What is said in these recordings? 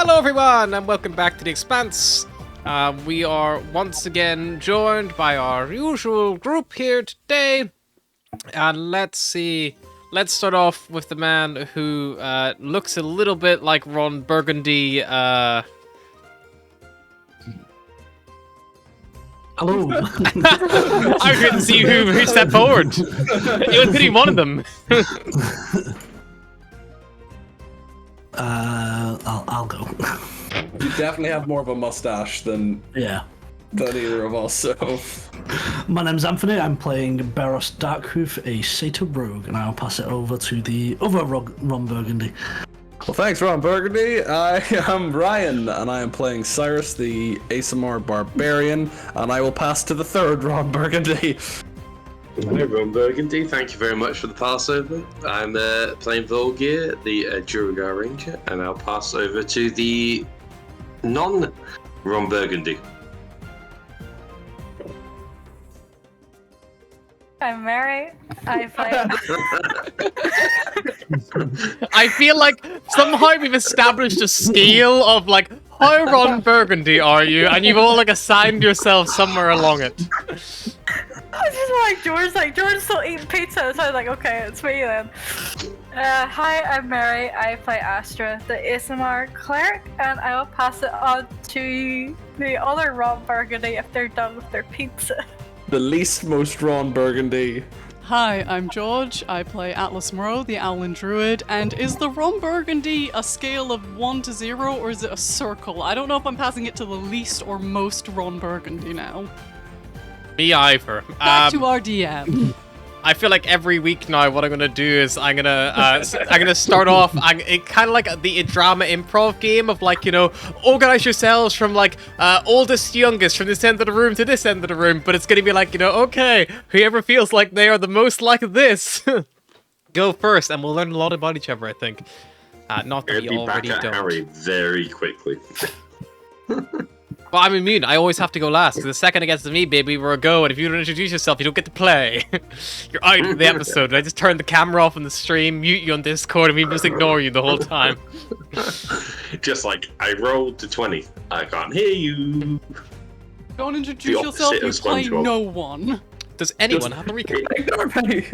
Hello everyone and welcome back to the Expanse. We are once again joined by our usual group here today. And let's start off with the man who looks a little bit like Ron Burgundy. Hello. I couldn't see who stepped forward. It was pity one of them. I'll go. You definitely have more of a mustache than either of us. So, my name's Anthony. I'm playing Barros Darkhoof, a Satyr rogue, and I'll pass it over to the other Ron Burgundy. well, thanks, Ron Burgundy. I am Ryan, and I am playing Cyrus, the ASMR Barbarian, and I will pass to the third Ron Burgundy. Hi, Ron Burgundy. Thank you very much for the passover. I'm playing Volgir, the Duergar Ranger, and I'll pass over to the non-Ron Burgundy. I'm Mary. I play. I feel like somehow we've established a scale of like, how Ron Burgundy are you? And you've all like assigned yourself somewhere along it. I was just George's still eating pizza, so I was like, okay, it's me then. Hi, I'm Mary. I play Astra, the ASMR cleric, and I will pass it on to the other Ron Burgundy if they're done with their pizza. The least most Ron Burgundy. Hi, I'm George. I play Atlas Moreau, the Owlin Druid, and is the Ron Burgundy a scale of 1 to 0, or is it a circle? I don't know if I'm passing it to the least or most Ron Burgundy now. Me either. Back to our DM. I feel like every week now, what I'm gonna do is I'm gonna start off. It kind of like the drama improv game of like, you know, organize yourselves from like oldest to youngest, from this end of the room to this end of the room. But it's gonna be like, you know, okay, whoever feels like they are the most like this, go first, and we'll learn a lot about each other. I think. Not that we already back at don't. Harry very quickly. Well, I'm immune. I always have to go last. Because the second it gets to me, baby, we're a go. And if you don't introduce yourself, you don't get to play. You're out of the episode. I just turn the camera off on the stream, mute you on Discord, and we just ignore you the whole time. Just like, I rolled to 20. I can't hear you. Don't introduce yourself, you play no one. Does anyone have a recap? Ignore me.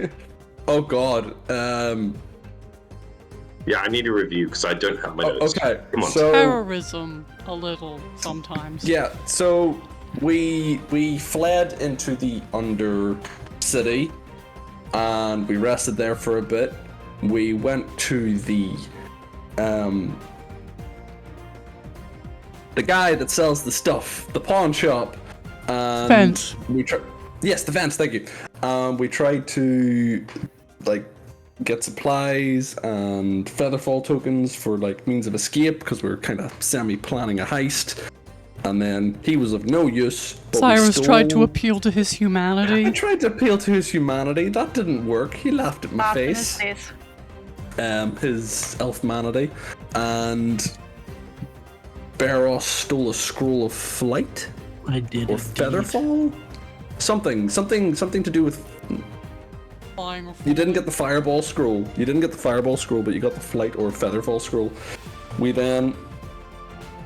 Oh God. Yeah, I need a review because I don't have my notes. Okay. Come on. So Terrorism, a little, sometimes. yeah. So we fled into the Undercity, and we rested there for a bit. We went to the guy that sells the stuff, the pawn shop, and Fence. Yes, the fence. Thank you. We tried to like get supplies and featherfall tokens for like means of escape because we were kind of semi-planning a heist, and then he was of no use. But Cyrus tried to appeal to his humanity. I tried to appeal to his humanity. That didn't work. He laughed at my face. His elf-manity, and Barros stole a scroll of flight. I did. Or indeed. featherfall. Something to do with. You didn't get the fireball scroll. You didn't get the fireball scroll, but you got the flight or featherfall scroll. We then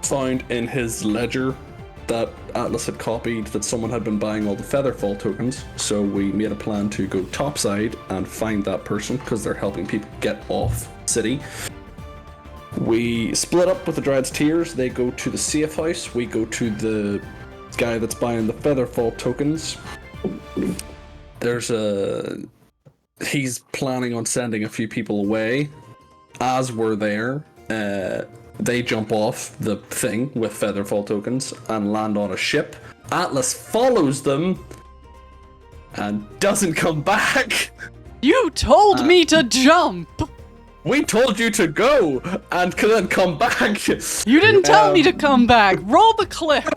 found in his ledger that Atlas had copied that someone had been buying all the featherfall tokens. So we made a plan to go topside and find that person because they're helping people get off city. We split up with the Dread's Tears. They go to the safe house. We go to the guy that's buying the featherfall tokens. He's planning on sending a few people away. As we're there, they jump off the thing with featherfall tokens and land on a ship. Atlas follows them and doesn't come back. You told me to jump! We told you to go and then come back. You didn't tell me to come back! Roll the clip!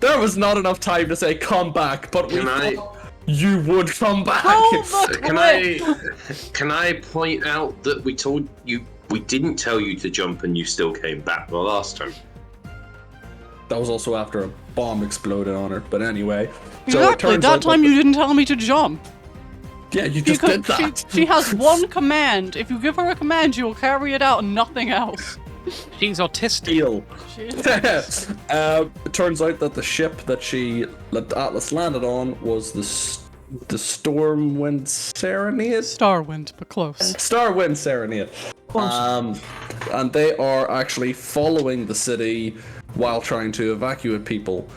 There was not enough time to say come back, but we thought you would come back. Roll the clip! Can I point out that we told you, we didn't tell you to jump and you still came back the last time? That was also after a bomb exploded on her, but anyway. Exactly, that time you didn't tell me to jump. Yeah, you just did that. She has one command. If you give her a command, she will carry it out and nothing else. She's autistic. Deal. It turns out that the ship that Atlas landed on was the Stormwind Serenade? Starwind, but close. Starwind Serenade. And they are actually following the city while trying to evacuate people.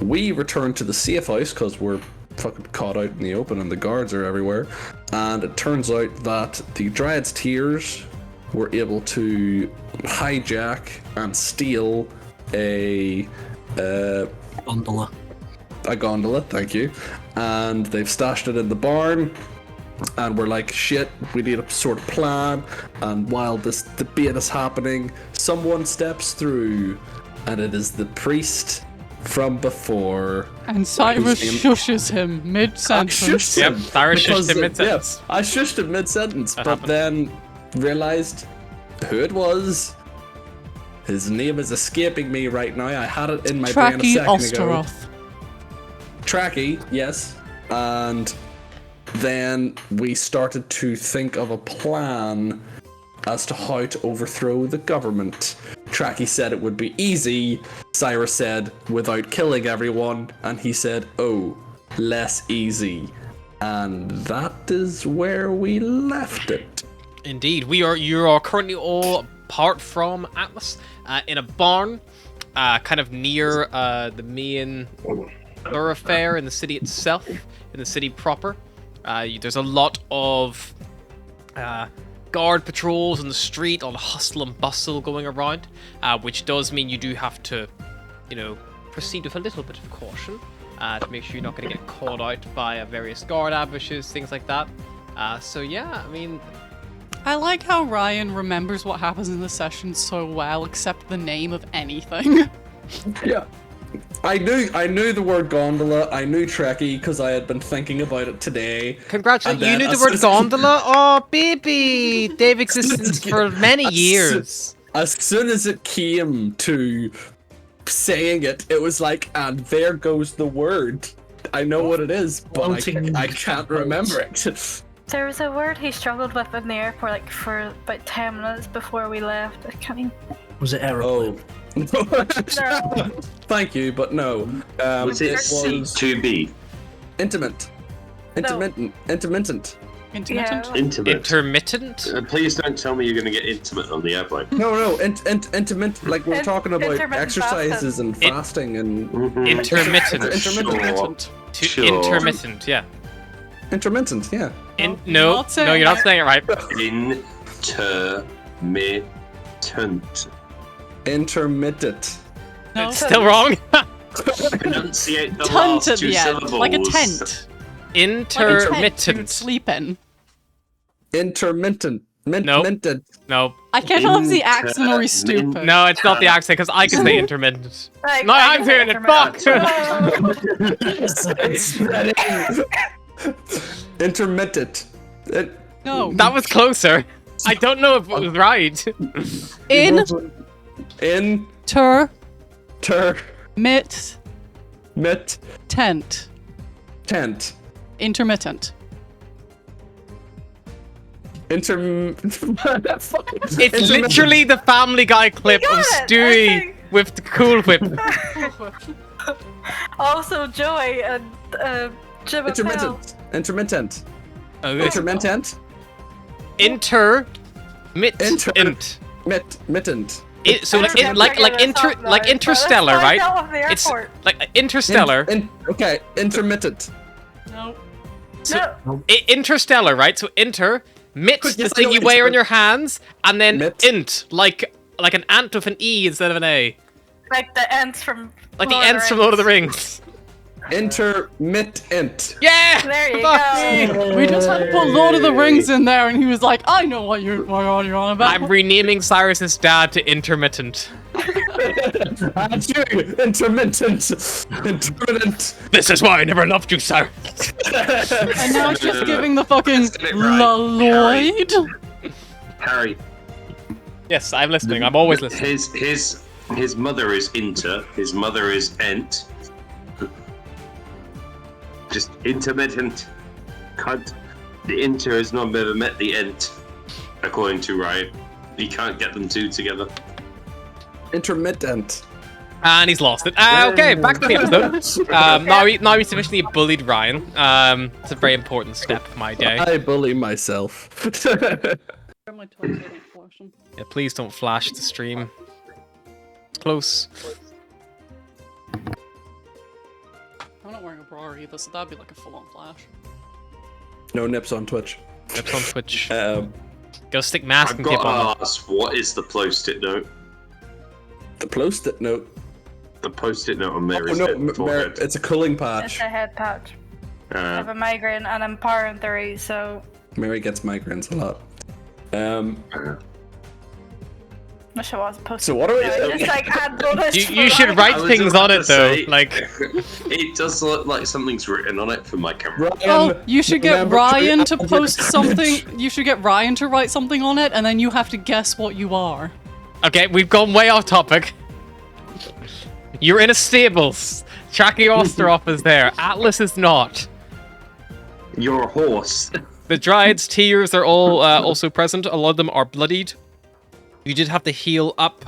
We return to the safe house because we're fucking caught out in the open and the guards are everywhere. And it turns out that the Dryad's Tears were able to hijack and steal a Gondola. A gondola, thank you. And they've stashed it in the barn. And we're like, shit, we need a sort of plan. And while this debate is happening, someone steps through, and it is the priest from before. And Cyrus whose name- shushes him mid-sentence. Yep, Cyrus shushed him mid-sentence. I shushed him mid-sentence, but happened. then realized who it was. His name is escaping me right now. I had it in my brain a Tracky second ago. Osteroth. Tracky, yes. And then we started to think of a plan as to how to overthrow the government. Tracky said it would be easy. Cyrus said without killing everyone. And he said, oh, less easy. And that is where we left it. Indeed, you are currently all apart from Atlas in a barn, kind of near the main thoroughfare in the city itself, in the city proper. There's a lot of guard patrols in the street, all the hustle and bustle going around, which does mean you do have to, proceed with a little bit of caution to make sure you're not going to get caught out by various guard ambushes, things like that. So yeah, I mean, I like how Ryan remembers what happens in the session so well, except the name of anything. Yeah. I knew the word gondola. I knew Trekkie because I had been thinking about it today. congratulations, you And knew then the word gondola? Oh, baby! They've existed for many years. As soon as it came to saying it, it was like, and there goes the word. I know what it is, but I can't remember it. There was a word he struggled with in the airport for about 10 minutes before we left. I can't even... Was it Oh. aeroplane? Thank you, but no. Was it C2B? Intimate. Intermittent. Intermittent? Yeah. Intimate. Intermittent? Please don't tell me you're going to get intimate on the airplane. No, intimate. Like we're talking about Intermittent exercises and fasting and Intermittent. intermittent. Sure. Intermittent, yeah. Intermittent, yeah. No, not saying you're not it. saying it right. Intermittent. No. Still wrong. Enunciate the Tunt last at two the end, syllables. like a tent. Like a tent you would Intermittent. sleep in. Intermittent. Nope. Minted. No, I can't tell if the accent or he's stupid. no, it's not the accent because I can say intermittent. Like, No, I I'm can doing it. Fuck. Intermittent. No. That was closer. I don't know if it was right. Mit tent. Tent. Intermittent. It's literally the Family Guy clip got of it, I Stewie think. with the Cool Whip. Also, Joy and Jim and Phil. Intermittent. Okay. Intermittent. Intermittent. Mittent. So like Interstellar, right? It's like Interstellar. Okay, intermittent. No. Interstellar, right? So inter, mit, the Yes, I thing know you it's wear on good. your hands, and then Mit. int, like an ant with an E instead of an A. Like the ants from Like the Lord of ants from Lord of the Rings. Intermittent. Yeah! There you Fuck go. me. We just had to put Lord of the Rings in there, and he was like, I know what you're on about. I'm renaming Cyrus's dad to Intermittent. Intermittent. Intermittent. This is why I never loved you, Cyrus. And now it's just giving the fucking Get it right. Lloyd. Harry. Yes, I'm listening. I'm always listening. His mother is inter. His mother is ent. Just intermittent. Cunt. The inter has not ever met the ent, according to Ryan. You can't get them two together. Intermittent. And he's lost it. Okay, back to the episode. Now we sufficiently bullied Ryan. It's a very important step of my day. I bully myself. My toys, I don't flash them. Yeah, please don't flash the stream. Close. I'm not wearing a bra either, so that'd be like a full-on flash. No nips on Twitch. Nips on Twitch. Um, Go stick mask I've and tape on. got to ask, what is the post-it note? the post-it note. The post-it note on Oh Mary's no, forehead. it's a cooling It's patch. a head patch. I have a migraine and I'm powering 3, so Mary gets migraines a lot. wish I was supposed So to. what are we? Just like add bonus. You should write I was things just on about it to though. say, Like, it does look like something's written on it for my camera. Ryan, Oh, you should get remember Ryan to add post your something. image. You should get Ryan to write something on it, and then you have to guess what you are. okay, we've gone way off topic. You're in a stables. Tracky Osterhoff is there. Atlas is not. You're a horse. The Dryad's tears are all also present. A lot of them are bloodied. You did have to heal up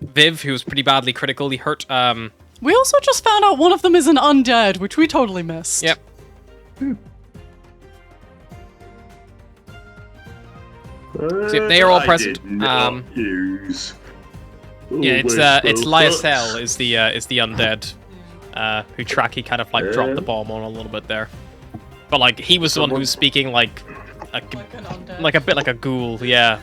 Viv, who was pretty badly critically hurt. We also just found out one of them is an undead, which we totally missed. Yep. So they are all present. I did not use. Yeah, it's Lyocell is the undead, who Tracky kind of like dropped the bomb on a little bit there. But like he was the one who was speaking like Like an undead. a bit like a ghoul, yeah.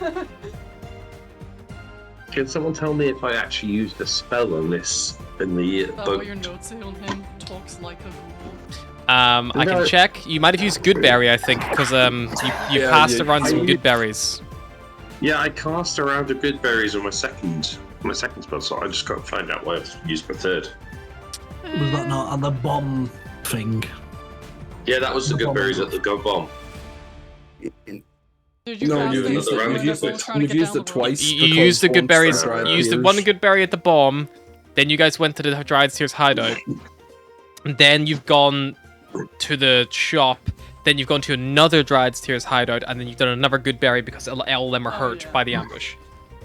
Can someone tell me if I actually used a spell on this in the Is that book? what your notes say on him? Talks like a ghoul. I No. can check. You might have used Goodberry, I think, because you Yeah, passed yeah, around some I- good berries. Yeah, I cast around a good berries on my second spell, so I just got to find out why I've used my third. Was that not on the bomb thing? Yeah, that was the good berries at the gun bomb. Did you No, cast you've them used when it. you You've used were it. trying to You've get used down it the road? twice. You because used the good once berries. Dryad You used the tears- one good berry at the bomb. Then you guys went to the Dryad's Tears hideout. And then you've gone to the shop. Then you've gone to another Dryad's Tears hideout, and then you've done another good berry because all of them are hurt yeah. by the ambush.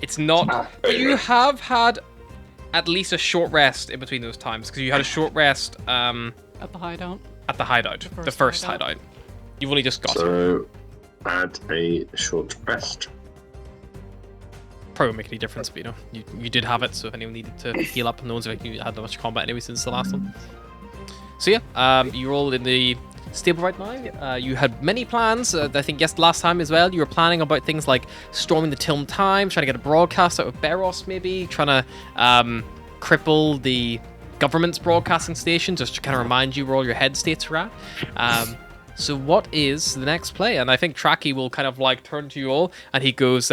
It's not. But you have had at least a short rest in between those times because you had a short rest At the hideout. at the hideout, the first hideout. You've only just got it. So, add a short rest. Probably won't make any difference, but you did have it. So if anyone needed to heal up, no one's like you had that much combat anyway since the last one. So yeah, you're all in the stable right now. You had many plans. I think last time as well. You were planning about things like storming the Tilm Times, trying to get a broadcast out of Beros, maybe trying to cripple the government's broadcasting station, just to kind of remind you where all your head states are at. So what is the next play? And I think Tracky will kind of like turn to you all, and he goes,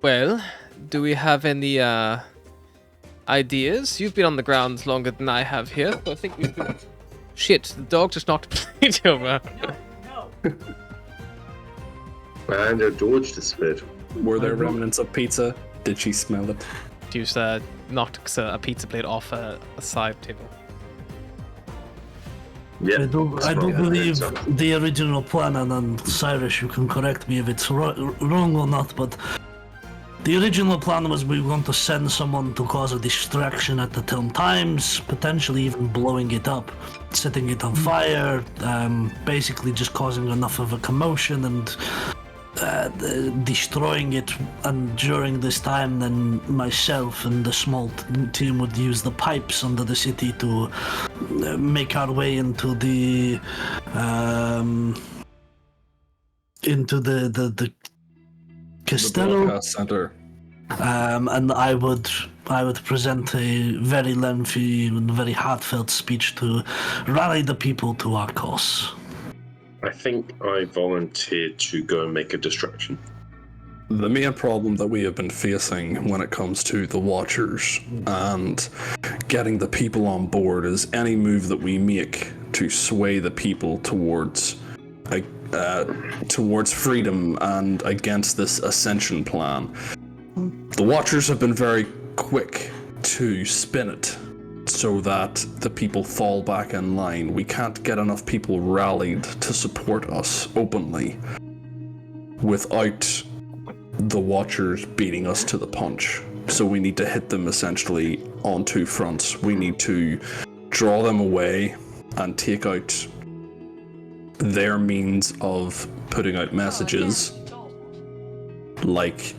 well, do we have any ideas? You've been on the ground longer than I have here, so I think we've been... Shit, the dog just knocked a plate over. And a George disappeared. Were there remnants of pizza? Did she smell it? She just knocked a pizza plate off a side table. Yeah. I do believe the original plan, and then Cyrus, you can correct me if it's wrong or not, but the original plan was we want to send someone to cause a distraction at the Tilm Times, potentially even blowing it up, setting it on fire, basically just causing enough of a commotion and destroying it. And during this time, then myself and the small team would use the pipes under the city to make our way into the Castello. Broadcast center. And I would present a very lengthy and very heartfelt speech to rally the people to our cause. I think I volunteered to go and make a distraction. The main problem that we have been facing when it comes to the Watchers and getting the people on board is any move that we make to sway the people towards freedom and against this ascension plan. The Watchers have been very quick to spin it so that the people fall back in line. We can't get enough people rallied to support us openly without the Watchers beating us to the punch. So we need to hit them essentially on two fronts. We need to draw them away and take out their means of putting out messages, like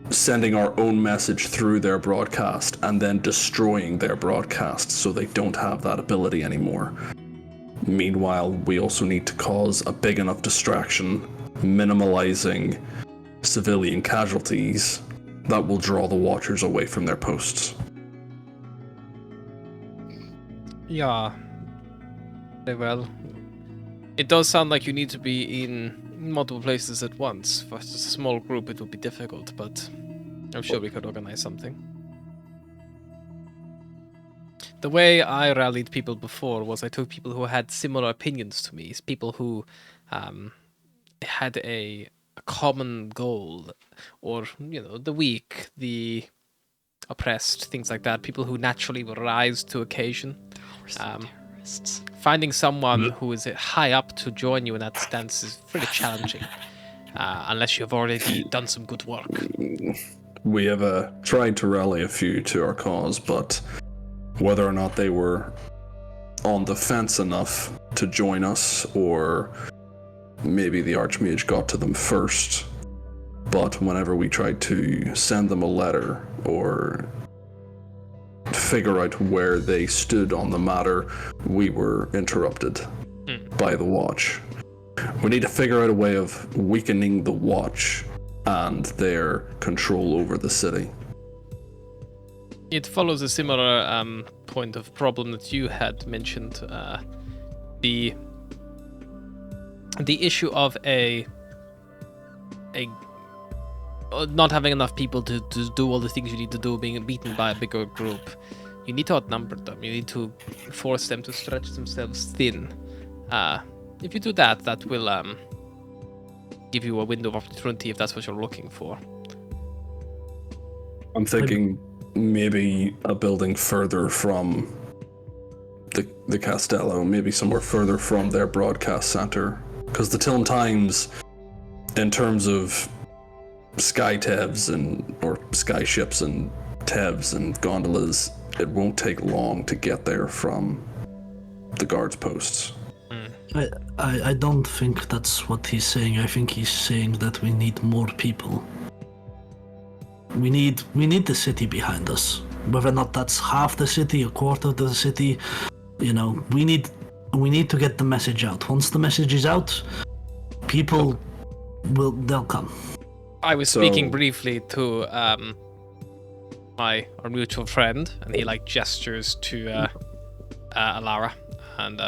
sending our own message through their broadcast and then destroying their broadcast so they don't have that ability anymore. Meanwhile, we also need to cause a big enough distraction, minimalizing civilian casualties, that will draw the Watchers away from their posts. Yeah. Very well. It does sound like you need to be in multiple places at once. For a small group, it would be difficult, but I'm sure we could organize something. The way I rallied people before was I took people who had similar opinions to me, people who had a common goal, or, the weak, the oppressed, things like that, people who naturally will rise to occasion. Finding someone who is high up to join you in that stance is pretty challenging, unless you've already done some good work. We have tried to rally a few to our cause, but whether or not they were on the fence enough to join us, or maybe the Archmage got to them first, but whenever we tried to send them a letter or figure out where they stood on the matter, we were interrupted by the Watch. We need to figure out a way of weakening the Watch and their control over the city. It follows a similar point of problem that you had mentioned. The issue of a not having enough people to do all the things you need to do, being beaten by a bigger group. You need to outnumber them. You need to force them to stretch themselves thin. If you do that, that will give you a window of opportunity if that's what you're looking for. I'm thinking maybe a building further from the Castello, maybe somewhere further from their broadcast center. Because the Tilm Times, in terms of sky tevs or sky ships and tevs and gondolas, it won't take long to get there from the guards posts. I don't think that's what he's saying. I think he's saying that we need more people. We need the city behind us. Whether or not that's half the city, a quarter of the city, we need to get the message out. Once the message is out, people they'll come. I was speaking briefly to our mutual friend, and he gestures to Alara, and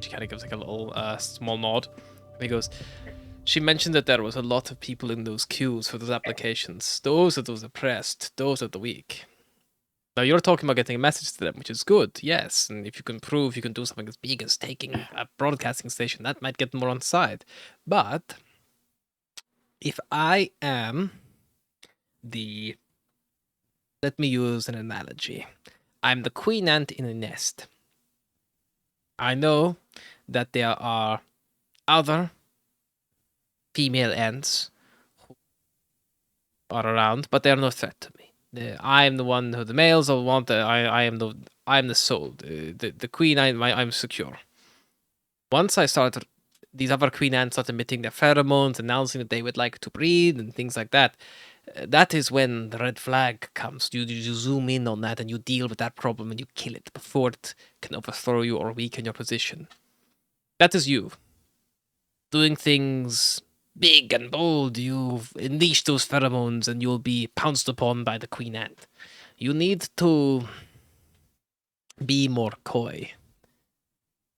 she kind of gives a little small nod. And he goes, she mentioned that there was a lot of people in those queues for those applications. Those are those oppressed. Those are the weak. Now, you're talking about getting a message to them, which is good, yes. And if you can prove you can do something as big as taking a broadcasting station, that might get more on side. But if I am let me use an analogy. I'm the queen ant in a nest. I know that there are other female ants who are around, but they are no threat to me. I am the one who the males will want. I am the soul. The queen. I'm secure. Once I started, these other queen ants start emitting their pheromones, announcing that they would like to breed and things like that. That is when the red flag comes. You zoom in on that and you deal with that problem and you kill it before it can overthrow you or weaken your position. That is you. Doing things big and bold, you unleash those pheromones and you'll be pounced upon by the queen ant. You need to be more coy.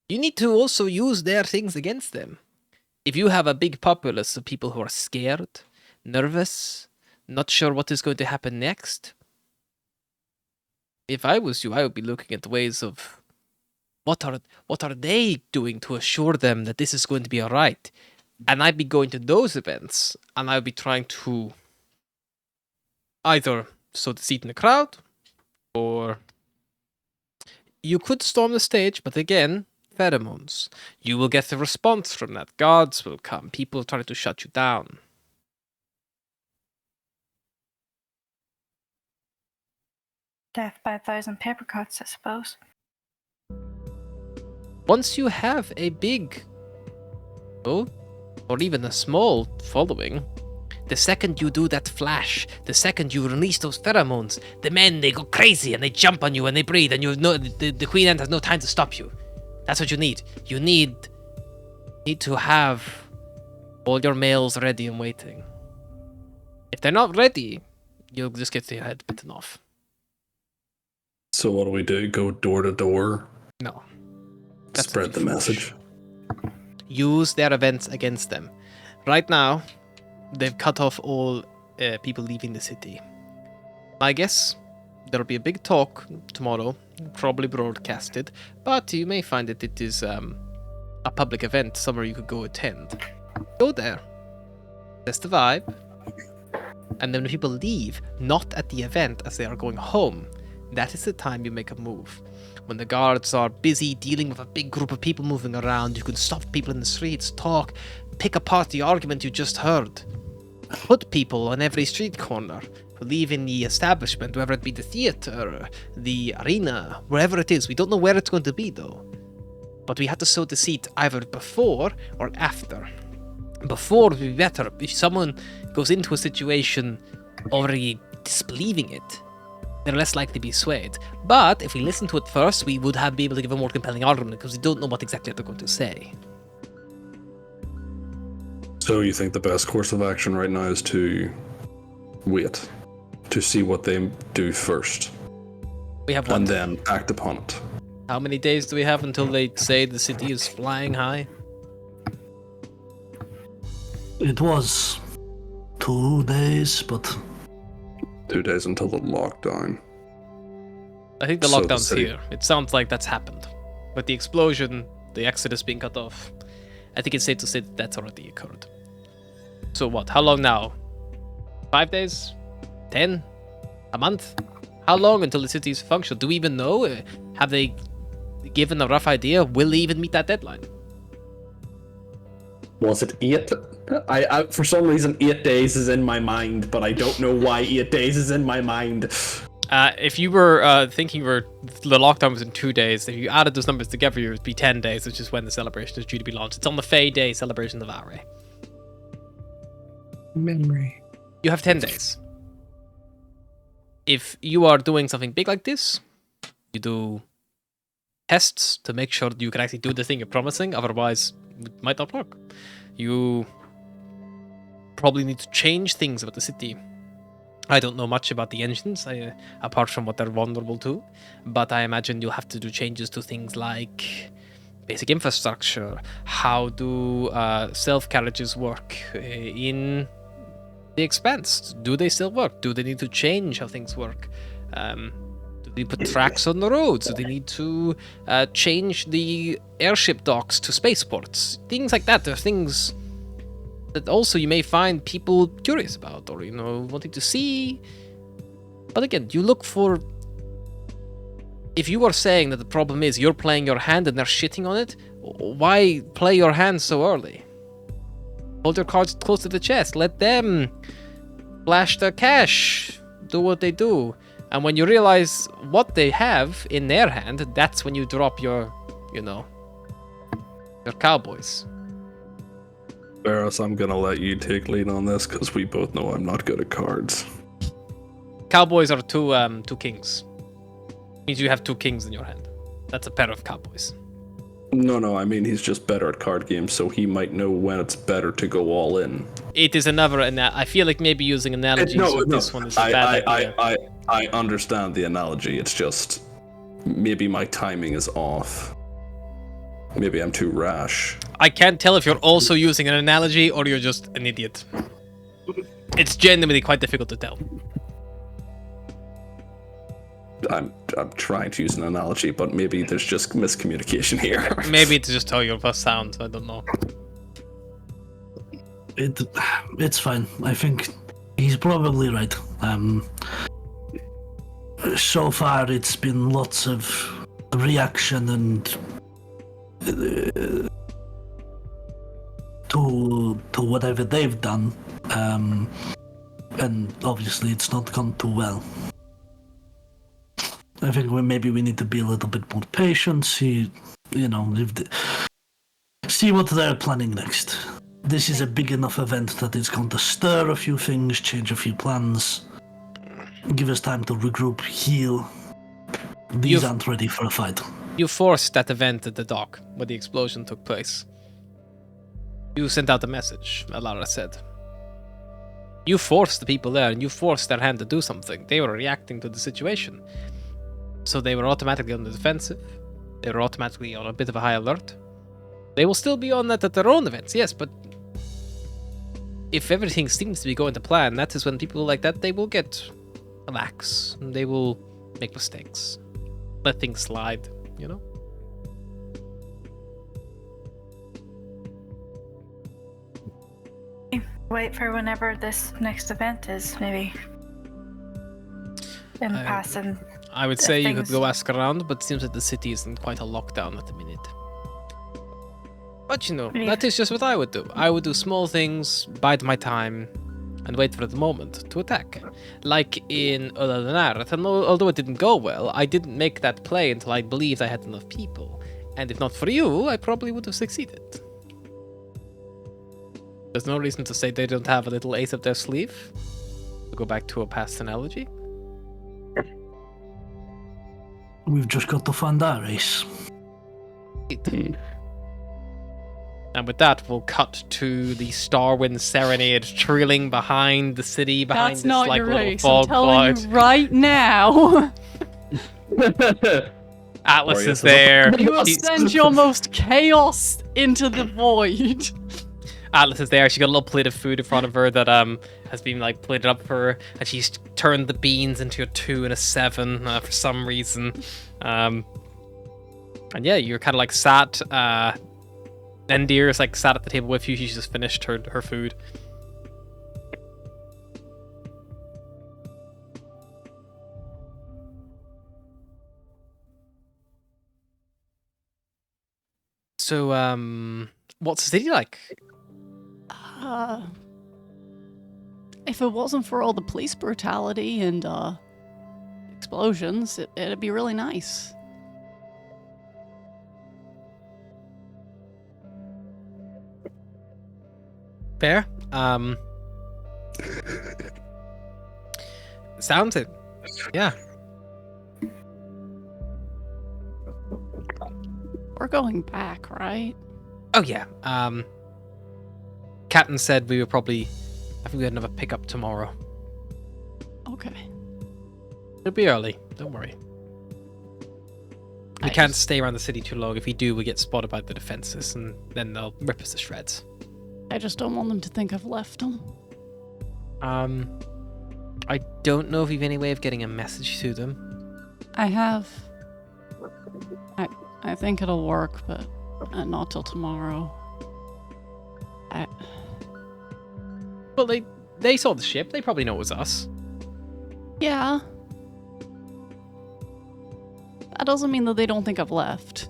You need to also use their things against them. If you have a big populace of people who are scared, nervous, not sure what is going to happen next, if I was you, I would be looking at ways of what are they doing to assure them that this is going to be alright. And I'd be going to those events, and I'd be trying to either sow the seed in the crowd, or you could storm the stage, but again, pheromones. You will get the response from that. Guards will come. People try to shut you down. Death by 1,000 paper cuts, I suppose. Once you have a big, or even a small following, the second you do that flash, the second you release those pheromones, the men, they go crazy and they jump on you and they breathe, and the queen ant has no time to stop you. That's what you need. You need to have all your males ready and waiting. If they're not ready, you'll just get your head bitten off. So what do? Go door to door? No. Spread the message. Use their events against them. Right now, they've cut off all people leaving the city. My guess, there'll be a big talk tomorrow, probably broadcasted, but you may find that it is a public event somewhere you could go attend. Go there. Test the vibe. And then when people leave, not at the event as they are going home, that is the time you make a move. When the guards are busy dealing with a big group of people moving around, you can stop people in the streets, talk, pick apart the argument you just heard. Put people on every street corner who leave in the establishment, whether it be the theater, the arena, wherever it is. We don't know where it's going to be though. But we have to sow deceit either before or after. Before would be better. If someone goes into a situation already disbelieving it, they're less likely to be swayed. But if we listen to it first, we would be able to give a more compelling argument because we don't know what exactly they're going to say. So you think the best course of action right now is to wait, to see what they do first, We have what? and then act upon it? How many days do we have until they say the city is flying high? It was 2 days, but 2 days until the lockdown. I think the So the lockdown's city- here. It sounds like that's happened. With the explosion, the exodus being cut off, I think it's safe to say that that's already occurred. So what? How long now? 5 days? 10? A month? How long until the city's functional? Do we even know? Have they given a rough idea? Will they even meet that deadline? Was it 8? I for some reason 8 days is in my mind, but I don't know why 8 days is in my mind. If you were thinking the lockdown was in 2 days, if you added those numbers together, it would be 10 days, which is when the celebration is due to be launched. It's on the Fey Day celebration of Are. Memory. You have 10 days. If you are doing something big like this, you do tests to make sure that you can actually do the thing you're promising, otherwise it might not work. You probably need to change things about the city. I don't know much about the engines, apart from what they're vulnerable to, but I imagine you'll have to do changes to things like basic infrastructure. How do self-carriages work in the Expanse? Do they still work? Do they need to change how things work? Do they put tracks on the roads? Do they need to change the airship docks to spaceports? Things like that. There are things that also you may find people curious about or, wanting to see. But again, you look for... If you are saying that the problem is you're playing your hand and they're shitting on it, why play your hand so early? Hold your cards close to the chest. Let them flash their cash. Do what they do. And when you realize what they have in their hand, that's when you drop your, your cowboys. Barris, I'm gonna let you take lead on this because we both know I'm not good at cards. Cowboys are two kings. Means you have 2 kings in your hand. That's a pair of cowboys. No, I mean he's just better at card games, so he might know when it's better to go all in. It is another, and I feel like maybe using analogies with this one is a bad idea. I understand the analogy. It's just maybe my timing is off. Maybe I'm too rash. I can't tell if you're also using an analogy or you're just an idiot. It's genuinely quite difficult to tell. I'm trying to use an analogy, but maybe there's just miscommunication here. Maybe it's just how your voice sounds. I don't know. it's fine. I think he's probably right. So far, it's been lots of reaction and to whatever they've done, and obviously it's not gone too well. I think maybe we need to be a little bit more patient, see what they're planning next. This is a big enough event that it's going to stir a few things, change a few plans, give us time to regroup, heal. These aren't ready for a fight. You forced that event at the dock where the explosion took place. You sent out a message, Alara said. You forced the people there, and you forced their hand to do something. They were reacting to the situation. So they were automatically on the defensive. They were automatically on a bit of a high alert. They will still be on that at their own events, yes, but if everything seems to be going to plan, that is when people like that, they will get lax. And they will make mistakes. Let things slide, you know? Wait for whenever this next event is, maybe. In passing. I would say you could go ask around, but it seems that the city is in quite a lockdown at the minute. But that is just what I would do. I would do small things, bide my time, and wait for the moment to attack. Like in Olanar, and although it didn't go well, I didn't make that play until I believed I had enough people. And if not for you, I probably would have succeeded. There's no reason to say they don't have a little ace up their sleeve. To go back to a past analogy. We've just got to find our ace. And with that, we'll cut to the Starwind Serenade trilling behind the city, behind That's this not like your little race. fog I'm telling cloud. you right now. Atlas is there. You will send your most chaos into the void. Atlas is there. She got a little plate of food in front of her that has been like plated up for her, and she's turned the beans into a 2 and a 7 for some reason. And yeah, you're kind of like sat. Endir is like sat at the table with you. She's just finished her food. So, what's the city like? If it wasn't for all the police brutality and explosions, it'd be really nice. Fair. Sounds it. Yeah. We're going back, right? Oh yeah. Captain said we were probably. I think we had another pickup tomorrow. Okay. It'll be early. Don't worry. We can't stay around the city too long. If we do, we get spotted by the defenses, and then they'll rip us to shreds. I just don't want them to think I've left them. I don't know if you've any way of getting a message to them. I have. I think it'll work, but not till tomorrow. Well, they saw the ship. They probably know it was us. Yeah. That doesn't mean that they don't think I've left.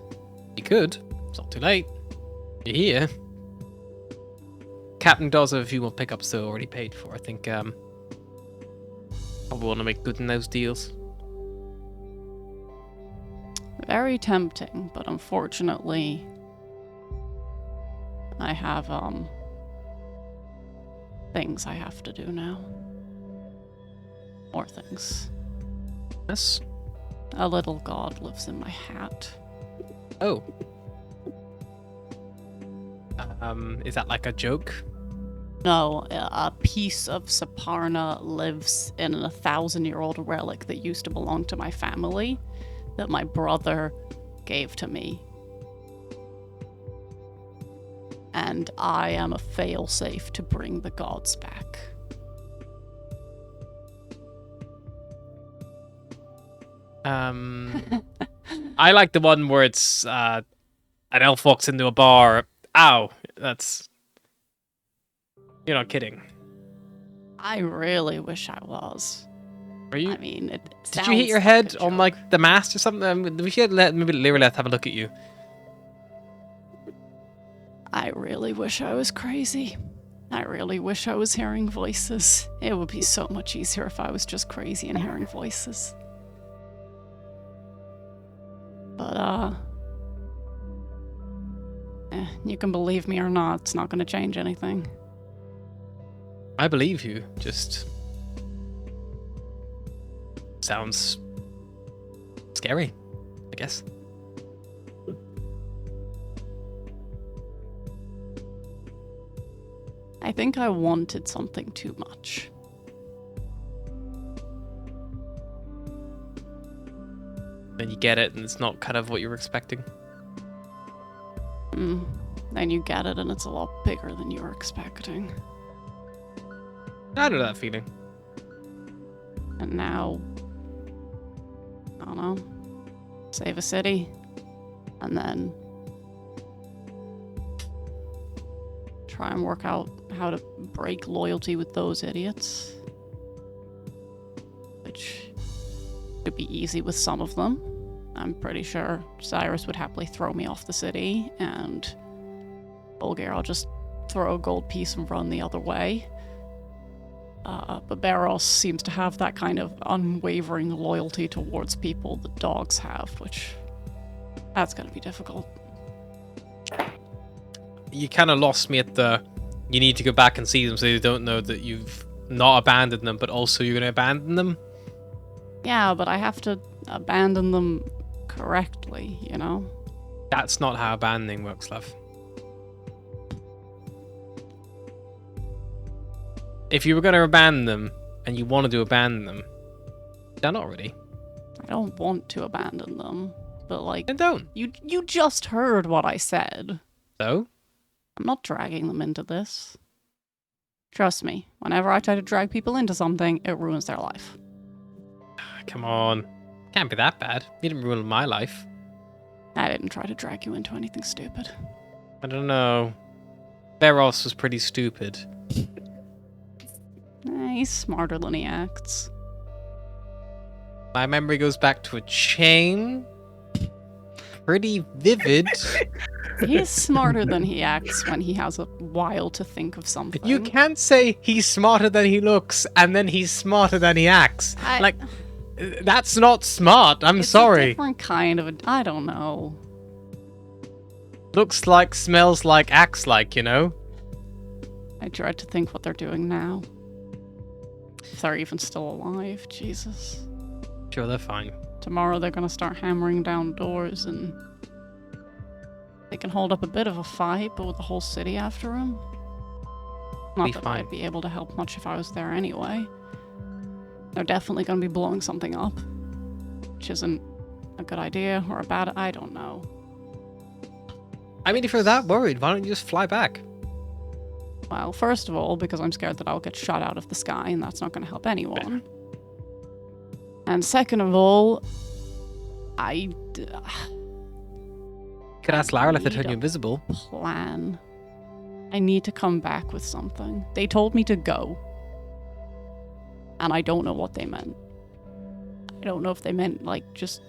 You could. It's not too late. You're here. Captain does have a few more pickups though already paid for. I think probably want to make good in those deals. Very tempting, but unfortunately I have things I have to do now. More things. Yes. A little god lives in my hat. Oh. Is that like a joke? No, a piece of Saparna lives in a 1,000-year-old relic that used to belong to my family that my brother gave to me. And I am a failsafe to bring the gods back. I like the one where it's an elf walks into a bar. Ow, that's... You're not kidding. I really wish I was. Are you? I mean, Did you hit your head on like the mast or something? We should maybe Lyra have a look at you. I really wish I was crazy. I really wish I was hearing voices. It would be so much easier if I was just crazy and hearing voices. But, you can believe me or not, it's not gonna change anything. I believe you. Just sounds scary, I guess. I think I wanted something too much. Then you get it, and it's not kind of what you were expecting. Then you get it, and it's a lot bigger than you were expecting. I know that feeling. And now, I don't know, save a city, and then try and work out how to break loyalty with those idiots. Which could be easy with some of them. I'm pretty sure Cyrus would happily throw me off the city, and Bulgar, I'll just throw a gold piece and run the other way. But Barros seems to have that kind of unwavering loyalty towards people that dogs have, which that's going to be difficult. You kind of lost me at the, you need to go back and see them so they don't know that you've not abandoned them, but also you're going to abandon them. Yeah, but I have to abandon them correctly, you know? That's not how abandoning works, love. If you were going to abandon them, and you wanted to abandon them, done already. I don't want to abandon them, but like... Then don't. You just heard what I said. So? I'm not dragging them into this. Trust me, whenever I try to drag people into something, it ruins their life. Come on. Can't be that bad. You didn't ruin my life. I didn't try to drag you into anything stupid. I don't know. Beros was pretty stupid. He's smarter than he acts. My memory goes back to a chain. Pretty vivid. He's smarter than he acts when he has a while to think of something. You can't say he's smarter than he looks and then he's smarter than he acts. Like, that's not smart. I'm it's sorry. A different kind of I don't know. Looks like, smells like, acts like, you know? I dread to think what they're doing now. If they're even still alive, Jesus. Sure, they're fine. Tomorrow they're gonna start hammering down doors and they can hold up a bit of a fight, but with the whole city after them. Not that I'd be able to help much if I was there anyway. They're definitely gonna be blowing something up. Which isn't a good idea or a bad, I don't know. I mean, if you're that worried, why don't you just fly back? Well, first of all, because I'm scared that I'll get shot out of the sky, and that's not going to help anyone. And second of all, I could ask Lara if they turn you invisible. Plan. I need to come back with something. They told me to go. And I don't know what they meant. I don't know if they meant, like, just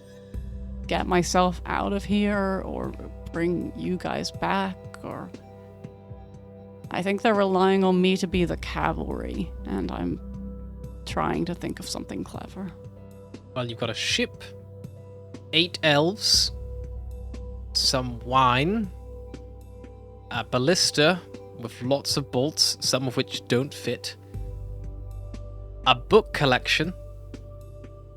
get myself out of here, or bring you guys back, or... I think they're relying on me to be the cavalry, and I'm trying to think of something clever. Well, you've got a ship, 8 elves, some wine, a ballista with lots of bolts, some of which don't fit, a book collection,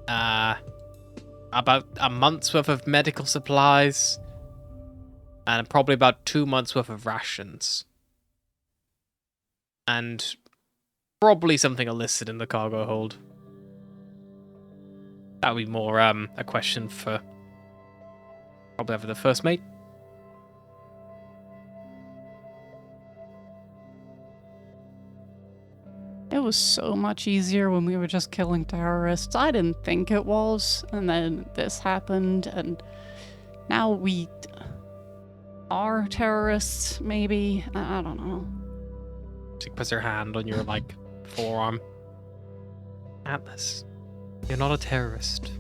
about a month's worth of medical supplies, and probably about 2 months worth of rations. And probably something illicit in the cargo hold. That would be more a question for probably for the first mate. It was so much easier when we were just killing terrorists. I didn't think it was, and then this happened, and now we are terrorists, maybe? I don't know. She puts her hand on your, like, forearm. Atlas, you're not a terrorist.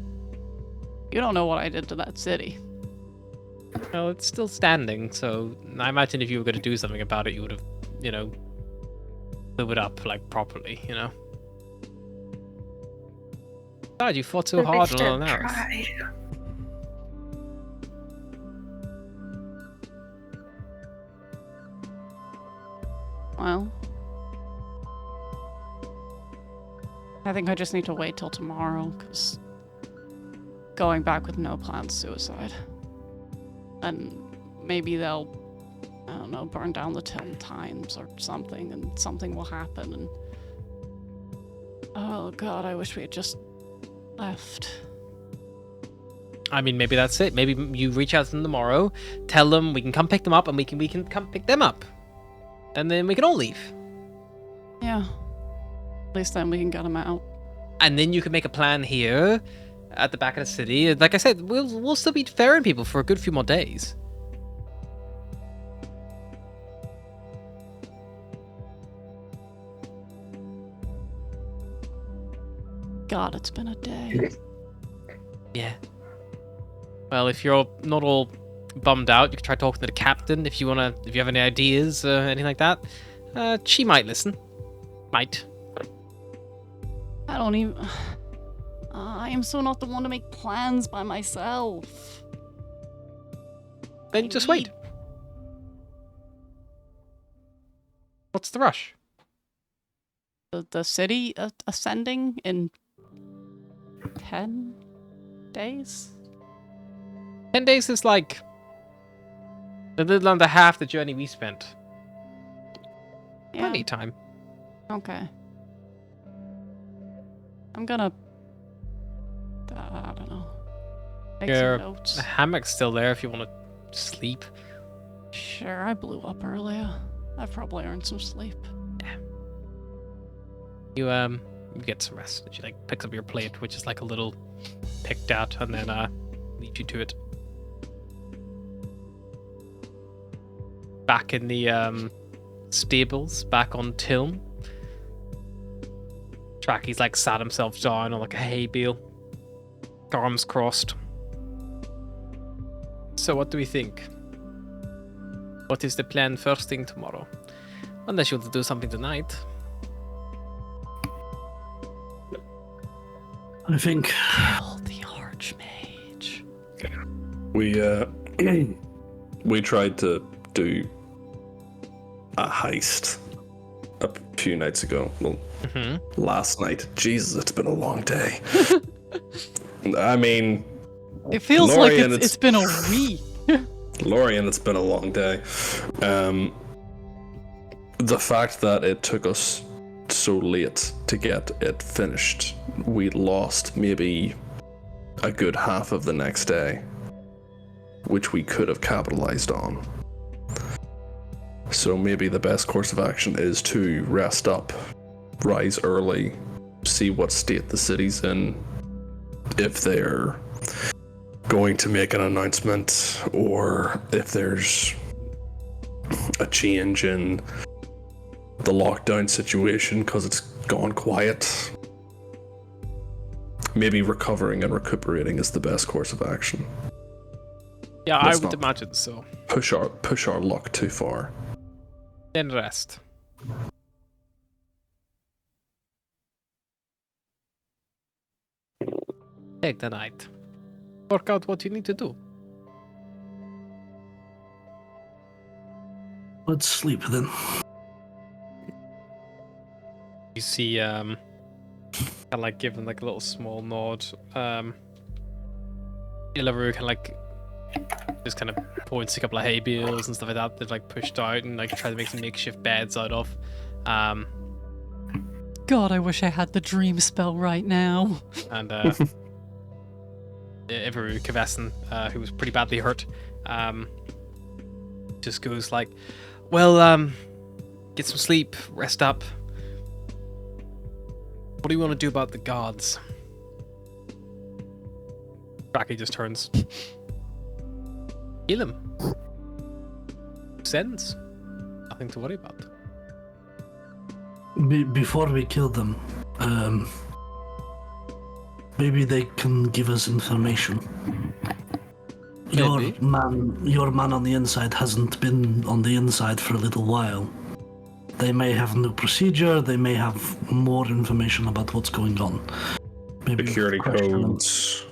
You don't know what I did to that city. Well, it's still standing, so I imagine if you were going to do something about it, you would have, you know, blew it up, like, properly, you know? God, you fought so hard on an hour. Well, I think I just need to wait till tomorrow, because going back with no plan's suicide. And maybe they'll, I don't know, burn down the Tilm Times or something, and something will happen, and... Oh god, I wish we had just left. I mean, maybe that's it. Maybe you reach out to them tomorrow, tell them we can come pick them up, and we can come pick them up. And then we can all leave. Yeah. At least then we can get them out. And then you can make a plan here at the back of the city. Like I said, we'll still be ferrying people for a good few more days. God, it's been a day. Yeah. Well, if you're not all bummed out, you can try talking to the captain if you have any ideas, anything like that. She might listen. Might. I don't even... I am so not the one to make plans by myself. Then just wait. What's the rush? The city ascending in 10 days? 10 days is like a little under half the journey we spent. Yeah. Plenty of time. Okay. I'm gonna... I don't know. Make Your some notes. hammock's still there if you want to sleep. Sure, I blew up earlier. I've probably earned some sleep. You get some rest. She like picks up your plate, which is like a little picked out, and then leads you to it. Back in the stables, back on Tilm. Tracky's like sat himself down on like a hay bale, arms crossed. So what do we think? What is the plan first thing tomorrow? Unless you want to do something tonight. I think Oh, the Archmage. We tried to do a heist a few nights ago. Well, last night. Jesus, it's been a long day. I mean, It feels Lorian, like it's been a week. Lorian, it's been a long day. The fact that it took us so late to get it finished, we lost maybe a good half of the next day, which we could have capitalized on. So maybe the best course of action is to rest up, rise early, see what state the city's in, if they're going to make an announcement, or if there's a change in the lockdown situation because it's gone quiet. Maybe recovering and recuperating is the best course of action. Yeah, Let's I would not imagine so. push our luck too far. Then rest. Take the night. Work out what you need to do. let's sleep then. You see, kind of like giving like a little small nod. Ilaru kind of like just kind of points a couple of hay bales and stuff like that. They've like pushed out and like try to make some makeshift beds out of. God, I wish I had the dream spell right now. And Ivaru Kavesan, who was pretty badly hurt, just goes like, well, get some sleep, rest up. What do you want to do about the guards? Bracky just turns. Kill him. Sends. Nothing to worry about. Before we kill them, maybe they can give us information. Maybe. Your man on the inside hasn't been on the inside for a little while. They may have a new procedure, they may have more information about what's going on. Maybe Security question them. codes,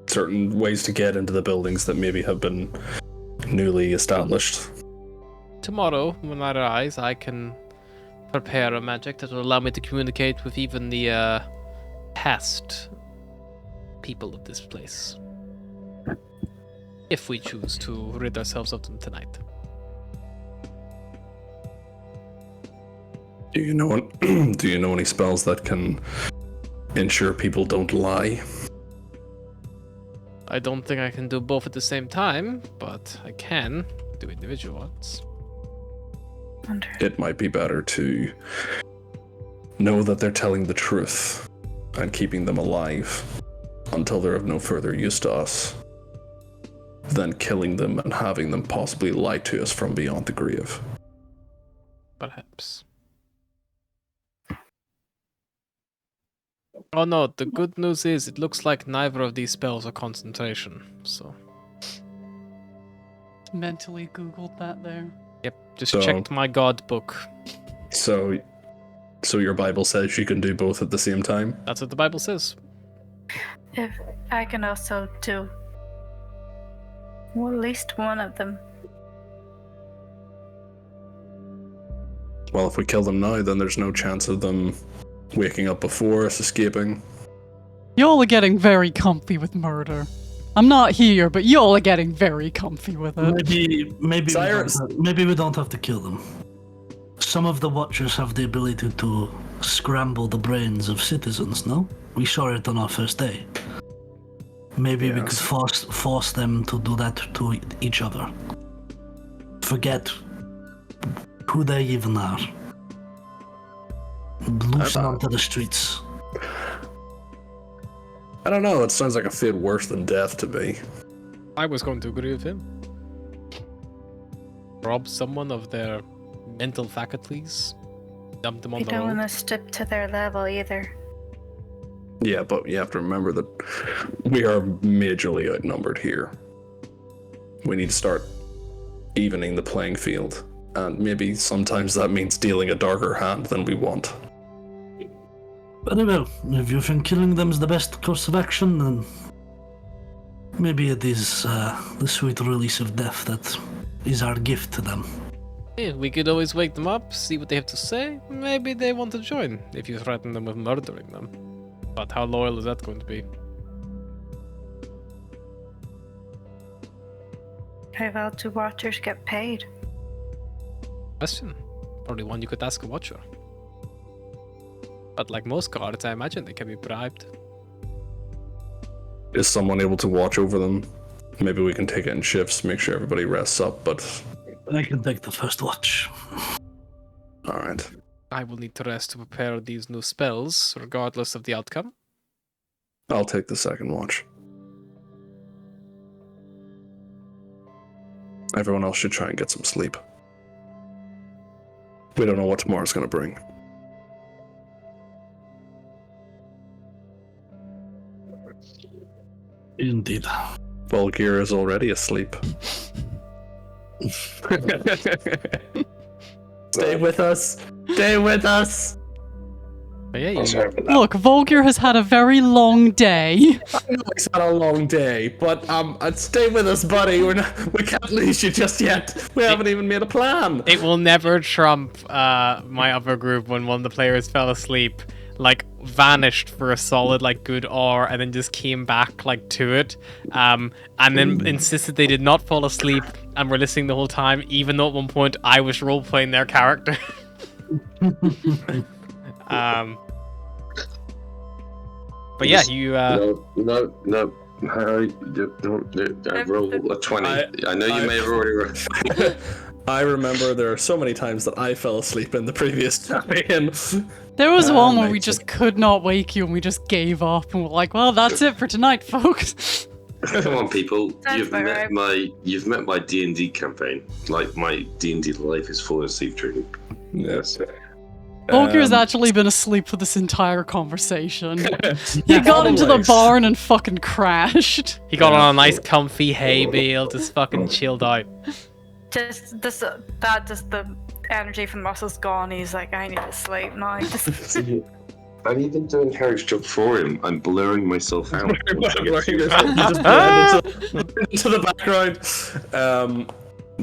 certain ways to get into the buildings that maybe have been newly established. tomorrow, when I rise, I can prepare a magic that will allow me to communicate with even the past people of this place. If we choose to rid ourselves of them tonight. Do you know do you know any spells that can ensure people don't lie? I don't think I can do both at the same time, but I can do individual ones. It might be better to know that they're telling the truth and keeping them alive until they're of no further use to us than killing them and having them possibly lie to us from beyond the grave. Perhaps. Oh no, the good news is it looks like neither of these spells are concentration, so... Mentally googled that there. Yep, just So- checked my god book. So your Bible says you can do both at the same time? That's what the Bible says. If I can also do well, at least one of them. Well, if we kill them now, then there's no chance of them waking up before us, escaping. Y'all are getting very comfy with murder. I'm not here, but y'all are getting very comfy with it. Maybe we don't have to kill them. Some of the Watchers have the ability to scramble the brains of citizens, no? We saw it on our first day. Maybe we could force them to do that to each other. Forget who they even are. Loosen onto the streets. I don't know, it sounds like a fate worse than death to me. I was going to agree with him. Rob someone of their mental faculties, dump them on We the don't road. want to stoop to their level either. Yeah, but you have to remember that we are majorly outnumbered here. We need to start evening the playing field, and maybe sometimes that means dealing a darker hand than we want. Very well. If you think killing them is the best course of action, then maybe it is the sweet release of death that is our gift to them. Yeah, we could always wake them up, see what they have to say. Maybe they want to join if you threaten them with murdering them. But how loyal is that going to be? How well do Watchers get paid? Question. Probably one you could ask a watcher. But like most guards, I imagine they can be bribed. Is someone able to watch over them? Maybe we can take it in shifts, make sure everybody rests up, but... I can take the first watch. Alright. I will need to rest to prepare these new spells, regardless of the outcome. I'll take the second watch. Everyone else should try and get some sleep. We don't know what tomorrow's gonna bring. Indeed. Volgear is already asleep. Stay with us! Stay with us! But yeah, I'm sorry about that. Look, Volgir has had a very long day. I know it's had a long day, but stay with us, buddy. We can't lose you just yet. We haven't even made a plan. it will never trump my other group when one of the players fell asleep, like vanished for a solid like good hour and then just came back like to it, and then insisted they did not fall asleep and were listening the whole time, even though at one point I was role playing their character. But yeah, you No. I rolled a 20. I know you may have already rolled. I remember there are so many times that I fell asleep in the previous campaign. There was one where we makes just could not wake you and we just gave up and we're like, well, that's it for tonight, folks. Come on, people! Sounds about right. You've met my D&D campaign. Like my D&D life is full of sleep training. Yes. Volgir has actually been asleep for this entire conversation. He got into the always. barn and fucking crashed. he got on a nice comfy hay bale, just fucking chilled out. Just the energy from the muscles gone. He's like, I need to sleep now. I'm even doing Harry's job for him. I'm blurring myself out. You just blend into the background.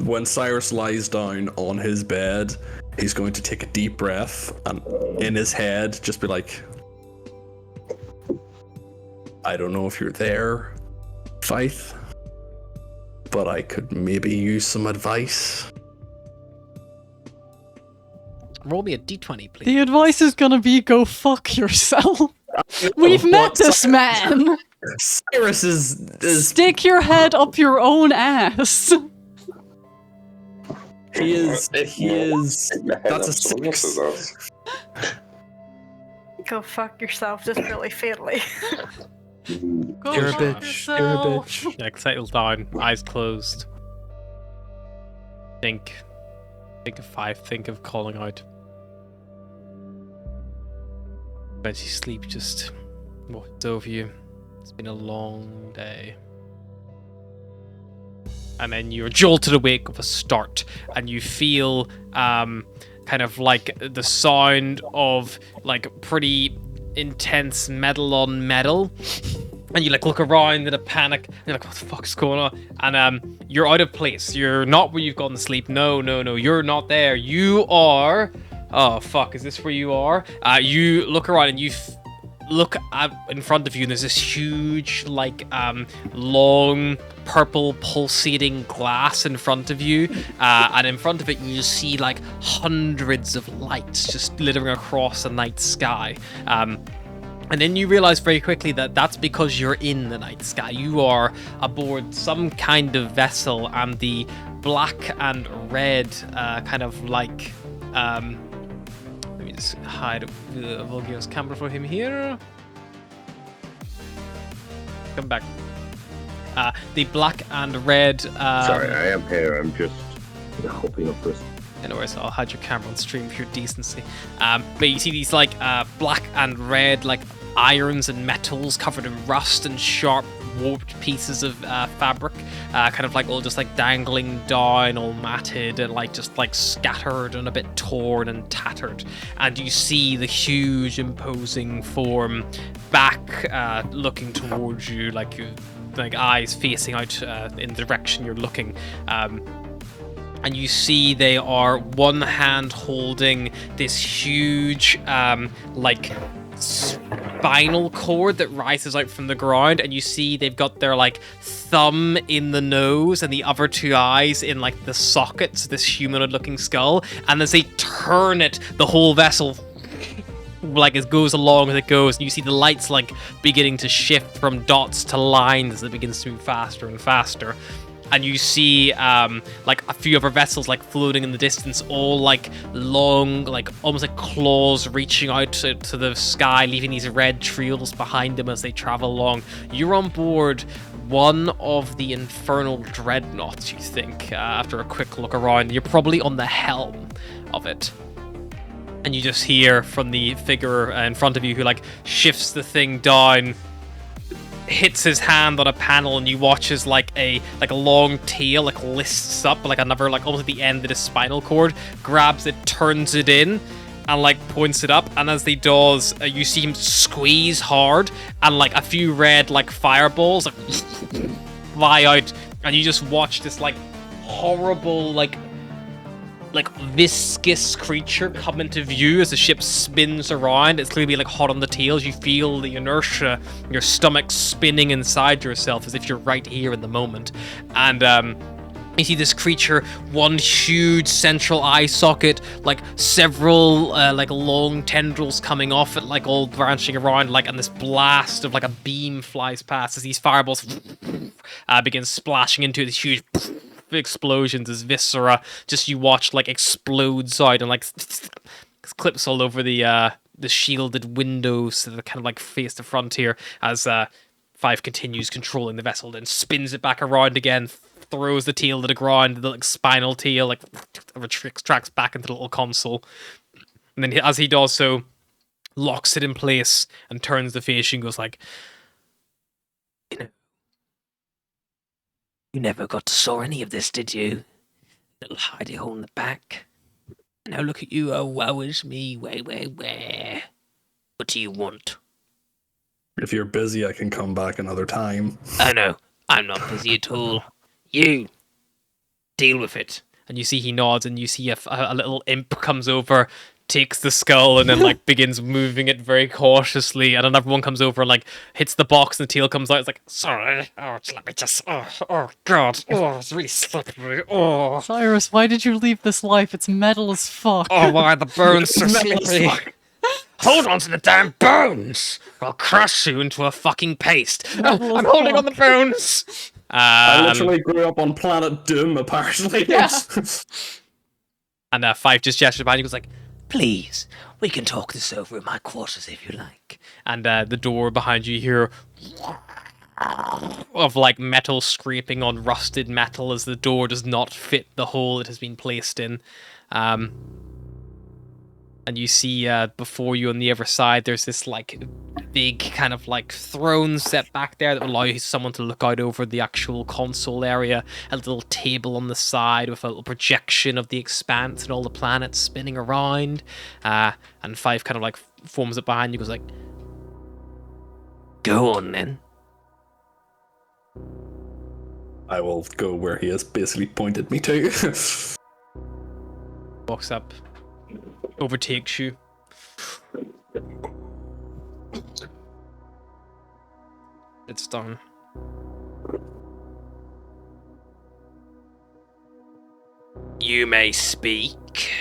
when Cyrus lies down on his bed, he's going to take a deep breath and in his head just be like, I don't know if you're there, Faith, but I could maybe use some advice. Roll me a d20, please. The advice is gonna be go fuck yourself. We've met this man. Cyrus is Stick your head up your own ass. he is that's a 6. Go fuck yourself, just really faintly. Go You're a fuck bitch. You're a yourself. bitch. Yeah, settle down. Eyes closed. Think of 5. Think of calling out. As you sleep, just washes over you. It's been a long day. And then you're jolted awake with a start, and you feel kind of like the sound of like pretty intense metal on metal. And you like look around in a panic, and you're like, what the fuck's going on? And you're out of place. You're not where you've gone to sleep. No, you're not there. You are... Oh fuck, is this where you are? You look around and you look in front of you, and there's this huge, like, long, purple, pulsating glass in front of you. And in front of it, you just see, like, hundreds of lights just glittering across the night sky. And then you realize very quickly that that's because you're in the night sky. You are aboard some kind of vessel, and the black and red kind of like... let me just hide Volgio's camera for him here. Come back. The black and red... Sorry, I am here. I'm just hopping up this. Anyways, I'll hide your camera on stream for your decency. But you see these like black and red like irons and metals covered in rust and sharp warped pieces of fabric, kind of like all just like dangling down, all matted and like just like scattered and a bit torn and tattered. And you see the huge imposing form back looking towards you, like eyes facing out in the direction you're looking. And you see they are one hand holding this huge like spinal cord that rises out from the ground, and you see they've got their like thumb in the nose and the other 2 eyes in like the sockets of this humanoid looking skull, and as they turn it, the whole vessel like it goes along as it goes, and you see the lights like beginning to shift from dots to lines as it begins to move faster and faster. And you see like a few other vessels like floating in the distance, all like long, like almost like claws reaching out to the sky, leaving these red trails behind them as they travel along. You're on board one of the infernal dreadnoughts, you think, after a quick look around. You're probably on the helm of it. And you just hear from the figure in front of you who like shifts the thing down, hits his hand on a panel, and you watch as like a long tail like lists up like another like almost at the end of the spinal cord, grabs it, turns it in, and like points it up. And as he does, you see him squeeze hard, and like a few red like fireballs like fly out, and you just watch this like horrible like viscous creature come into view as the ship spins around. It's clearly like hot on the tails. You feel the inertia, your stomach spinning inside yourself as if you're right here in the moment. And you see this creature, one huge central eye socket, like several like long tendrils coming off it, like all branching around, like, and this blast of like a beam flies past as these fireballs begin splashing into this huge explosions as viscera just you watch like explodes out and like clips all over the shielded windows that are kind of like face the frontier as Five continues controlling the vessel, then spins it back around again, throws the tail to the ground, the like spinal tail like retracts back into the little console, and then as he does so, locks it in place and turns the face and goes like, you know, you never got to saw any of this, did you? Little hidey hole in the back. Now look at you, oh woe is me, where? What do you want? If you're busy, I can come back another time. Oh no, I'm not busy at all. You. deal with it. And you see he nods, and you see a little imp comes over, takes the skull, and then like begins moving it very cautiously. And another one comes over and like hits the box, and the tail comes out. It's like, sorry, let me just, oh god, it's really slippery. Cyrus, why did you leave this life? It's metal as fuck. Why the bones so slippery? Hold on to the damn bones! I'll crush you into a fucking paste. I'm holding on the bones. I literally grew up on planet Doom, apparently. Yeah. And Fife just gestures behind you, goes like, please, we can talk this over in my quarters if you like. And the door behind you hear of like metal scraping on rusted metal as the door does not fit the hole it has been placed in. And you see before you on the other side, there's this like big kind of like throne set back there that will allow someone to look out over the actual console area. A little table on the side with a little projection of the Expanse and all the planets spinning around. And Five kind of like forms it behind you, goes like, go on then. I will go where he has basically pointed me to. Walks up, overtakes you. It's done. You may speak.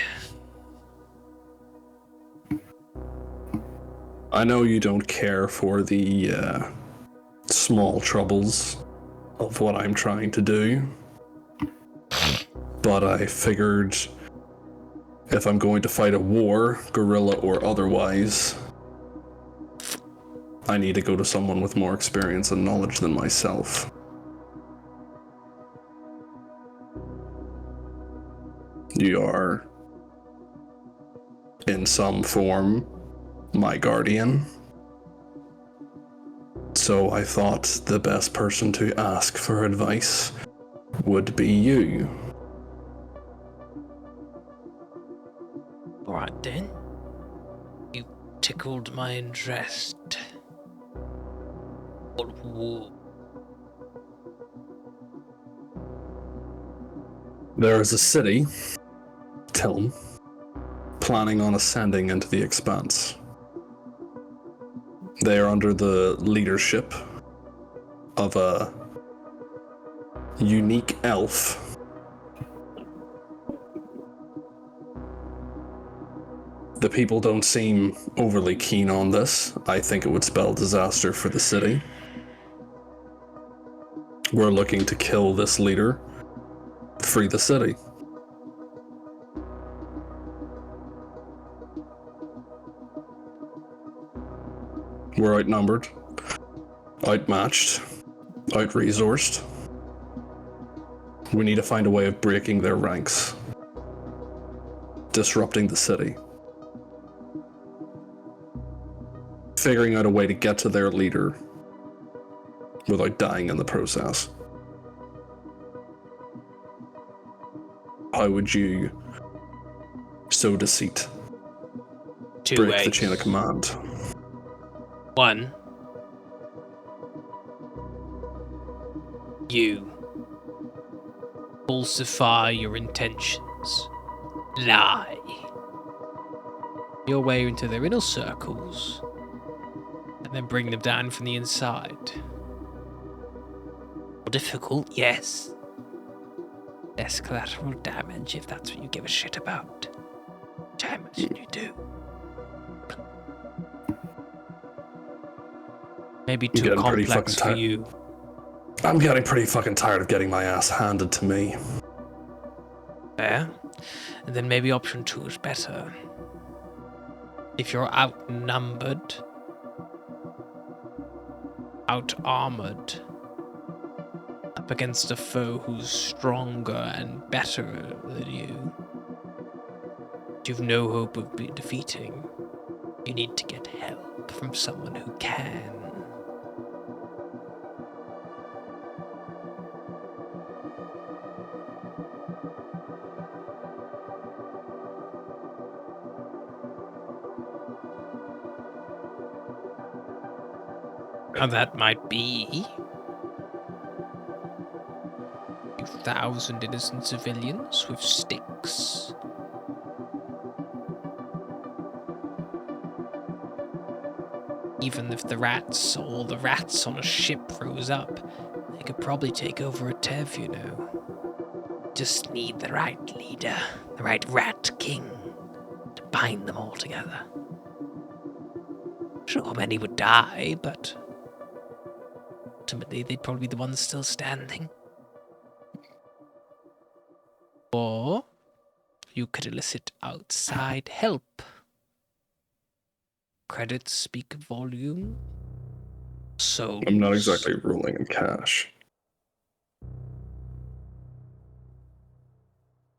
I know you don't care for the small troubles of what I'm trying to do, but I figured if I'm going to fight a war, guerrilla or otherwise, I need to go to someone with more experience and knowledge than myself. You are, in some form, my guardian. So I thought the best person to ask for advice would be you. Alright then. You tickled my interest. What war? There is a city, Tilm, planning on ascending into the Expanse. They are under the leadership of a unique elf. The people don't seem overly keen on this. I think it would spell disaster for the city. We're looking to kill this leader, free the city. We're outnumbered, outmatched, out-resourced. We need to find a way of breaking their ranks, disrupting the city, figuring out a way to get to their leader without dying in the process. How would you sow deceit? Break the chain of command. 1. You falsify your intentions. Lie your way into their inner circles and then bring them down from the inside. More difficult, yes. Less collateral damage if that's what you give a shit about. Which I imagine you do. Maybe too complex for you. I'm getting pretty fucking tired of getting my ass handed to me. Fair. And then maybe option 2 is better. If you're outnumbered, out-armored, up against a foe who's stronger and better than you, you've no hope of defeating, you need to get help from someone who can. And that might be you 2,000 innocent civilians with sticks. Even if all the rats on a ship rose up, they could probably take over a Tev, you know. Just need the right leader, the right rat king, to bind them all together. Sure, many would die, but ultimately they'd probably be the ones still standing. Or you could elicit outside help. Credits speak volume. Souls. I'm not exactly rolling in cash.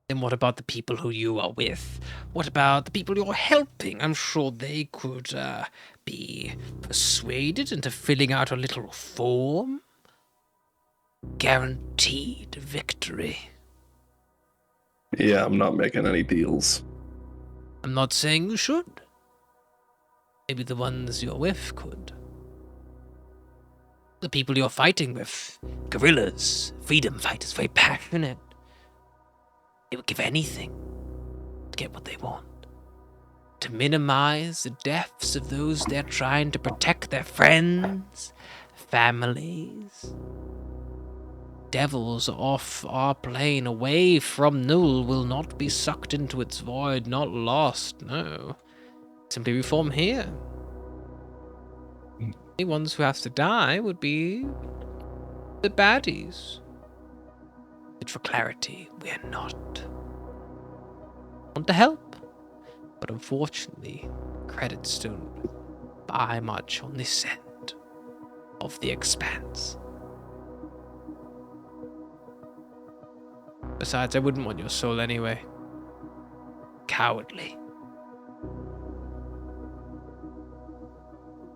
Then what about the people who you are with? What about the people you're helping? I'm sure they could be persuaded into filling out a little form. Guaranteed victory. Yeah, I'm not making any deals. I'm not saying you should. Maybe the ones you're with could. The people you're fighting with, guerrillas, freedom fighters, very passionate. They would give anything to get what they want. To minimize the deaths of those they're trying to protect, their friends, families. Devils off our plane, away from Null, will not be sucked into its void, not lost, no. Simply reform here. The ones who have to die would be the baddies. But for clarity, we're not. Want to help, but unfortunately, credits don't buy much on this end of the Expanse. Besides, I wouldn't want your soul anyway. Cowardly.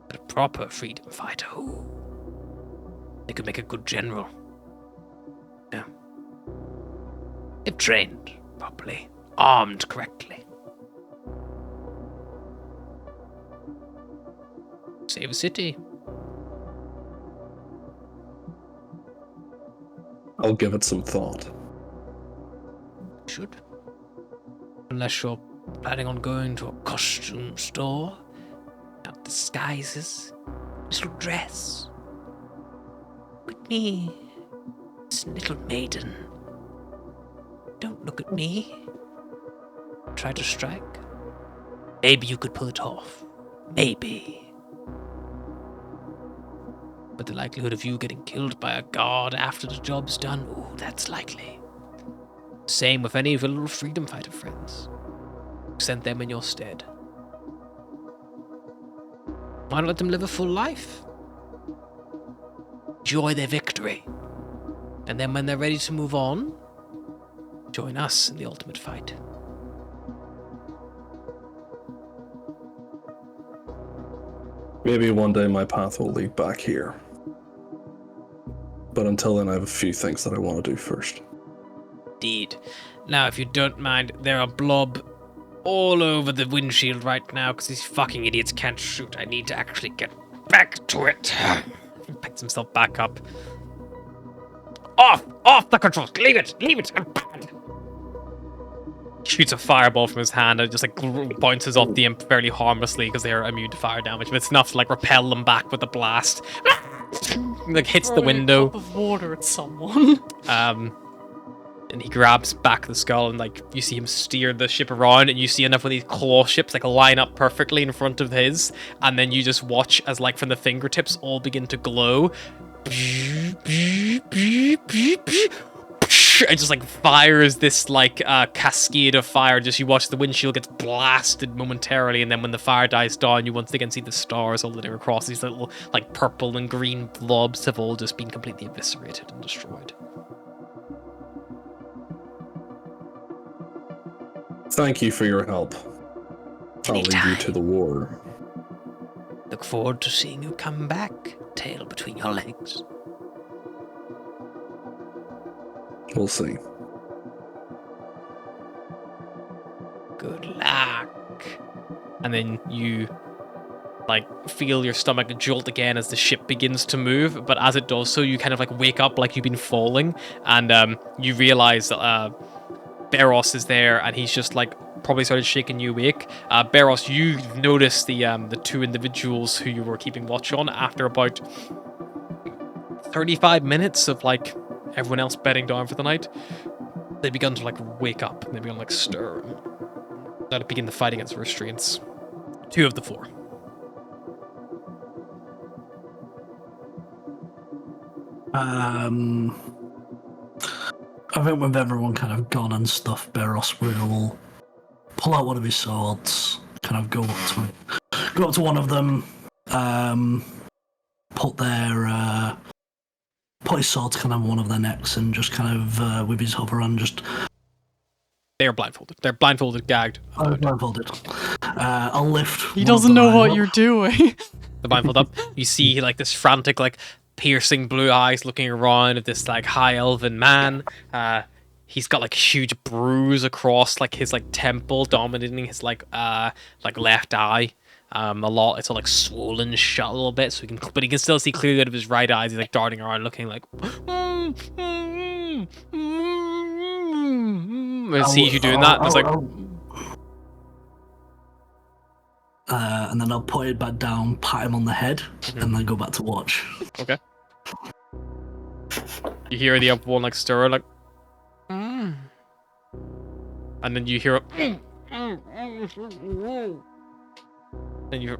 But a proper freedom fighter, ooh. They could make a good general. Yeah. If trained properly, armed correctly. Save a city. I'll give it some thought. Should. Unless you're planning on going to a costume store. Not disguises. Little dress. Look at me. This little maiden. Don't look at me. Try to strike. Maybe you could pull it off. Maybe. But the likelihood of you getting killed by a guard after the job's done, ooh, that's likely. Same with any of your little freedom fighter friends. Send them in your stead. Why not let them live a full life? Enjoy their victory. And then when they're ready to move on, join us in the ultimate fight. Maybe one day my path will lead back here. But until then, I have a few things that I want to do first. Indeed. Now, if you don't mind, there are blob all over the windshield right now because these fucking idiots can't shoot. I need to actually get back to it. He picks himself back up. Off the controls. Leave it. I'm bad. Shoots a fireball from his hand and it just like bounces off the imp fairly harmlessly because they are immune to fire damage, but it's enough to like repel them back with a blast. Like hits the window. A cup of water at someone. And he grabs back the skull and like you see him steer the ship around and you see enough of these claw ships like line up perfectly in front of his, and then you just watch as like from the fingertips all begin to glow. It just like fires this like cascade of fire. Just you watch the windshield gets blasted momentarily, and then when the fire dies down, you once again see the stars all lit across. These little like purple and green blobs have all just been completely eviscerated and destroyed. Thank you for your help. I'll leave you to the war. Look forward to seeing you come back, tail between your legs. We'll see. Good luck. And then you like feel your stomach jolt again as the ship begins to move, but as it does so, you kind of like wake up like you've been falling, and you realize that Beros is there, and he's just like probably started shaking you awake. Beros, you've noticed the two individuals who you were keeping watch on after about 35 minutes of like everyone else bedding down for the night. They begun to like wake up, and they begun to like stir, and begin the fight against the restraints. 2 of the 4. I think with everyone kind of gone and stuff, Beros will pull out one of his swords, kind of go up to one of them, put his sword to kind of one of their necks, and just kind of with his hover hand just. They're blindfolded. They're blindfolded, gagged. Blindfolded. I'll lift. He doesn't know what you're doing. The blindfold up. You see like this frantic, like piercing blue eyes looking around at this like high elven man. He's got like a huge bruise across like his like temple, dominating his like left eye. A lot. It's all like swollen shut a little bit, so but he can still see clearly out of his right eye. He's like darting around, looking like. I see you doing that. I was like. And then I'll put it back down, pat him on the head, and then go back to watch. Okay. You hear the upper one like stir, like. And then you hear a. And you.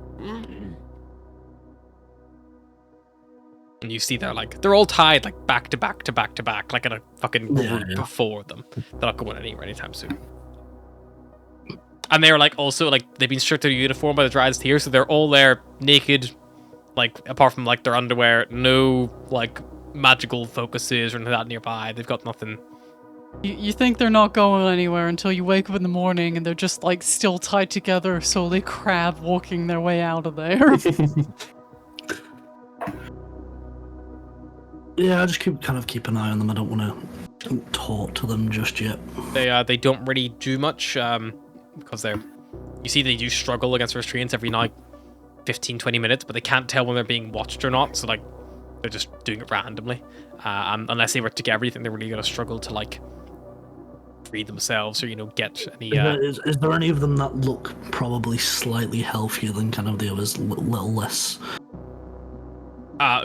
And you see they're all tied like back to back to back to back, like in a fucking group before them. They're not going anywhere anytime soon. And they're like also like they've been stripped of their uniform by the Dryas here, so they're all there naked, like apart from like their underwear, no like magical focuses or anything like that nearby. They've got nothing. You think they're not going anywhere until you wake up in the morning and they're just like still tied together, slowly crab walking their way out of there. Yeah, I just keep an eye on them. I don't want to talk to them just yet. They don't really do much because you see they do struggle against restraints every night, 15-20 minutes, but they can't tell when they're being watched or not. So like they're just doing it randomly. Unless they work together, you think they're really gonna struggle to like free themselves or get any. Is there any of them that look probably slightly healthier than kind of the others, a little less?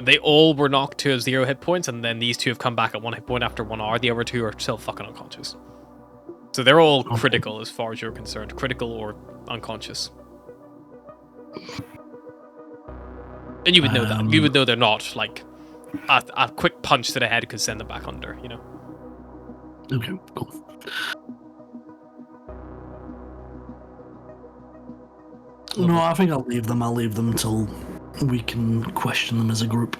They all were knocked to 0 hit points, and then these 2 have come back at 1 hit point after 1 hour. The other 2 are still fucking unconscious. So they're all critical as far as you're concerned. Critical or unconscious. And you would know that. You would know they're not, like, a quick punch to the head could send them back under, Okay, cool. No, I think I'll leave them. I'll leave them until we can question them as a group.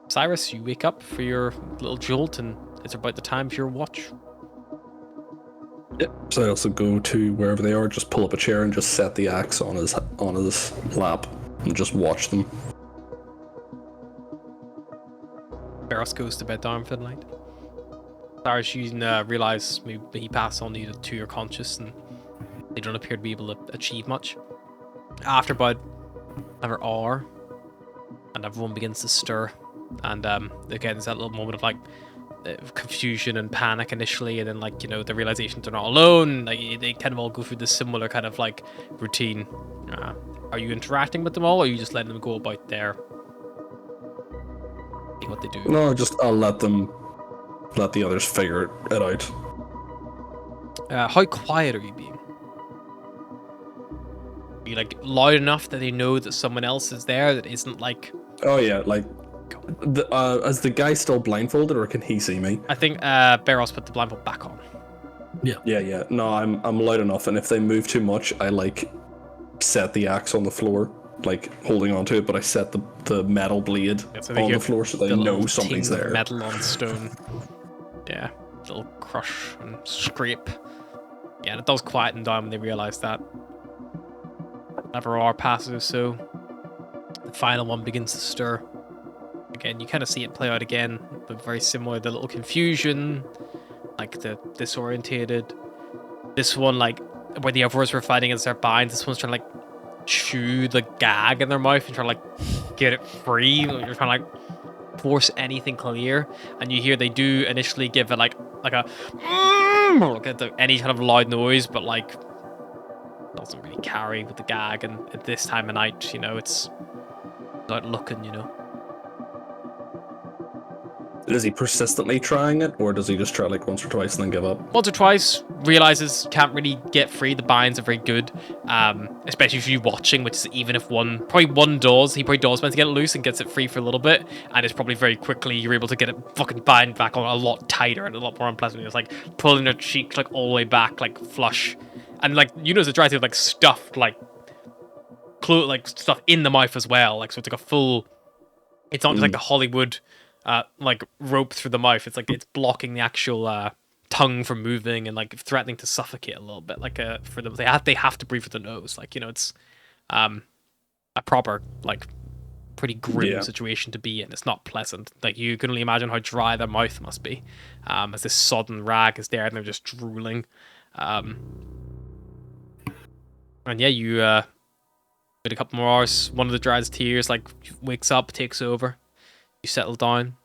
Cyrus, you wake up for your little jolt, and it's about the time for your watch. Yep. So I also go to wherever they are, just pull up a chair and just set the axe on his lap and just watch them. Barros goes to bed down for the night. Cyrus, you realize maybe he passed on you to your conscious, and they don't appear to be able to achieve much. After about another hour, and everyone begins to stir, and again there's that little moment of like confusion and panic initially, and then like the realization they're not alone. Like they kind of all go through this similar kind of like routine. Are you interacting with them all, or are you just letting them go about their what they do? No, I'll let the others figure it out. How quiet are you being? Are you like loud enough that they know that someone else is there that isn't like? Oh yeah, like is the guy still blindfolded, or can he see me? I think Barros put the blindfold back on. Yeah. No, I'm loud enough, and if they move too much, I like set the axe on the floor, like holding onto it, but I set the metal blade on the floor so they know something's there. Metal on stone. Yeah, little crush and scrape. Yeah, and it does quieten down when they realize that. Another hour passes or so. The final one begins to stir. Again, you kind of see it play out again, but very similar. The little confusion, like the disorientated. This one, like where the others were fighting against their binds, this one's trying to like chew the gag in their mouth and try to like get it free. You're trying to like force anything clear, and you hear they do initially give it like a any kind of loud noise, but like doesn't really carry with the gag. And at this time of night, you know, it's not looking, you know. Is he persistently trying it, or does he just try like once or twice and then give up? Once or twice, realizes can't really get free. The binds are very good, especially if you watching, which is even if probably one does, he probably does manage to get it loose and gets it free for a little bit, and it's probably very quickly you're able to get it fucking bind back on a lot tighter and a lot more unpleasant. It's like pulling their cheek like all the way back, like flush, and like you know, it tries to have like stuffed like stuff in the mouth as well, like so it's like a full. It's not just like the Hollywood. Like rope through the mouth. It's like it's blocking the actual tongue from moving and like threatening to suffocate a little bit. Like for them, they have to breathe through the nose. Like, you know, it's a proper like pretty grim situation to be in. It's not pleasant. Like you can only imagine how dry their mouth must be, as this sodden rag is there and they're just drooling. And yeah, you wait a couple more hours. One of the Dryad's tears like wakes up, takes over. You settle down,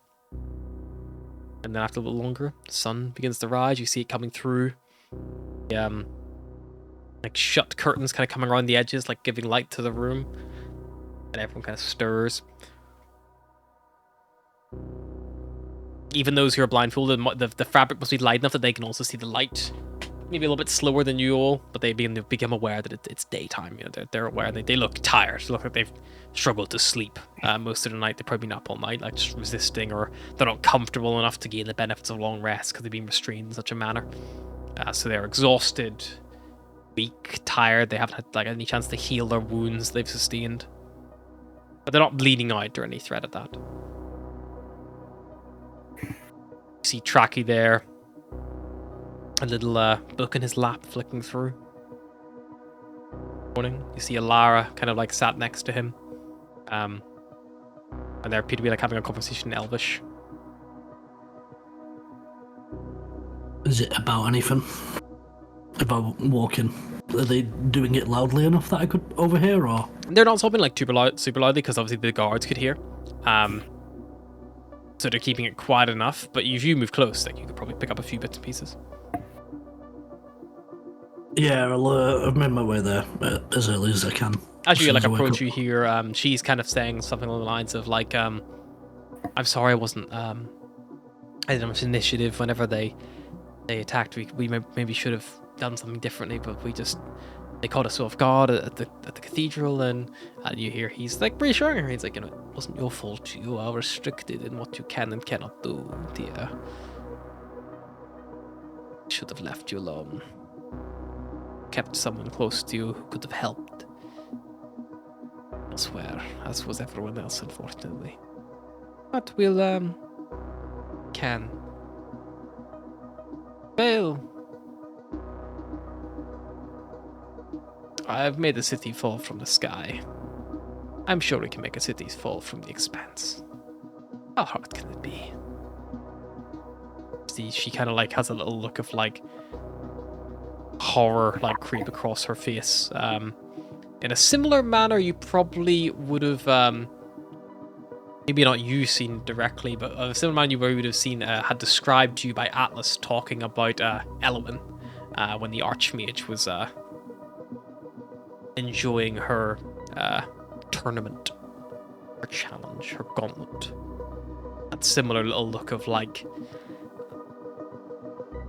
and then after a little longer, the sun begins to rise. You see it coming through. Like shut curtains kind of coming around the edges, like giving light to the room, and everyone kind of stirs. Even those who are blindfolded, the fabric must be light enough that they can also see the light. Maybe a little bit slower than you all, but they become aware that it's daytime. You know, they're aware. They look tired. They look like they've struggled to sleep most of the night. They're probably not up all night, like just resisting, or they're not comfortable enough to gain the benefits of long rest because they've been restrained in such a manner. So they're exhausted, weak, tired. They haven't had like any chance to heal their wounds they've sustained, but they're not bleeding out or any threat of that. You see Tracky there. A little book in his lap flicking through. Morning. You see Alara kind of like sat next to him. And they appear to be like having a conversation in Elvish. Is it about anything? About walking? Are they doing it loudly enough that I could overhear, or? They're not talking like super loudly because obviously the guards could hear. So they're keeping it quiet enough, but if you move close, like you could probably pick up a few bits and pieces. Yeah, I'll made my way there as early as I can. As you like approach, you hear she's kind of saying something along the lines of like, "I'm sorry, I wasn't. I didn't have initiative whenever they attacked. We maybe should have done something differently, but they caught us off guard at the cathedral." And you hear he's like reassuring her. He's like, you know, it wasn't your fault. You are restricted in what you can and cannot do, dear. Should have left you alone. Kept someone close to you who could have helped elsewhere, as was everyone else, unfortunately. But we'll, can. Well, I've made the city fall from the sky. I'm sure we can make a city fall from the Expanse. How hard can it be? See, she kind of like has a little look of like horror like creep across her face. In a similar manner you probably would have maybe not you seen directly, but a similar manner you would have seen had described to you by Atlas talking about Elwyn when the Archmage was enjoying her tournament, her challenge, her gauntlet. That similar little look of like,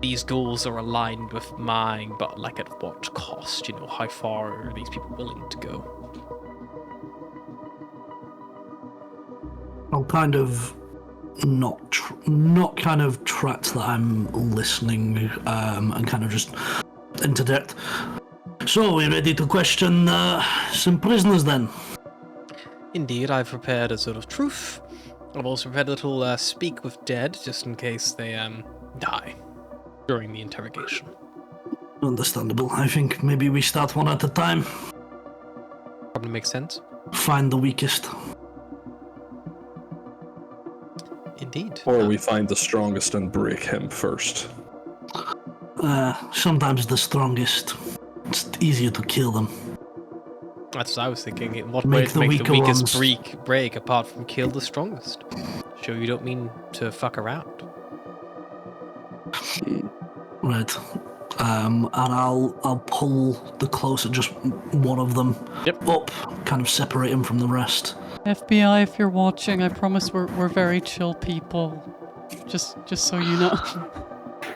these goals are aligned with mine, but like at what cost? You know, how far are these people willing to go? I'll kind of not kind of tract that I'm listening, and kind of just interject. So, are we ready to question some prisoners then? Indeed, I've prepared a sort of truth. I've also prepared a little speak with dead, just in case they die during the interrogation. Understandable. I think maybe we start one at a time. Probably makes sense. Find the weakest. Indeed. Or we find the strongest and break him first. Sometimes the strongest. It's easier to kill them. That's what I was thinking. In what Make way to the make the weaker weakest ones. break apart from kill the strongest? Show you don't mean to fuck around. Right. And I'll pull the closer, just one of them up, kind of separate him from the rest. FBI, if you're watching, I promise we're very chill people. Just so you know.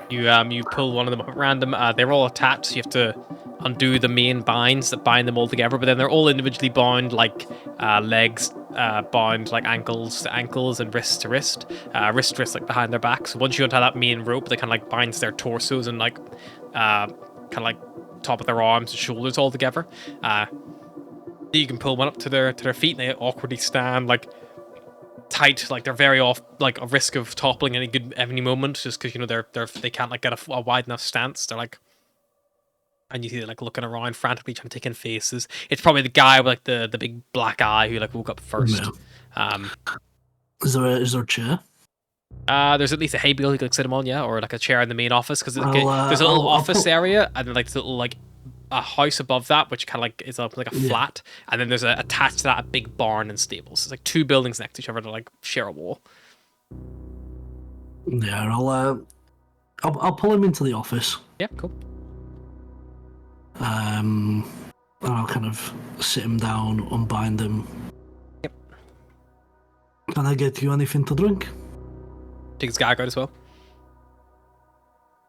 You pull one of them up at random. They're all attached, so you have to undo the main binds that bind them all together. But then they're all individually bound, like legs bound, like ankles to ankles and wrist to wrist, wrist to wrist, like behind their backs. So once you untie that main rope, they kind of like binds their torsos and like kind of like top of their arms and shoulders all together. You can pull one up to their feet, and they awkwardly stand like tight, like they're very off, like a risk of toppling any moment, just because you know they can't like get a wide enough stance. They're like, and you see them like looking around frantically trying to take in faces. It's probably the guy with like the big black eye who like woke up first. Yeah. Is there a chair? There's at least a hay bale you can like, sit him on, yeah, or like a chair in the main office, because there's a little I'll office put- area, and then like this little like a house above that, which kind of like is up like a flat, and then there's attached to that a big barn and stables. It's like two buildings next to each other to like share a wall. Yeah, I'll pull him into the office. Yeah, cool. And I'll kind of sit him down, unbind him. Yep. Can I get you anything to drink? Take his gag out as well.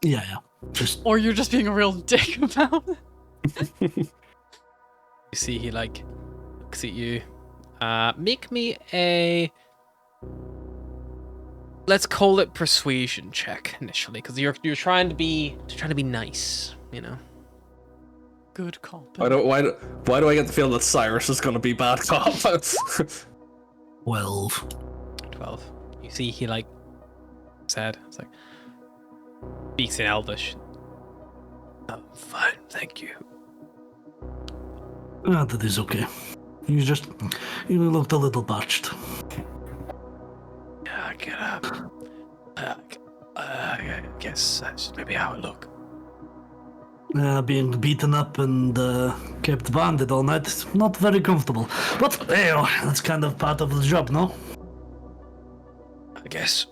Yeah. Just Or you're just being a real dick about it. You see he like looks at you. Make me a, let's call it persuasion check initially, because you're trying to be nice, you know. Good cop. Why do I get the feeling that Cyrus is gonna be bad cop? 12. 12. You see he like said, it's like speaks in Elvish. Oh, fine, thank you. That is okay. You looked a little parched. Yeah, I guess that's maybe how I look. Being beaten up and kept banded all night is not very comfortable. But, hey, that's kind of part of the job, no? I guess.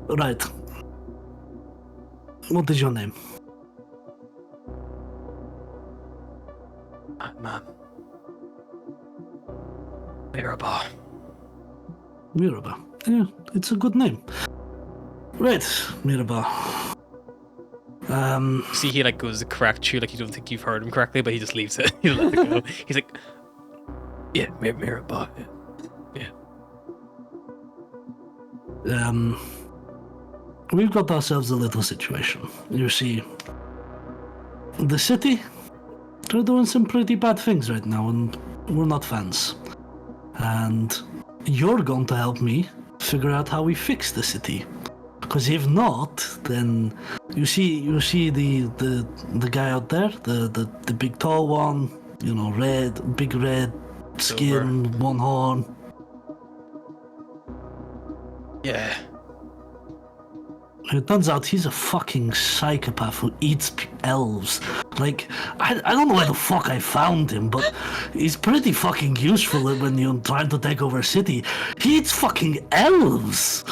Right. What is your name? Mirabah. Mirabah. Yeah, it's a good name. Right, Mirabah. See, he like goes to correct you, like you don't think you've heard him correctly, but he just leaves it. He lets it go. He's like, yeah, Mirabah. Yeah. We've got ourselves a little situation. You see, the city, they're doing some pretty bad things right now, and we're not fans. And you're going to help me figure out how we fix the city. Because if not, then you see the guy out there, the big tall one, you know, big red skin, one horn. Yeah. It turns out he's a fucking psychopath who eats elves. Like, I don't know where the fuck I found him, but he's pretty fucking useful when you're trying to take over a city. He eats fucking elves!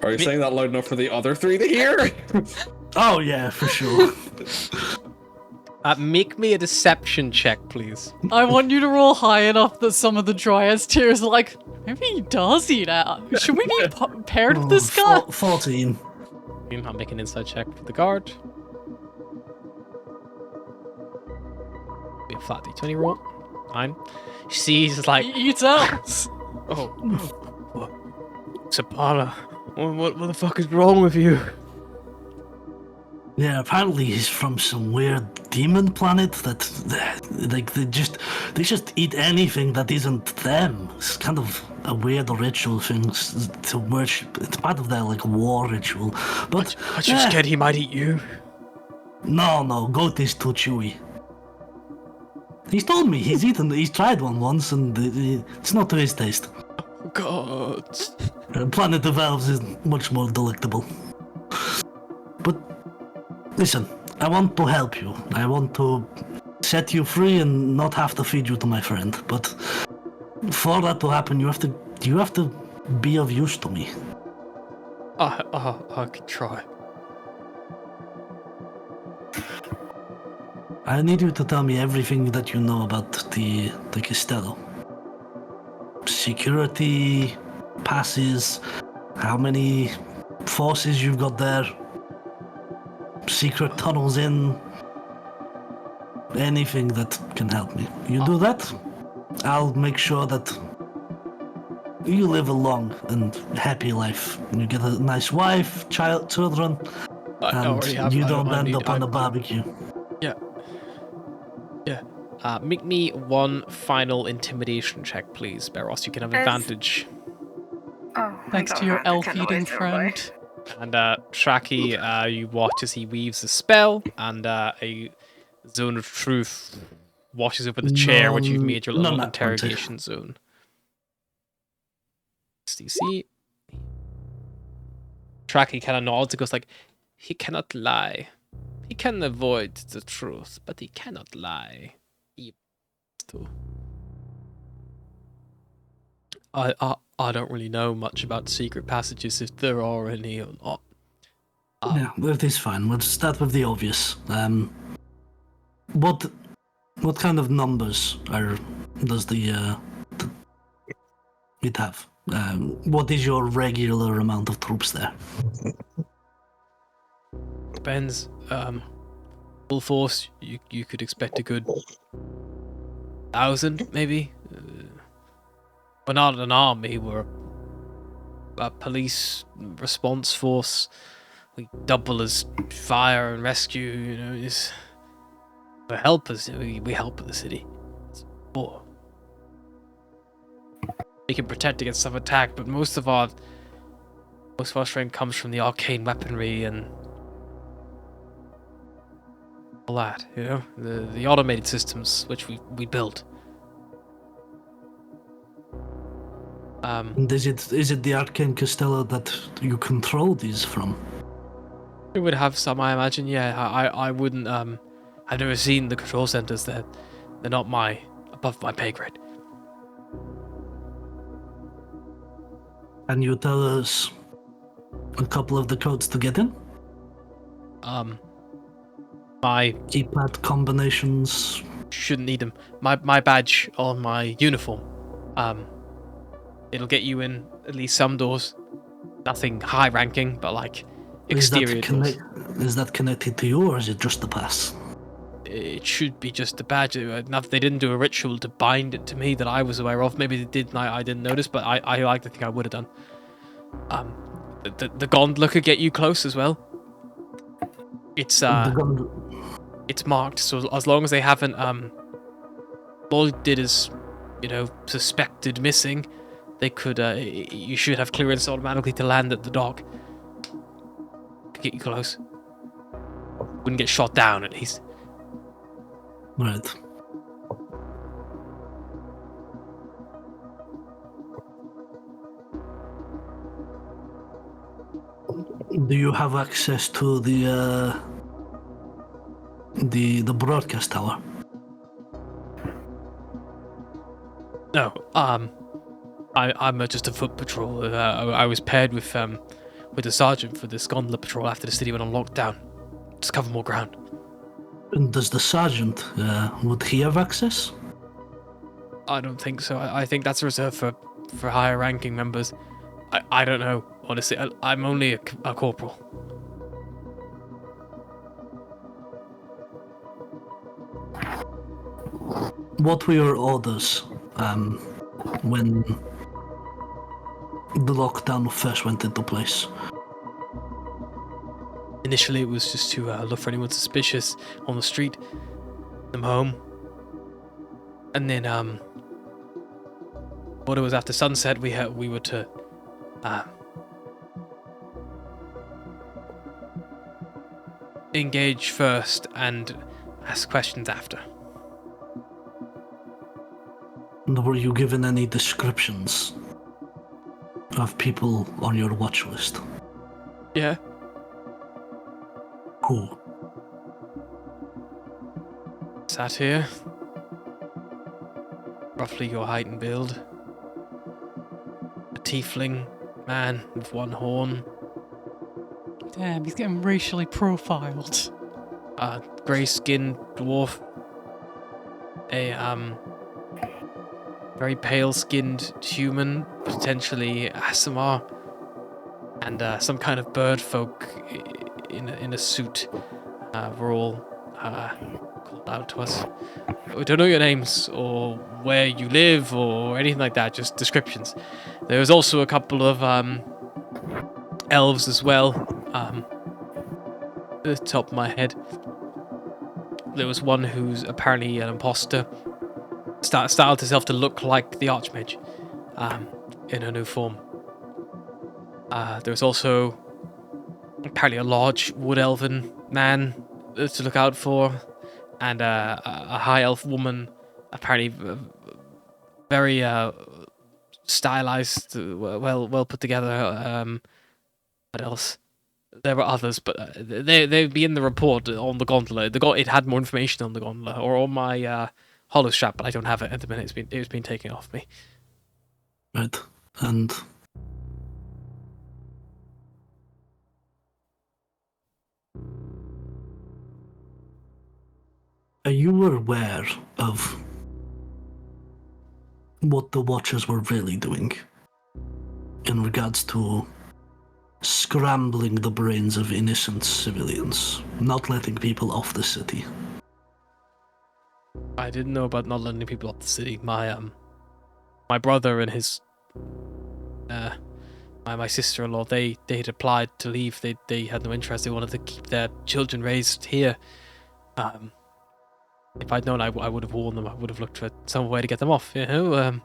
Are you saying that loud enough for the other three to hear? Oh yeah, for sure. Make me a deception check, please. I want you to roll high enough that some of the Dryas tears are like, maybe he does eat out. Should we be paired with this guy? 14. I'll make an inside check for the guard. Be a flat d20 roll. 9. You see, he's like, He eats elves. oh, what? Sabala, what the fuck is wrong with you? Yeah, apparently he's from some weird demon planet that, like, they just eat anything that isn't them. It's kind of a weird ritual thing to worship. It's part of their, like, war ritual. But Aren't you scared he might eat you? No, goat is too chewy. He's told me he's tried one once and it's not to his taste. God. Planet of Elves is much more delectable. But listen, I want to help you. I want to set you free and not have to feed you to my friend. But for that to happen, you have to be of use to me. I could try. I need you to tell me everything that you know about the Castello. Security, passes, how many forces you've got there, secret tunnels in, anything that can help me. You do that, I'll make sure that you live a long and happy life. You get a nice wife, children, and you don't end up on a barbecue. Yeah. Make me one final intimidation check, please, Beros. You can have advantage. Oh, Thanks to your elf-eating friend. And Shraki, you watch as he weaves a spell, and a zone of truth washes over the chair which you've made your little interrogation zone. DC. Shraki kind of nods and goes like, he cannot lie. He can avoid the truth, but he cannot lie. I don't really know much about secret passages, if there are any or not. Yeah, that is fine. We'll start with the obvious. What kind of numbers does it have? What is your regular amount of troops there? Depends. Full force, you could expect a good 1,000, maybe. We're not an army, we're a police response force. We double as fire and rescue, you know, we help us, we help the city. It's war. We can protect against some attack, but most of our strength comes from the arcane weaponry and all that, you know, the automated systems which we built. And is it the Arcane Castello that you control these from? It would have some, I imagine. Yeah, I wouldn't. I've never seen the control centers. They're not above my pay grade. Can you tell us a couple of the codes to get in? My keypad combinations. Shouldn't need them. My badge on my uniform. It'll get you in at least some doors. Nothing high ranking, but like exterior doors. Is that connected to you, or is it just the pass? It should be just the badge. They didn't do a ritual to bind it to me that I was aware of. Maybe they did and I didn't notice, but I like to think I would have done. The gondola could get you close as well. It's marked, so as long as they haven't all it did is, you know, suspected missing, they could you should have clearance automatically to land at the dock. Could get you close. Wouldn't get shot down at least. Right. Do you have access to the broadcast tower? No. I'm just a foot patrol. I was paired with a sergeant for this gondola patrol after the city went on lockdown. Just cover more ground. And does the sergeant, would he have access? I don't think so. I think that's reserved for higher ranking members. I don't know, honestly. I'm only a corporal. What were your orders when the lockdown first went into place? Initially, it was just to look for anyone suspicious on the street, send them home, and then what it was after sunset, we were to engage first and ask questions after. And were you given any descriptions of people on your watch list? sat here. Roughly your height and build. A tiefling man with one horn. Damn, he's getting racially profiled. A grey-skinned dwarf. A very pale-skinned human, potentially Asimar, and some kind of bird folk in a suit. Were all called out to us. We don't know your names or where you live or anything like that, just descriptions. There was also a couple of elves as well. At the top of my head, there was one who's apparently an imposter. Styled herself to look like the Archmage in her new form. There was also apparently a large wood elven man to look out for, and a high elf woman, apparently very stylized, well put together. What else? There were others, but they'd be in the report on the gondola. It had more information on the gondola or on my hollow strap, but I don't have it at the minute. It's been taken off me. Right, and are you aware of what the Watchers were really doing in regards to scrambling the brains of innocent civilians, not letting people off the city? I didn't know about not letting people off the city. My brother and his my sister-in-law, they had applied to leave. They had no interest. They wanted to keep their children raised here. If I'd known, I would have warned them. I would have looked for some way to get them off. You know,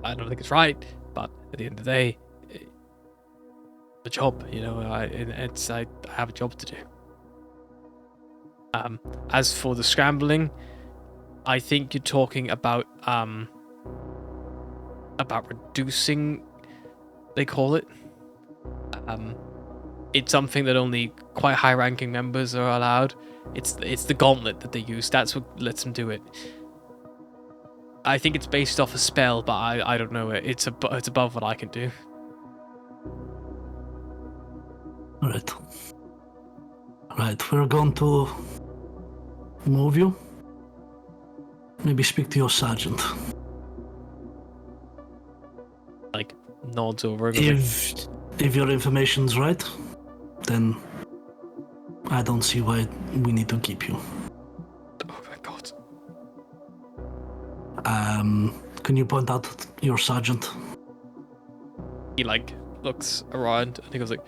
I don't think it's right, but at the end of the day, the job. You know, I have a job to do. As for the scrambling, I think you're talking about reducing, they call it. It's something that only quite high-ranking members are allowed. It's the gauntlet that they use. That's what lets them do it. I think it's based off a spell, but I don't know it. It's above what I can do. Right, we're going to move you. Maybe speak to your sergeant. Like, nods over. If your information's right, then I don't see why we need to keep you. Oh my god. Can you point out your sergeant? He like looks around and he goes like,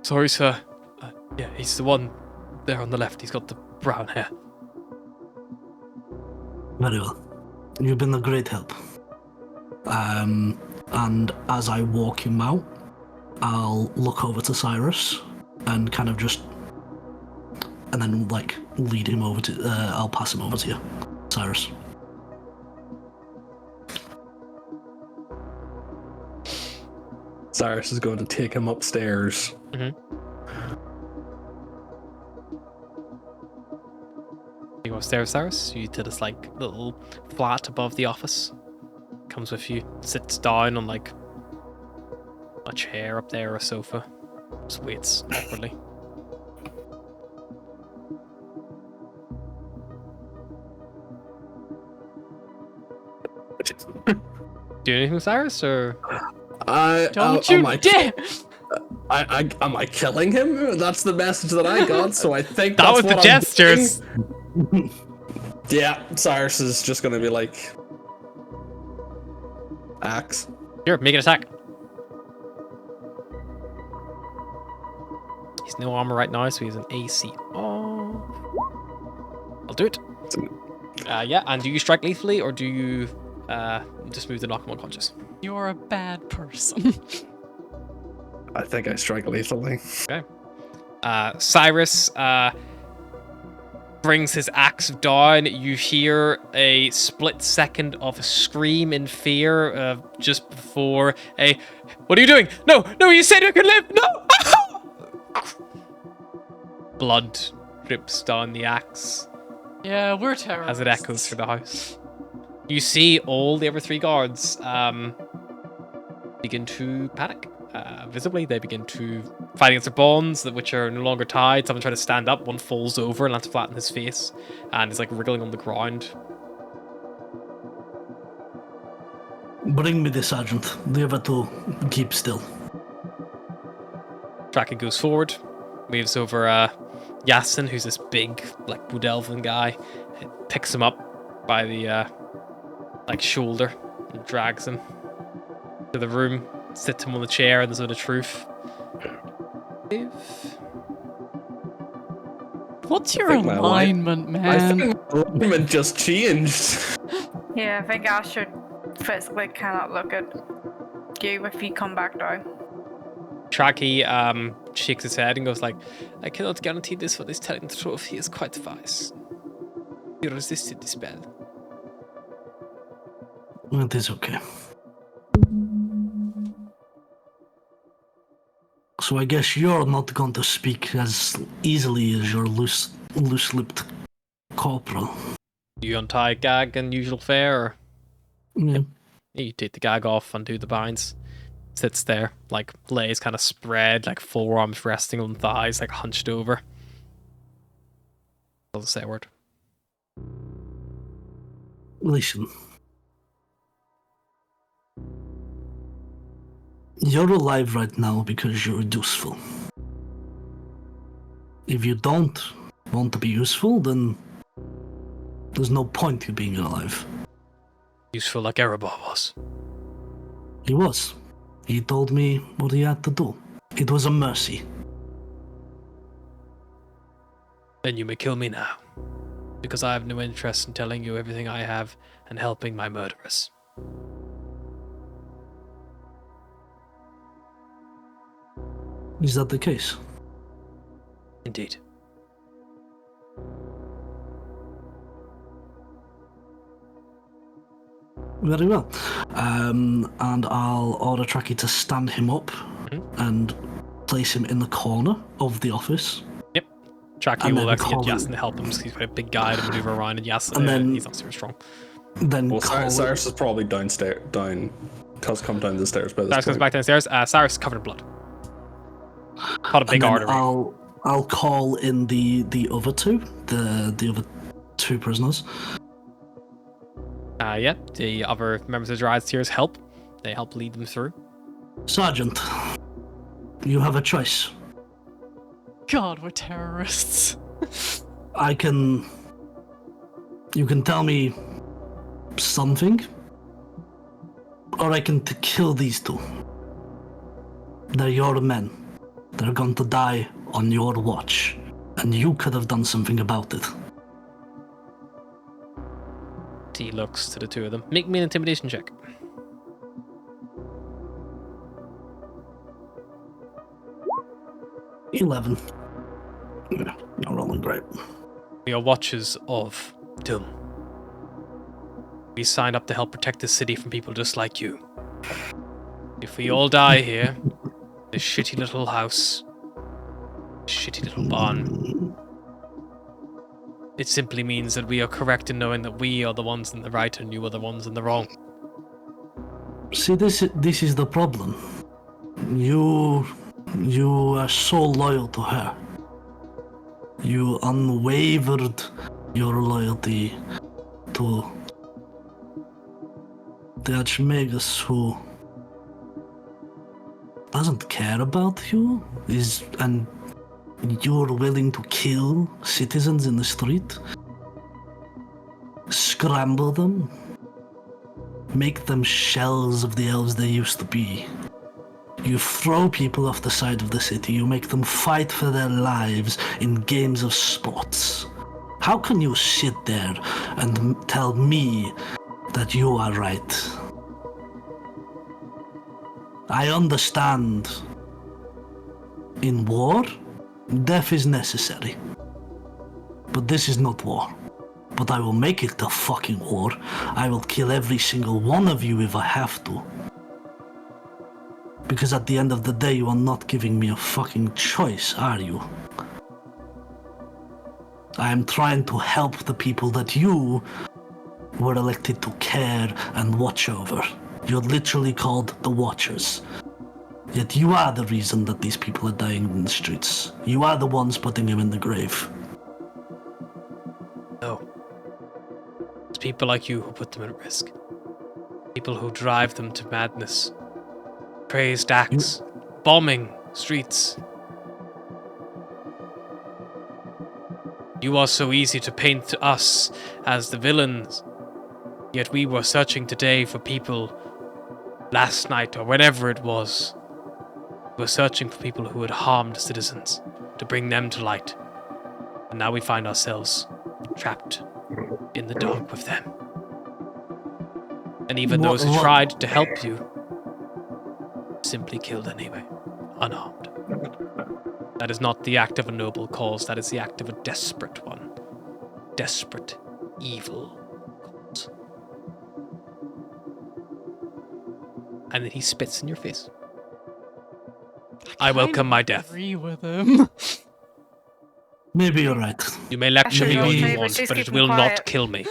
"Sorry, sir. Yeah, he's the one there on the left. He's got the brown hair." Very well. You've been a great help. And as I walk him out, I'll look over to Cyrus and kind of just, and then like lead him over to, I'll pass him over to you, Cyrus. Cyrus is going to take him upstairs. Mm-hmm. You go upstairs, Cyrus. You to this like little flat above the office. Comes with you. Sits down on like a chair up there or a sofa. Just waits awkwardly. Do anything, Cyrus, or Don't you dare! Am I killing him? That's the message that I got. So I think that that's was the what I'm gestures. doing. Yeah, Cyrus is just gonna be like, axe. Here, make an attack. He's no armor right now, so he's an AC off. I'll do it. Yeah, and do you strike lethally, or do you just move to knock him unconscious? You're a bad person. I think I strike lethally. Okay. Cyrus brings his axe down. You hear a split second of a scream in fear just before a... What are you doing? No, you said you could live! No! Blood drips down the axe. Yeah, we're terrorists. as it echoes through the house. You see all the other 3 guards begin to panic. Visibly, they begin to fight against their bonds, which are no longer tied. Someone tries to stand up, one falls over and lands flat in his face, and is like wriggling on the ground. Bring me the sergeant. The other 2 keep still. Draken goes forward, waves over Yasin, who's this big, like, wood elven guy, and picks him up by the shoulder and drags him to the room, sits him on the chair in the zone of truth. What's your think my alignment, I man? think my alignment just changed. Yeah, I think Astrid physically cannot look at you if you come back down. Tracky shakes his head and goes like, I cannot guarantee this, what is telling the truth. He is quite wise. He resisted the spell. It is okay. So I guess you're not going to speak as easily as your loose-lipped corporal. You untie gag and usual fare, or Yeah. you take the gag off, undo the binds. Sits there, like legs kind of spread, like forearms resting on thighs, like hunched over. Doesn't say a word. Listen. You're alive right now because you're useful. If you don't want to be useful, then there's no point you being alive. Useful like Erebor was. He was. He told me what he had to do. It was a mercy. Then you may kill me now, because I have no interest in telling you everything I have and helping my murderers. Is that the case? Indeed. Very well. And I'll order Tracky to stand him up and place him in the corner of the office. Yep. Tracky And will then actually get call Yasin to help him, because he's quite a big guy to maneuver around, and Yasin, And then- he's not super strong. Then Well, call Cyrus is probably has come down the stairs by this Cyrus point. goes back downstairs. Cyrus is covered in blood. Caught a big and then artery. I'll call in the other 2, the other 2 prisoners. Yeah, the other members of the Dryad's Tears help. They help lead them through. Sergeant, you have a choice. God, we're terrorists. You can tell me something, or I can kill these 2. They're your men. They're going to die on your watch, and you could have done something about it. He looks to the 2 of them. Make me an intimidation check. 11. Yeah, not rolling great. We are watchers of Doom. We signed up to help protect the city from people just like you. If we all die here, this shitty little house, this shitty little barn, it simply means that we are correct in knowing that we are the ones in the right and you are the ones in the wrong. See, this is the problem. You are so loyal to her. You unwavered your loyalty to the Archmagus, who doesn't care about you, and you're willing to kill citizens in the street, scramble them, make them shells of the elves they used to be. You throw people off the side of the city, you make them fight for their lives in games of sports. How can you sit there and tell me that you are right? I understand. In war, death is necessary. But this is not war. But I will make it a fucking war. I will kill every single one of you if I have to. Because at the end of the day, you are not giving me a fucking choice, are you? I am trying to help the people that you were elected to care and watch over. You're literally called the Watchers. Yet you are the reason that these people are dying in the streets. You are the ones putting them in the grave. No. It's people like you who put them at risk. People who drive them to madness. Crazed acts. Bombing streets. You are so easy to paint us as the villains. Yet we were searching today for people last night or whenever it was. We were searching for people who had harmed citizens to bring them to light. And now we find ourselves trapped in the dark with them. And even those who tried to help you simply killed anyway, unarmed. That is not the act of a noble cause, that is the act of a desperate one. Desperate, evil cause. And then he spits in your face. I welcome my death. Agree with him. Maybe you're right. You may lecture me all Maybe- you want, She's but it keeping will not quiet. kill me.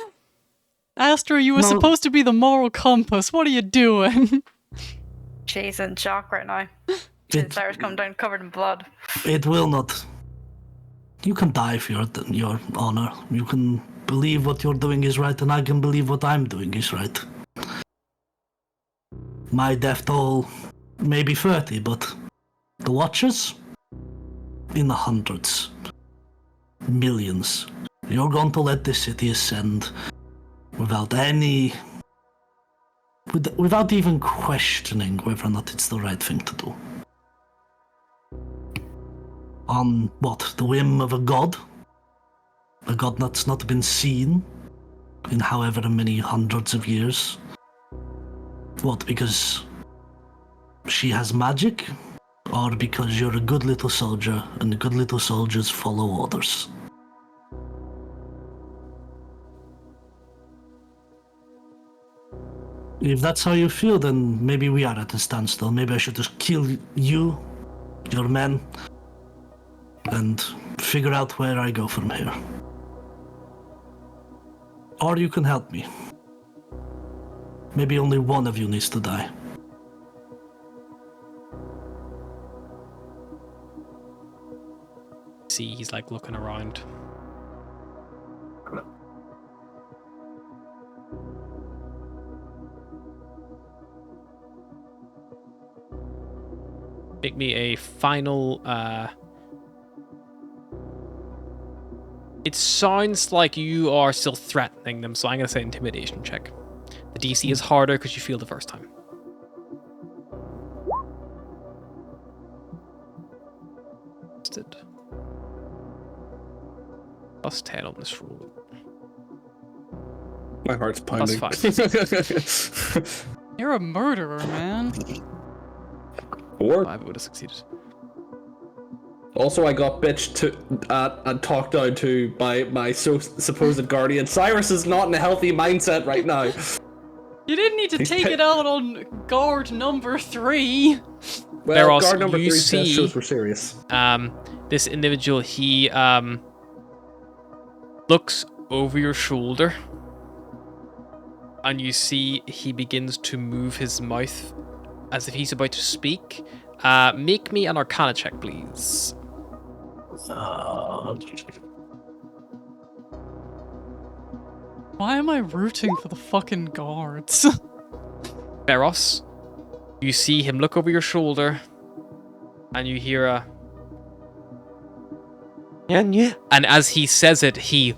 Astra, you were No. supposed to be the moral compass. What are you doing? She's in shock right now. It, Cyrus come down covered in blood. it will not. You can die for your honor. You can believe what you're doing is right, and I can believe what I'm doing is right. My death toll may be 30, but the Watchers? In the hundreds. Millions. You're going to let this city ascend without without even questioning whether or not it's the right thing to do. On what? The whim of a god? A god that's not been seen in however many hundreds of years? What, because she has magic? Or because you're a good little soldier and the good little soldiers follow orders? If that's how you feel, then maybe we are at a standstill. Maybe I should just kill you, your men, and figure out where I go from here. Or you can help me. Maybe only one of you needs to die. See, he's like looking around. Make me a final, It sounds like you are still threatening them, so I'm gonna say intimidation check. The DC is harder because you feel the first time. Plus 10 on this roll. My heart's pounding. You're a murderer, man. 4. 5 would have succeeded. Also, I got bitched at and talked down to by my supposed guardian. Cyrus is not in a healthy mindset right now. You didn't need to take it out on guard number 3. Well, also- guard number you 3 see- shows we're serious. This individual, he looks over your shoulder, and you see he begins to move his mouth as if he's about to speak. Make me an Arcana check, please. Why am I rooting for the fucking guards? Beros, you see him look over your shoulder, and you hear a... And as he says it, he,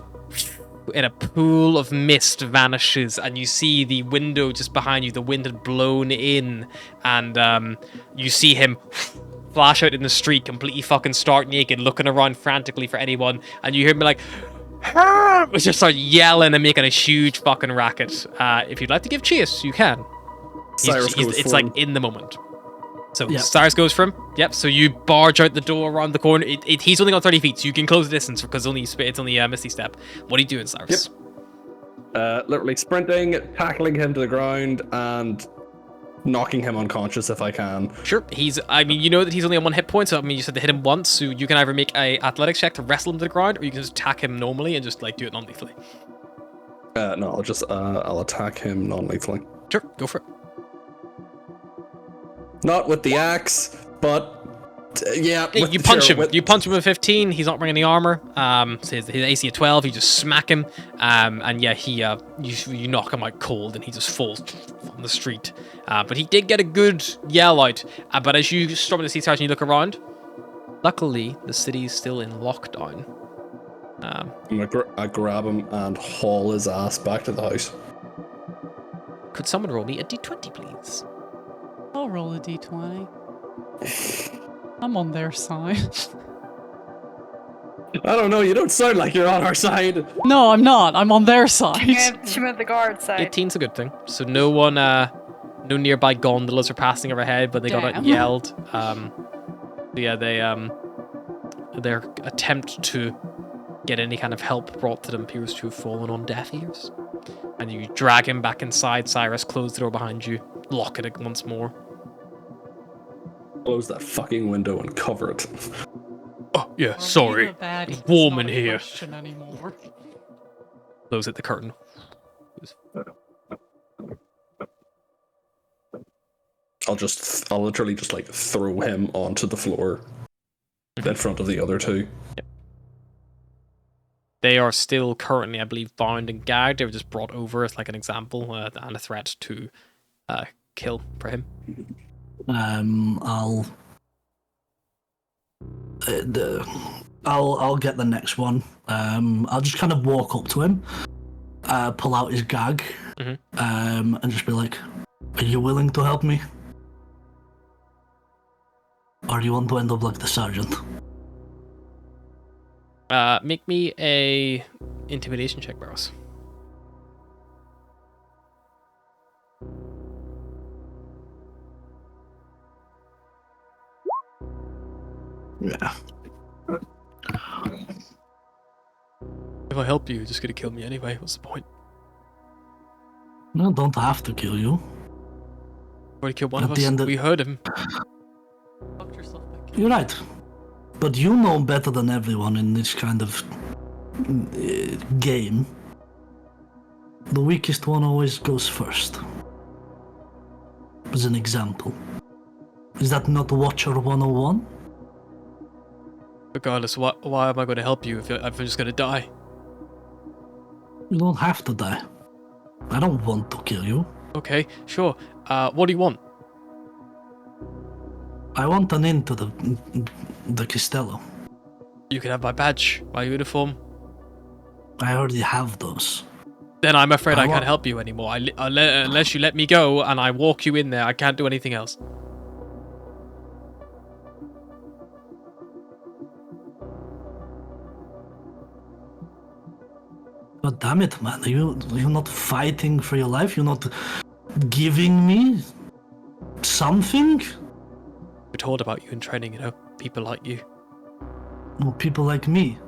in a pool of mist, vanishes, and you see the window just behind you, the wind had blown in, and you see him flash out in the street, completely fucking stark naked, looking around frantically for anyone, and you hear him be like, which just start yelling and making a huge fucking racket. If you'd like to give chase, you can. Cyrus goes It's for like him. in the moment. So Yep. Cyrus goes for him. Yep. So you barge out the door around the corner. He's only got 30 feet, so you can close the distance because it's only a misty step. What are you doing, Cyrus? Literally sprinting, tackling him to the ground, and knocking him unconscious if I can. Sure. I mean, you know that he's only on 1 hit point, so I mean, you said to hit him once, so you can either make a athletics check to wrestle him to the ground, or you can just attack him normally and just like do it non-lethally. No, I'll attack him non-lethally. Sure, go for it. Not with the axe, but yeah. You punch him. You punch him with 15. He's not wearing any armor. So his AC of 12. You just smack him. And yeah, you knock him out cold, and he just falls on the street. But he did get a good yell out. But as you storm into the sea and you look around, luckily the city's still in lockdown. I grab him and haul his ass back to the house. Could someone roll me a d20, please? I'll roll a d20. I'm on their side. I don't know. You don't sound like you're on our side. No, I'm not. I'm on their side. She meant the guard side. 18's a good thing. So no one, no nearby gondolas are passing overhead, but they got out and Damn. yelled. Yeah, their attempt to get any kind of help brought to them appears to have fallen on deaf ears. And you drag him back inside. Cyrus, close the door behind you, lock it once more. Close that fucking window and cover it. Oh yeah, Are we sorry. the baddies? It's warm Not in a here. question anymore. Close it, the curtain. I'll literally just like throw him onto the floor in front of the other two. Yep. They are still currently, I believe, bound and gagged. They were just brought over as like an example and a threat to kill for him. I'll get the next one. I'll just kind of walk up to him, pull out his gag, and just be like, "Are you willing to help me? Or do you want to end up like the sergeant?" Make me a intimidation check, Barros. Yeah. If I help you, you're just gonna kill me anyway. What's the point? No, don't have to kill you. Already killed one At of the us. end of- We heard him. Fucked yourself back. You're right. But you know better than everyone in this kind of game. The weakest one always goes first. As an example. Is that not Watcher 101? Regardless, why am I going to help you if I'm just going to die? You don't have to die. I don't want to kill you. Okay, sure. What do you want? I want an into the Castello. You can have my badge, my uniform. I already have those. Then I'm afraid I I can't want- help you anymore. Unless you let me go and I walk you in there, I can't do anything else. God damn it, man. You're not fighting for your life? You're not giving me something? We're told about you in training, you know? People like you. Well, people like me.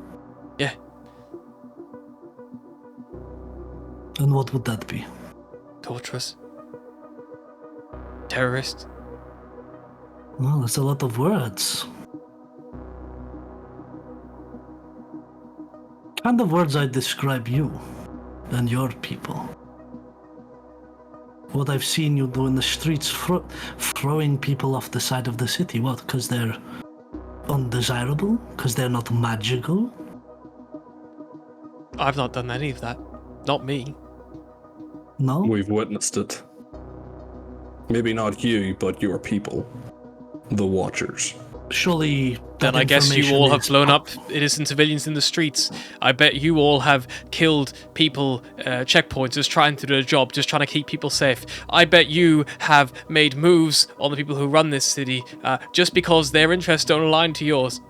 Yeah. And what would that be? Torturers. Terrorists. Well, that's a lot of words. Kind of words I describe you and your people. What I've seen you do in the streets, throwing people off the side of the city. What? Because they're undesirable? Because they're not magical? I've not done any of that. Not me. No? We've witnessed it. Maybe not you, but your people. The Watchers. Surely. Then that I guess you information all have is- blown up innocent civilians in the streets. I bet you all have killed people, checkpoints, just trying to do a job, just trying to keep people safe. I bet you have made moves on the people who run this city, just because their interests don't align to yours.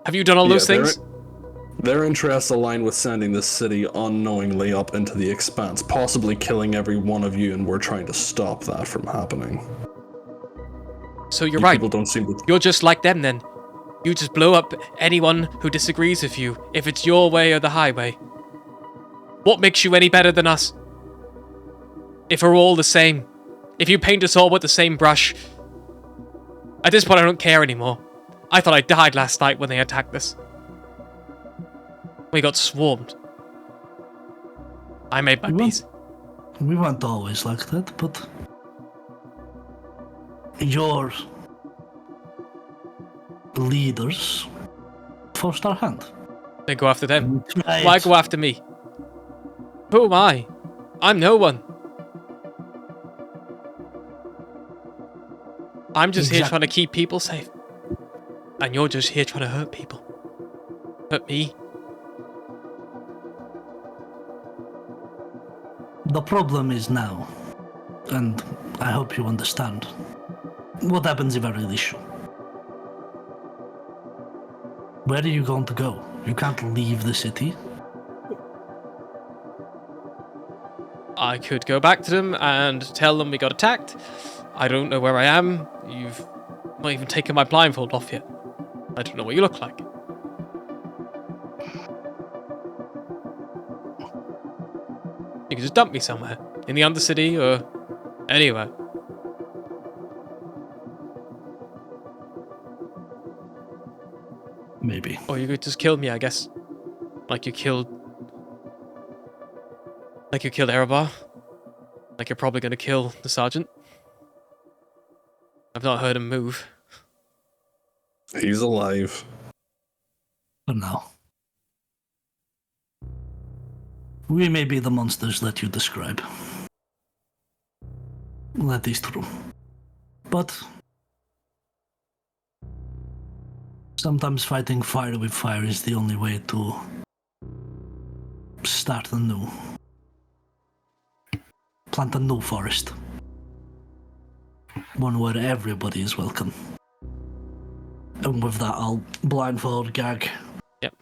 Have you done all those things? Their interests align with sending this city unknowingly up into the Expanse, possibly killing every one of you, and we're trying to stop that from happening. So you're You right. People don't seem to. You're just like them then. You just blow up anyone who disagrees with you, if it's your way or the highway. What makes you any better than us? If we're all the same. If you paint us all with the same brush... At this point, I don't care anymore. I thought I died last night when they attacked us. We got swarmed. I made my peace. We weren't always like that, but... Your... leaders forced our hand. They go after them. Right. Why go after me? Who am I? I'm no one. I'm just here trying to keep people safe. And you're just here trying to hurt people. Hurt me. The problem is now, and I hope you understand, what happens if I release you? Where are you going to go? You can't leave the city. I could go back to them and tell them we got attacked. I don't know where I am. You've not even taken my blindfold off yet. I don't know what you look like. You could just dump me somewhere. In the Undercity or anywhere. Maybe. Or you could just kill me, I guess. Like you killed Erebor. Like you're probably gonna kill the sergeant. I've not heard him move. He's alive. For now. We may be the monsters that you describe. That is true. But sometimes fighting fire with fire is the only way to start anew. Plant a new forest. One where everybody is welcome. And with that, I'll blindfold, gag. Yep.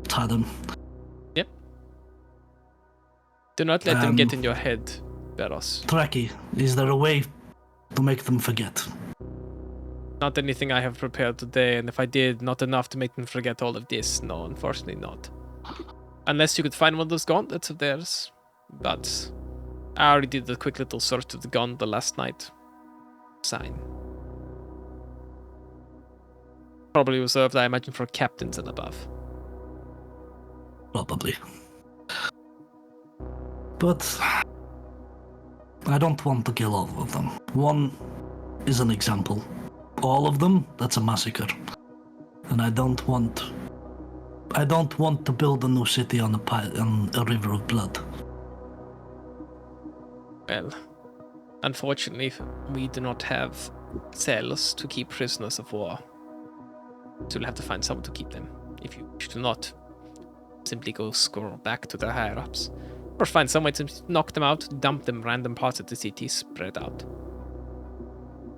Tie them. Yep. Do not let them get in your head, Beros. Trekkie, is there a way to make them forget? Not anything I have prepared today, and if I did, not enough to make them forget all of this. No, unfortunately not. Unless you could find one of those gauntlets of theirs. But I already did a quick little search of the gauntlet last night. Sign. Probably reserved, I imagine, for captains and above. Probably. But I don't want to kill all of them. One is an example. All of them, that's a massacre. And I don't want to build a new city on a river of blood. Well, unfortunately, we do not have cells to keep prisoners of war. So you'll have to find someone to keep them. If you wish to not, simply go scroll back to their higher-ups. Or find some way to knock them out, dump them random parts of the city, spread out.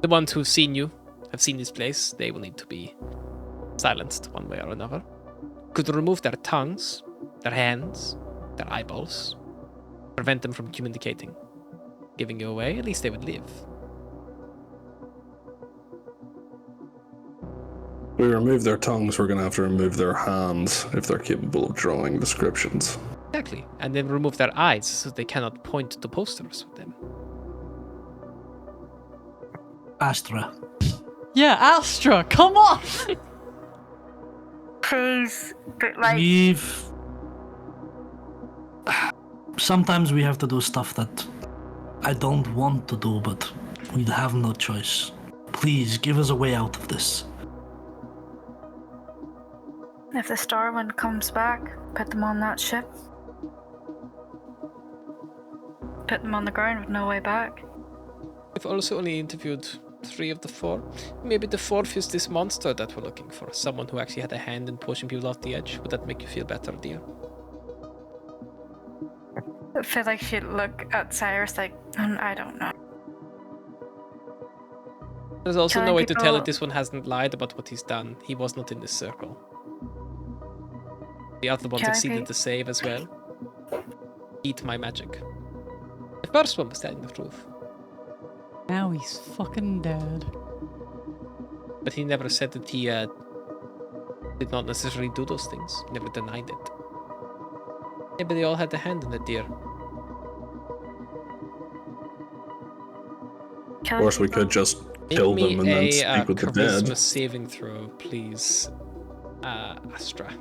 The ones who've seen you, have seen this place, they will need to be silenced one way or another. Could remove their tongues, their hands, their eyeballs. Prevent them from communicating. Giving you away, at least they would live. We remove their tongues, we're going to have to remove their hands if they're capable of drawing descriptions. Exactly. And then remove their eyes so they cannot point to posters with them. Astra. Yeah, Astra, come on! Please, but like, Sometimes we have to do stuff that I don't want to do, but we have no choice. Please, give us a way out of this. if the Starwind comes back, put them on that ship. Put them on the ground with no way back. We've also only interviewed 3 of the 4. Maybe the 4th is this monster that we're looking for. Someone who actually had a hand in pushing people off the edge. Would that make you feel better, dear? I feel like she'd look at Cyrus like, I don't know. There's also Telling no way to tell people- if this one hasn't lied about what he's done. He was not in this circle. The other one Can I succeeded be- to save as well. Eat my magic. The first one was telling the truth. Now he's fucking dead. But he never said that he did not necessarily do those things. He never denied it. Maybe they all had a hand in it, dear. Of course, we could just kill Make them and me then speak with the charisma dead. saving throw, please, Astra.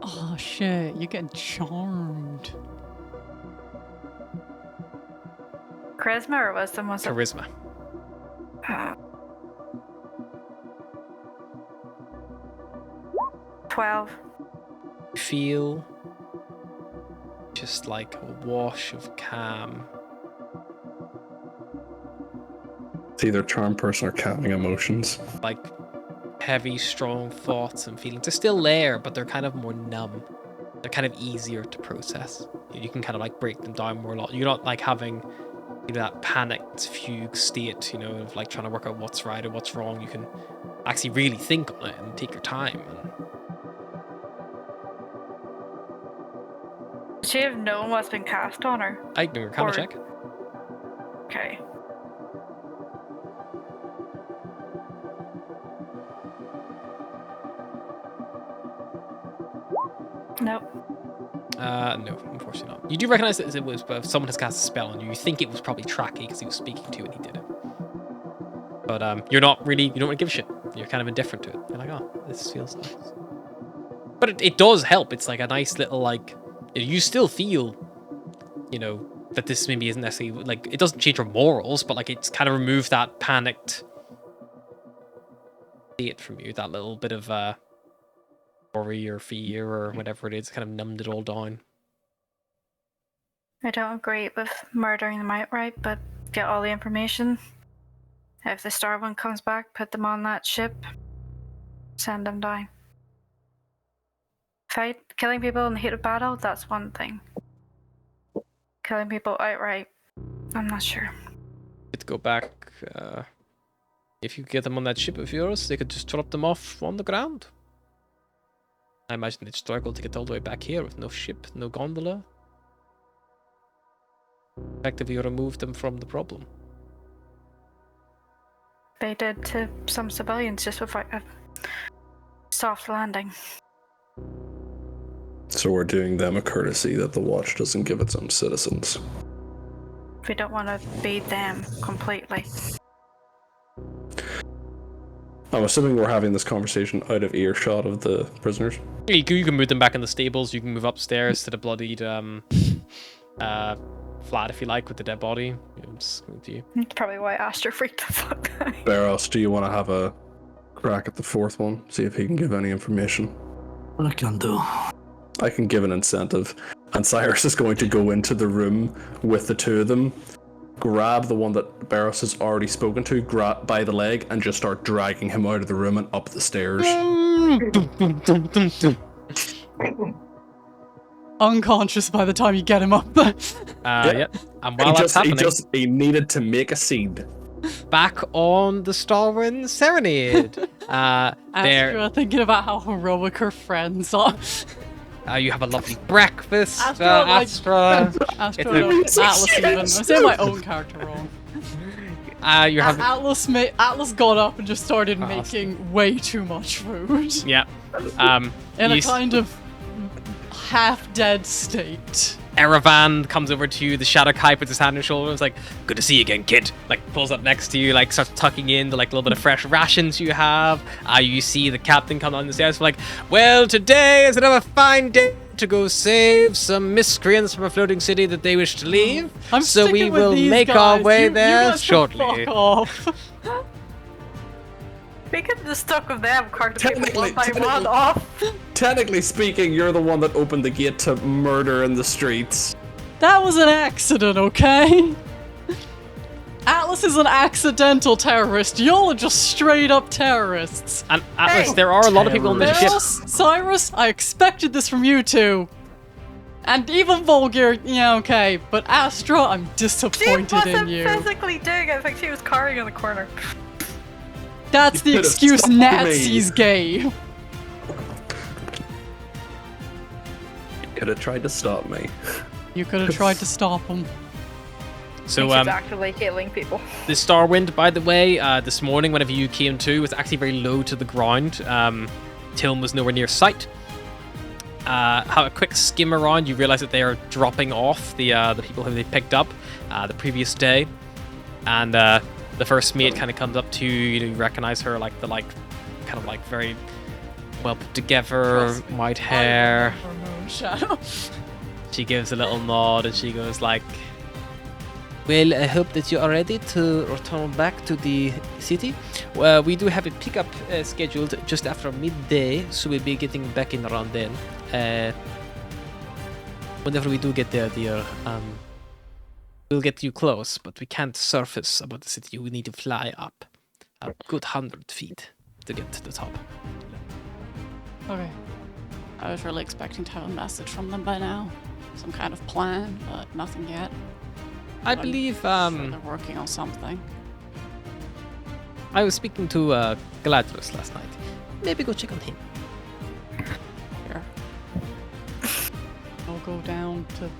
Oh shit, you're getting charmed. Charisma or wisdom was it? Charisma. 12. Feel just like a wash of calm. It's either charm person or calming emotions. Like heavy, strong thoughts and feelings. They're still there, but they're kind of more numb. They're kind of easier to process. You can kind of like break them down more a lot. You're not like having that panicked fugue state, of like trying to work out what's right or what's wrong. You can actually really think on it and take your time. Does she have known what's been cast on her? I can do a Arcana Or- check. Okay. Nope. No, unfortunately not. You do recognize that it was, but if someone has cast a spell on you, you think it was probably Tracky because he was speaking to you and he did it. But you don't really give a shit. You're kind of indifferent to it. You're like, oh, this feels nice. But it does help. It's like a nice little, like, you still feel, that this maybe isn't necessarily, like, it doesn't change your morals, but like it's kind of removed that panicked state from you, that little bit of worry or fear or whatever it is, kind of numbed it all down. I don't agree with murdering them outright, but get all the information. If the Star One comes back, put them on that ship. Send them down. Killing people in the heat of battle, that's one thing. Killing people outright, I'm not sure. To go back, if you get them on that ship of yours, they could just drop them off on the ground. I imagine they'd struggle to get all the way back here with no ship, no gondola. Effectively remove them from the problem. They did to some civilians just without a soft landing. So we're doing them a courtesy that the Watch doesn't give its own citizens. We don't want to beat them completely. I'm assuming we're having this conversation out of earshot of the prisoners. You can move them back in the stables. You can move upstairs to the bloodied flat if you like with the dead body. It's going to you. That's probably why Astra freaked the fuck out. Barros, do you want to have a crack at the fourth one? See if he can give any information. I can do. I can give an incentive. And Cyrus is going to go into the room with the two of them, grab the one that Barros has already spoken to, grab by the leg, and just start dragging him out of the room and up the stairs. Unconscious by the time you get him up there. Yep. And while that's happening, he needed to make a scene. back on the Starwind Serenade. Astra thinking about how heroic her friends are. You have a lovely breakfast, Astra, Astra. Astra, no, Atlas even. I'm saying my own character wrong. You're having... Atlas got up and just started making way too much food. Yeah. In a kind of half-dead state. Erevan comes over to you, the Shadow Kai puts his hand on your shoulder and is like, good to see you again, kid. Like, pulls up next to you, like, starts tucking in the, like, little bit of fresh rations you have. You see the captain come down the stairs, like, well, today is another fine day to go save some miscreants from a floating city that they wish to leave. So we will make our way there shortly. Fuck off. We could have stuck with them, carting people one by one off. Technically speaking, you're the one that opened the gate to murder in the streets. That was an accident, okay? Atlas is an accidental terrorist. Y'all are just straight up terrorists. And Atlas, there are a lot of people on this ship. Cyrus, I expected this from you two. And even Volgir, yeah, okay. But Astra, I'm disappointed in you. She wasn't physically doing it. I think she was carrying in the corner. That's the excuse Nazis gave. You could have tried to stop me. You could have tried to stop him. So, she's actively killing people. The Starwind, by the way, this morning, whenever you came to, was actually very low to the ground. Tilm was nowhere near sight. Have a quick skim around, you realize that they are dropping off the people who they picked up the previous day. And the first mate kind of comes up to you. You recognize her, like the kind of like very well put together, white hair. Shadow. She gives a little nod and she goes like, "Well, I hope that you are ready to return back to the city. We do have a pickup scheduled just after midday, so we'll be getting back in around then. Whenever we do get there, dear, we'll get you close, but we can't surface above the city. We need to fly up a good 100 feet to get to the top." Okay. I was really expecting to have a message from them by now. Some kind of plan, but nothing yet. I But I'm believe sure they're working on something. I was speaking to Galadrius last night. Maybe go check on him. Here. I'll go down to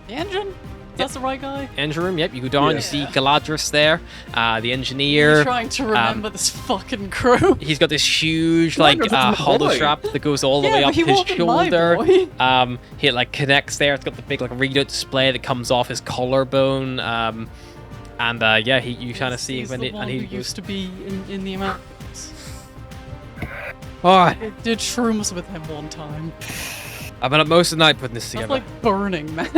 the engine. That's the right guy. Engine room, yep. You go down, Yeah. you see Galadrius there, the You're engineer. trying to remember this fucking crew. He's got this huge like Galadrius is my hollow boy. strap that goes all the Yeah, way but up he his wasn't my shoulder. boy. He like connects there. It's got the big like readout display that comes off his collarbone. Yeah, you kind of see He's when the it, one and he who goes, used to be in the Americans. "Oh, I did shrooms with him one time. I've been up most of the night putting this That's together." like Burning Man.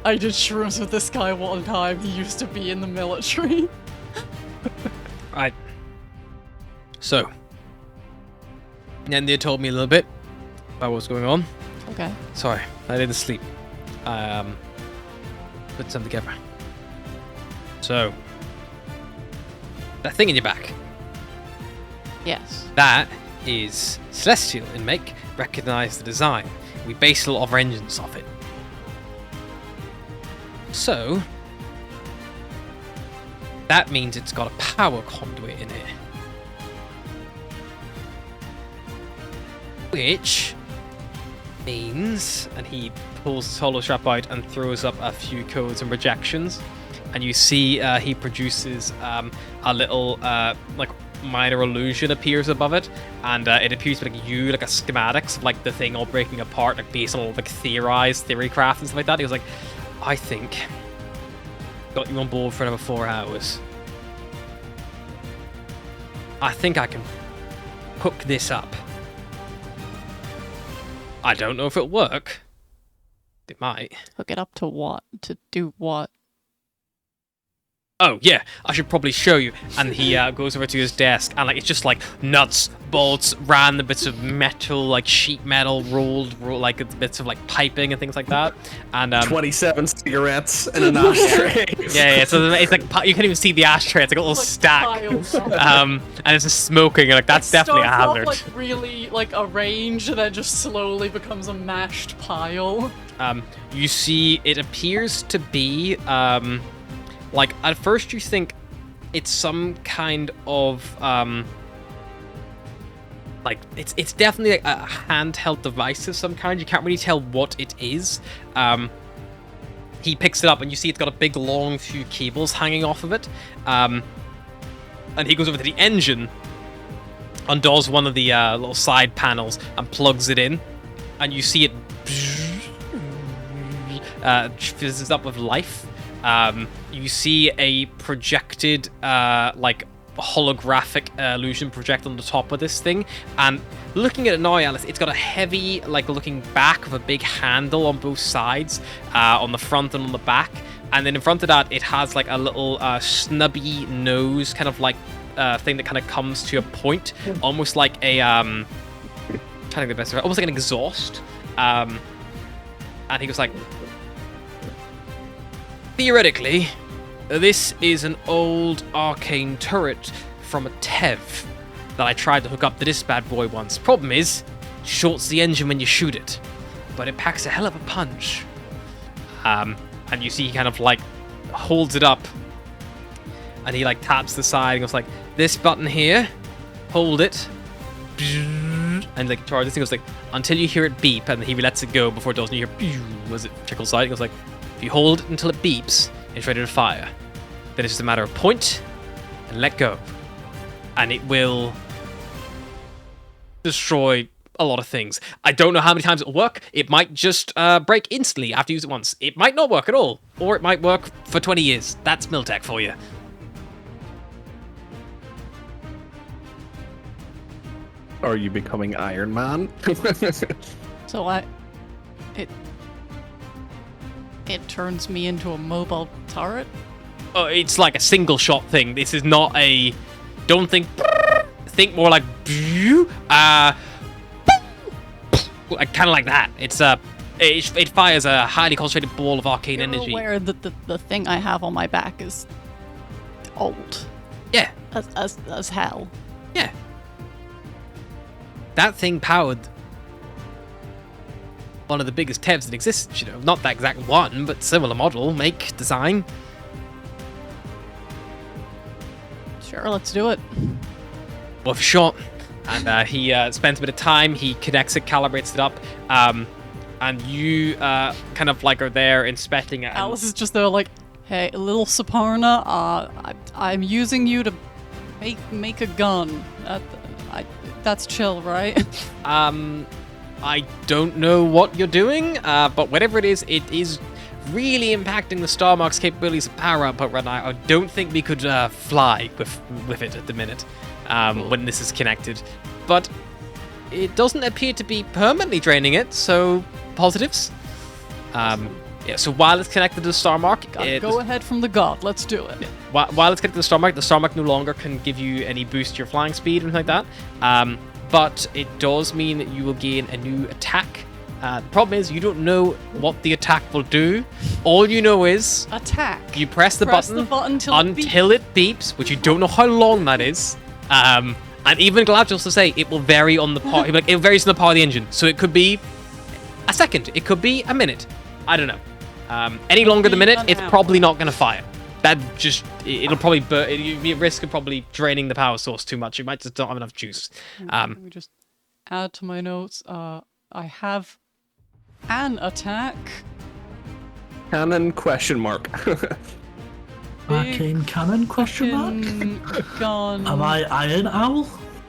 I did shrooms with this guy one time. He used to be in the military. Right. So, and they told me a little bit about what's going on. Okay. Sorry, I didn't sleep. Put some together. So, that thing in your back, Yes. that is celestial in make. Recognize the design. We base a lot of our engines off it. So, that means it's got a power conduit in it. Which means, and he pulls his hollow strap out and throws up a few codes and projections, and you see he produces a little like minor illusion appears above it, and it appears to be like you, like a schematics of like the thing all breaking apart, like based on all like theorized theory craft and stuff like that. He was like, "I think got you on board for another 4 hours. I think I can hook this up. I don't know if it'll work. It might. Hook it up to what? To do what? Oh, yeah, I should probably show you." And he goes over to his desk, and like it's just like nuts, bolts, random bits of metal, like sheet metal, rolled like bits of like piping and things like that. And 27 cigarettes and an ashtray. yeah, so it's like you can't even see the ashtray. It's like a little stack. piles of- And it's just smoking, and like that's definitely a Starts off, hazard. like really like arranged, and then just slowly becomes a mashed pile. You see, it appears to be like at first you think it's some kind of like it's definitely like a handheld device of some kind. You can't really tell what it is. He picks it up and you see it's got a big long few cables hanging off of it. And he goes over to the engine, undoes one of the little side panels and plugs it in, and you see it fizzes up with life. You see a projected like holographic illusion project on the top of this thing, and looking at it now, Alice, it's got a heavy like looking back with a big handle on both sides, on the front and on the back, and then in front of that it has like a little snubby nose kind of like thing that kind of comes to a point, almost like a trying to think the best way, almost like an exhaust. And he goes like, "Theoretically, this is an old arcane turret from a Tev that I tried to hook up to this bad boy once. Problem is, it shorts the engine when you shoot it, but it packs a hell of a punch." And you see he kind of like holds it up, and he like taps the side and goes like, "This button here, hold it," and like charge this thing goes like until you hear it beep, and he lets it go before it does, and you hear as it trickles out. He goes like, "If you hold it until it beeps, it's ready to fire. Then it's just a matter of point and let go, and it will destroy a lot of things. I don't know how many times it'll work. It might just break instantly after you use it once. It might not work at all, or it might work for 20 years. That's Miltech for you." Are you becoming Iron Man? So it turns me into a mobile turret? Oh, it's like a single shot thing. This is not a. Don't think. Think more like. Kind of like that. It's it fires a highly concentrated ball of arcane You're energy. aware that the thing I have on my back is old Yeah, as hell. yeah. That thing powered one of the biggest TEVs that exists. You know, not that exact one, but similar model, make, design. Sure, let's do it. Worth a shot. And he spends a bit of time. He connects it, calibrates it up, and you kind of like are there inspecting it. And Alice is just there like, hey, little Saparna, I'm using you to make a gun. That's chill, right? I don't know what you're doing, but whatever it is really impacting the Star Mark's capabilities of power output right now. I don't think we could fly with it at the minute when this is connected. But it doesn't appear to be permanently draining it, so positives. Yeah, so while it's connected to the Star Mark... Go ahead from the god, let's do it. Yeah, while it's connected to the Star Mark no longer can give you any boost to your flying speed or anything like that. But it does mean that you will gain a new attack. The problem is you don't know what the attack will do. All you know is Attack. you press the button until it beeps, which you don't know how long that is. And even Galadriel to say it will vary on the part. Like it varies on the power of the engine, so it could be a second, it could be a minute. I don't know. Any longer than a minute, it's probably not going to fire. That just it'll probably you'd be at risk of probably draining the power source too much. You might just not have enough juice. Let me just add to my notes. I have an attack. Cannon question mark. Arcane cannon question mark? Gun. Am I Iron Owl?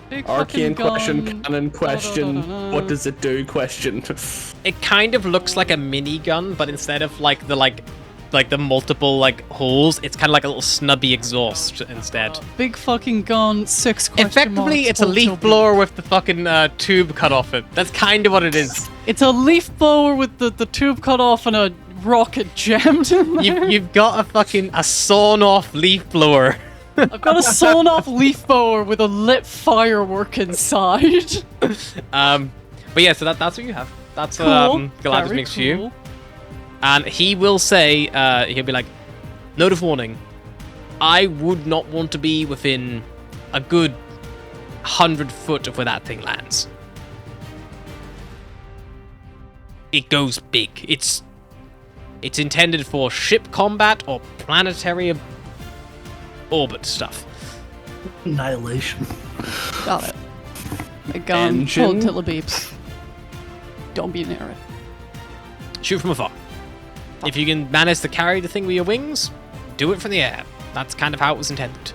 Big Arcane fucking question, gun. cannon question. What does it do question? It kind of looks like a minigun, but instead of like the multiple like holes, it's kind of like a little snubby exhaust instead. Big fucking gun, 6 question Effectively, marks, it's a leaf total blower with the fucking tube cut off it. That's kind of what it is. It's a leaf blower with the tube cut off and a rocket jammed in there. You've got a sawn off leaf blower. I've got a sawn off leaf blower with a lit firework inside. But yeah, so that's what you have. That's Cool. Galadriel Very makes for you. cool. And he will say, he'll be like, note of warning, I would not want to be within a good 100 foot of where that thing lands. It goes big. It's intended for ship combat or planetary orbit stuff. Annihilation. Got it. A gun, Engine. hold till it beeps. Don't be near it. Shoot from afar. If you can manage to carry the thing with your wings, do it from the air. That's kind of how it was intended.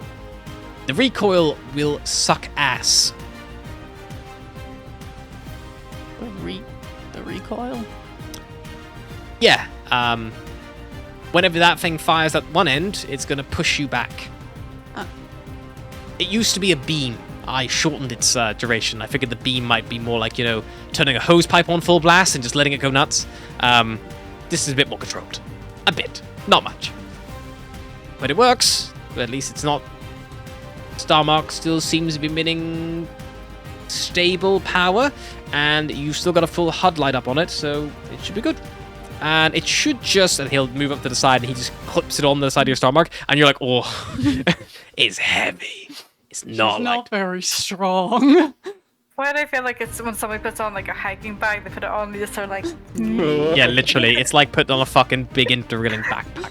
The recoil will suck ass. The recoil? Yeah, whenever that thing fires at one end, it's going to push you back. It used to be a beam. I shortened its duration. I figured the beam might be more like, turning a hose pipe on full blast and just letting it go nuts. This is a bit more controlled. A bit. Not much. But it works. But at least it's not... Starmark still seems to be emitting stable power, and you've still got a full HUD light up on it, so it should be good. And it should just... And he'll move up to the side, and he just clips it on the side of your Starmark, and you're like, oh, it's heavy. It's not She's like... not very strong. Why do I feel like it's when somebody puts on like a hiking bag, they put it on, they just start like. Yeah, literally. It's like putting on a fucking big interrailing backpack.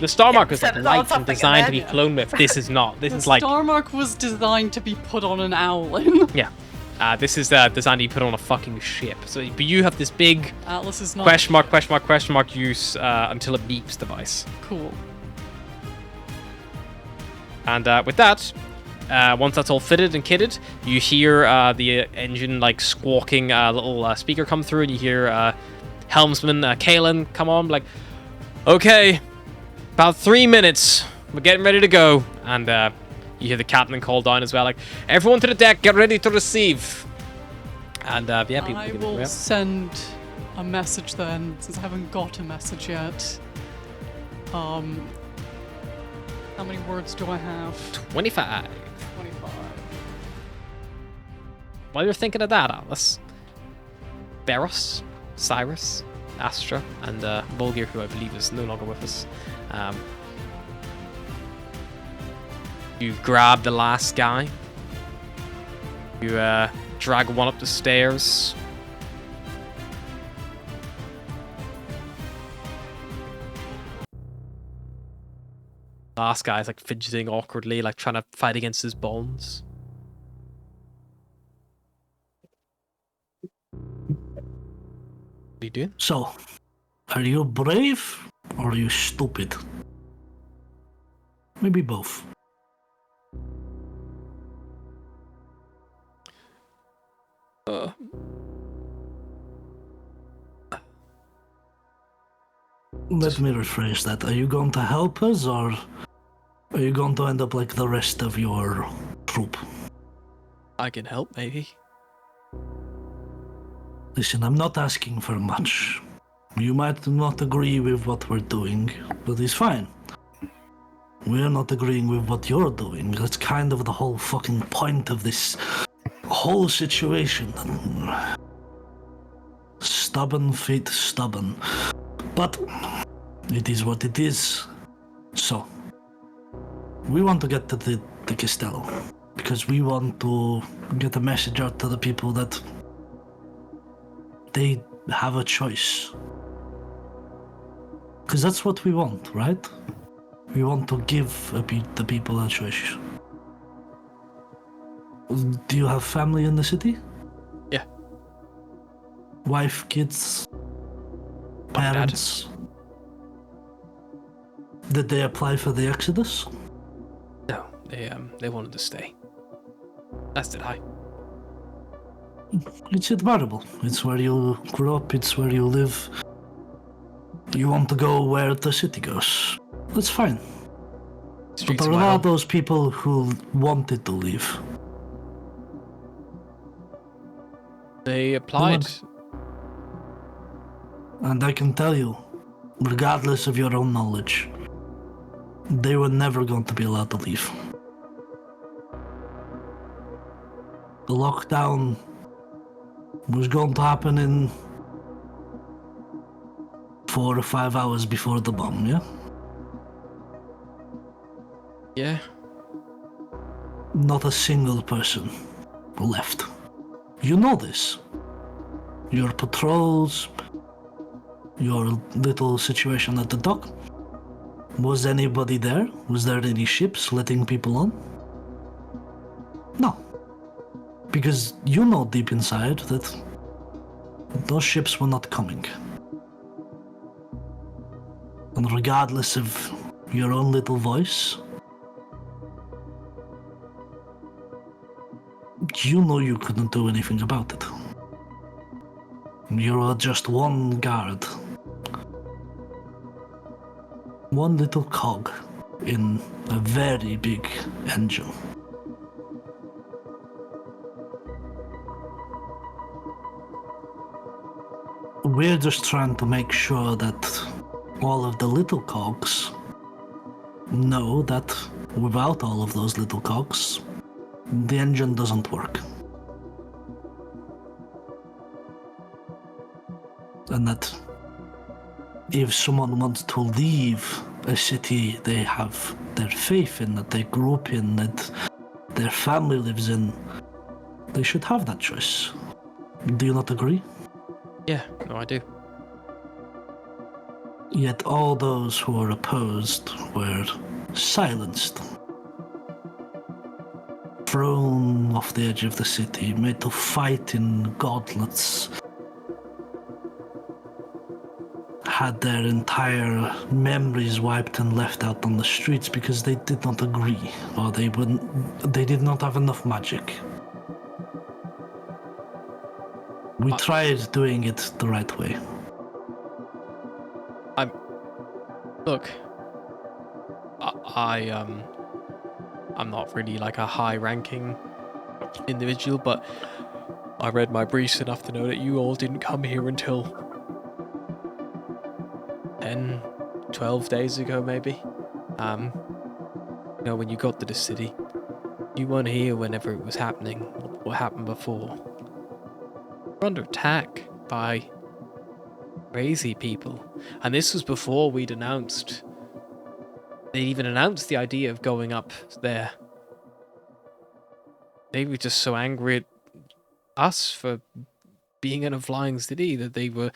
The Starmark was like set it on light and something designed to and be then- flown with. This is not. This is like... Starmark was designed to be put on an owlin. Yeah. This is designed to be put on a fucking ship. So, but you have this big Atlas is not question mark use until it beeps device. cool. And with that, once that's all fitted and kitted, you hear the engine like squawking little speaker come through, and you hear helmsman Kalen come on like, okay, about 3 minutes, we're getting ready to go. And You hear the captain call down as well, like, everyone to the deck, get ready to receive. And yeah, people I begin will to send a message then, since I haven't got a message yet. How many words do I have? 25. 25. While you're thinking of that, Atlas, Beros, Cyrus, Astra, and Volgir, who I believe is no longer with us, you grab the last guy. You drag one up the stairs. Last guy's like fidgeting awkwardly, like trying to fight against his bonds. What are you doing? So, are you brave or are you stupid? Maybe both. Let me rephrase that. Are you going to help us or are you going to end up like the rest of your troop? I can help, maybe. Listen, I'm not asking for much. You might not agree with what we're doing, but it's fine. We're not agreeing with what you're doing. That's kind of the whole fucking point of this whole situation. Stubborn feet, stubborn. But it is what it is. So, we want to get to the Castello because we want to get a message out to the people that they have a choice. Because that's what we want, right? We want to give the people a choice. Do you have family in the city? Yeah. Wife, kids, Mom and Dad. parents? Did they apply for the Exodus? No, they wanted to stay. As did I. It's admirable. It's where you grew up, it's where you live. You want to go where the city goes. That's fine. But Streets there of my are home. those people who wanted to leave. They applied. And I can tell you, regardless of your own knowledge, they were never going to be allowed to leave. The lockdown was going to happen in 4 or 5 hours before the bomb, yeah? Yeah. Not a single person left. You know this. Your patrols, your little situation at the dock. Was anybody there? Was there any ships letting people on? No. Because you know deep inside that those ships were not coming. And regardless of your own little voice, you know you couldn't do anything about it. You were just one guard. One little cog in a very big engine. We're just trying to make sure that all of the little cogs know that without all of those little cogs, the engine doesn't work. And that if someone wants to leave a city they have their faith in, that they grew up in, that their family lives in, they should have that choice. Do you not agree? Yeah, no, I do. Yet all those who were opposed were silenced. Thrown off the edge of the city, made to fight in gauntlets. Had their entire memories wiped and left out on the streets because they did not agree, or they did not have enough magic. We tried doing it the right way. Look, I'm not really like a high-ranking individual, but I read my briefs enough to know that you all didn't come here until 10, 12 days ago, maybe. When you got to the city, you weren't here whenever it was happening. What happened before? We're under attack by crazy people, and this was before we'd announced. They even announced the idea of going up there. They were just so angry at us for being in a flying city that they were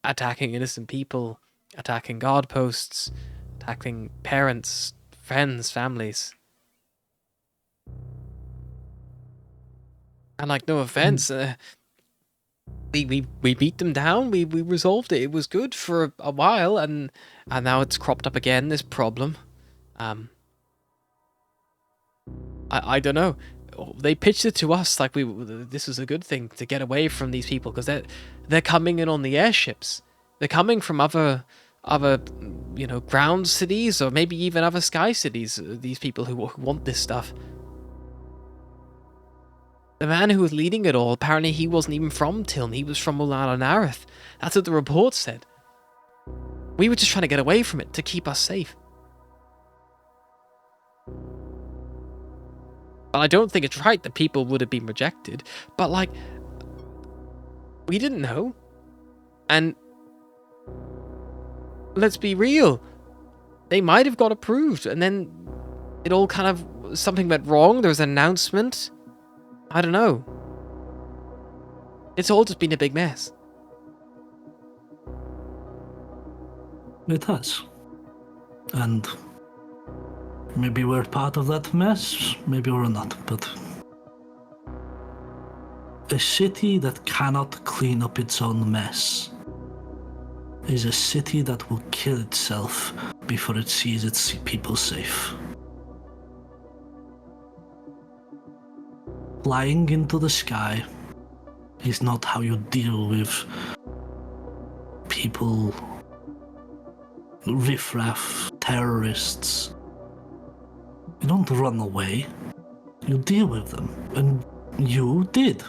attacking innocent people, attacking guard posts, attacking parents, friends, families. And like, no offense, we beat them down. We resolved it. It was good for a while, and now it's cropped up again. This problem. I don't know. They pitched it to us like this was a good thing to get away from these people because they're coming in on the airships. They're coming from other ground cities or maybe even other sky cities. These people who want this stuff. The man who was leading it all, apparently he wasn't even from Tiln. He was from Ulan Nareth. That's what the report said. We were just trying to get away from it to keep us safe. Well, I don't think it's right that people would have been rejected, but like, we didn't know. And let's be real, they might have got approved, and then it all kind of, something went wrong, there was an announcement. I don't know. It's all just been a big mess. It has. And maybe we're part of that mess, maybe we're not, but a city that cannot clean up its own mess is a city that will kill itself before it sees its people safe. Flying into the sky is not how you deal with people, riffraff, terrorists. You don't run away, you deal with them, and you did.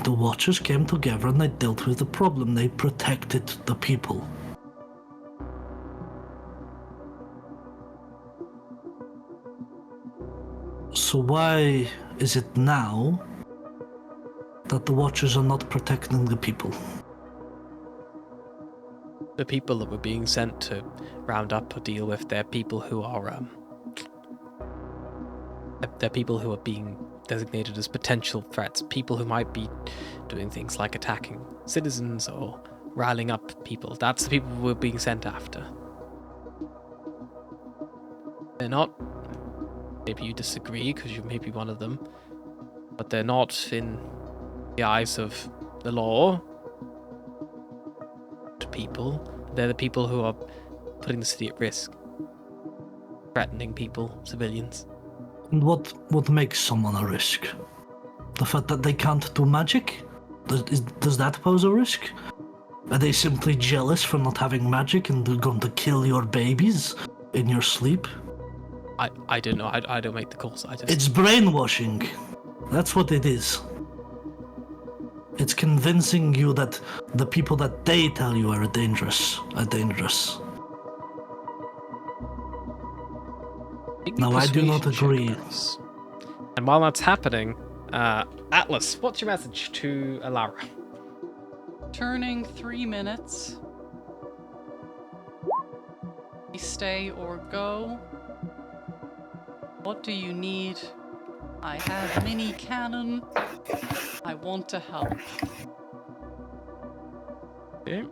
The Watchers came together and they dealt with the problem, they protected the people. So why is it now that the Watchers are not protecting the people? The people that were being sent to round up or deal with, they're people who are they're people who are being designated as potential threats, people who might be doing things like attacking citizens or riling up people. That's the people we're being sent after. They're not, maybe you disagree because you may be one of them, but they're not, in the eyes of the law, to people. They're the people who are putting the city at risk, threatening people, civilians. And what makes someone a risk? The fact that they can't do magic? Does that pose a risk? Are they simply jealous for not having magic and they're going to kill your babies in your sleep? I don't know. I don't make the calls. It's brainwashing. That's what it is. It's convincing you that the people that they tell you are dangerous. Now, I do not agree. And while that's happening, Atlas, what's your message to Alara? Turning 3 minutes. Stay or go. What do you need? I have mini cannon. I want to help. Okay.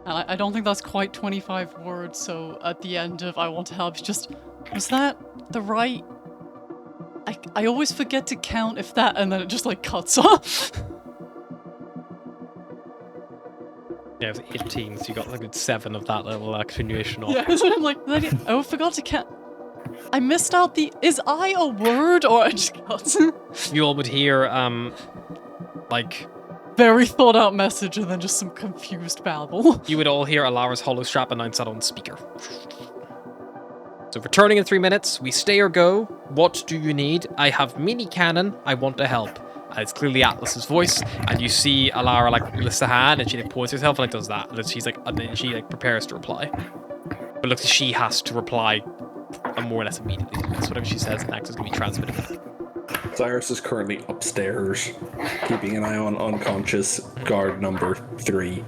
And I don't think that's quite 25 words, so at the end of I want to help, just, was that the right? I always forget to count if that, and then it just like cuts off. Yeah, it was 18, so you got like a 7 of that little continuation off. Yeah, so I'm like, I forgot to count. I missed out the, is I a word, or I just got? You all would hear, like, very thought out message and then just some confused babble. You would all hear Alara's hollow strap announce that on speaker. So returning in 3 minutes, we stay or go. What do you need? I have mini cannon. I want to help. It's clearly Atlas's voice, and you see Alara like lifts a hand and she like points herself and like does that, and then she's like, and then she like prepares to reply. But looks like she has to reply more or less immediately. Because whatever she says next is going to be transmitted back. Cyrus is currently upstairs, keeping an eye on unconscious guard number 3.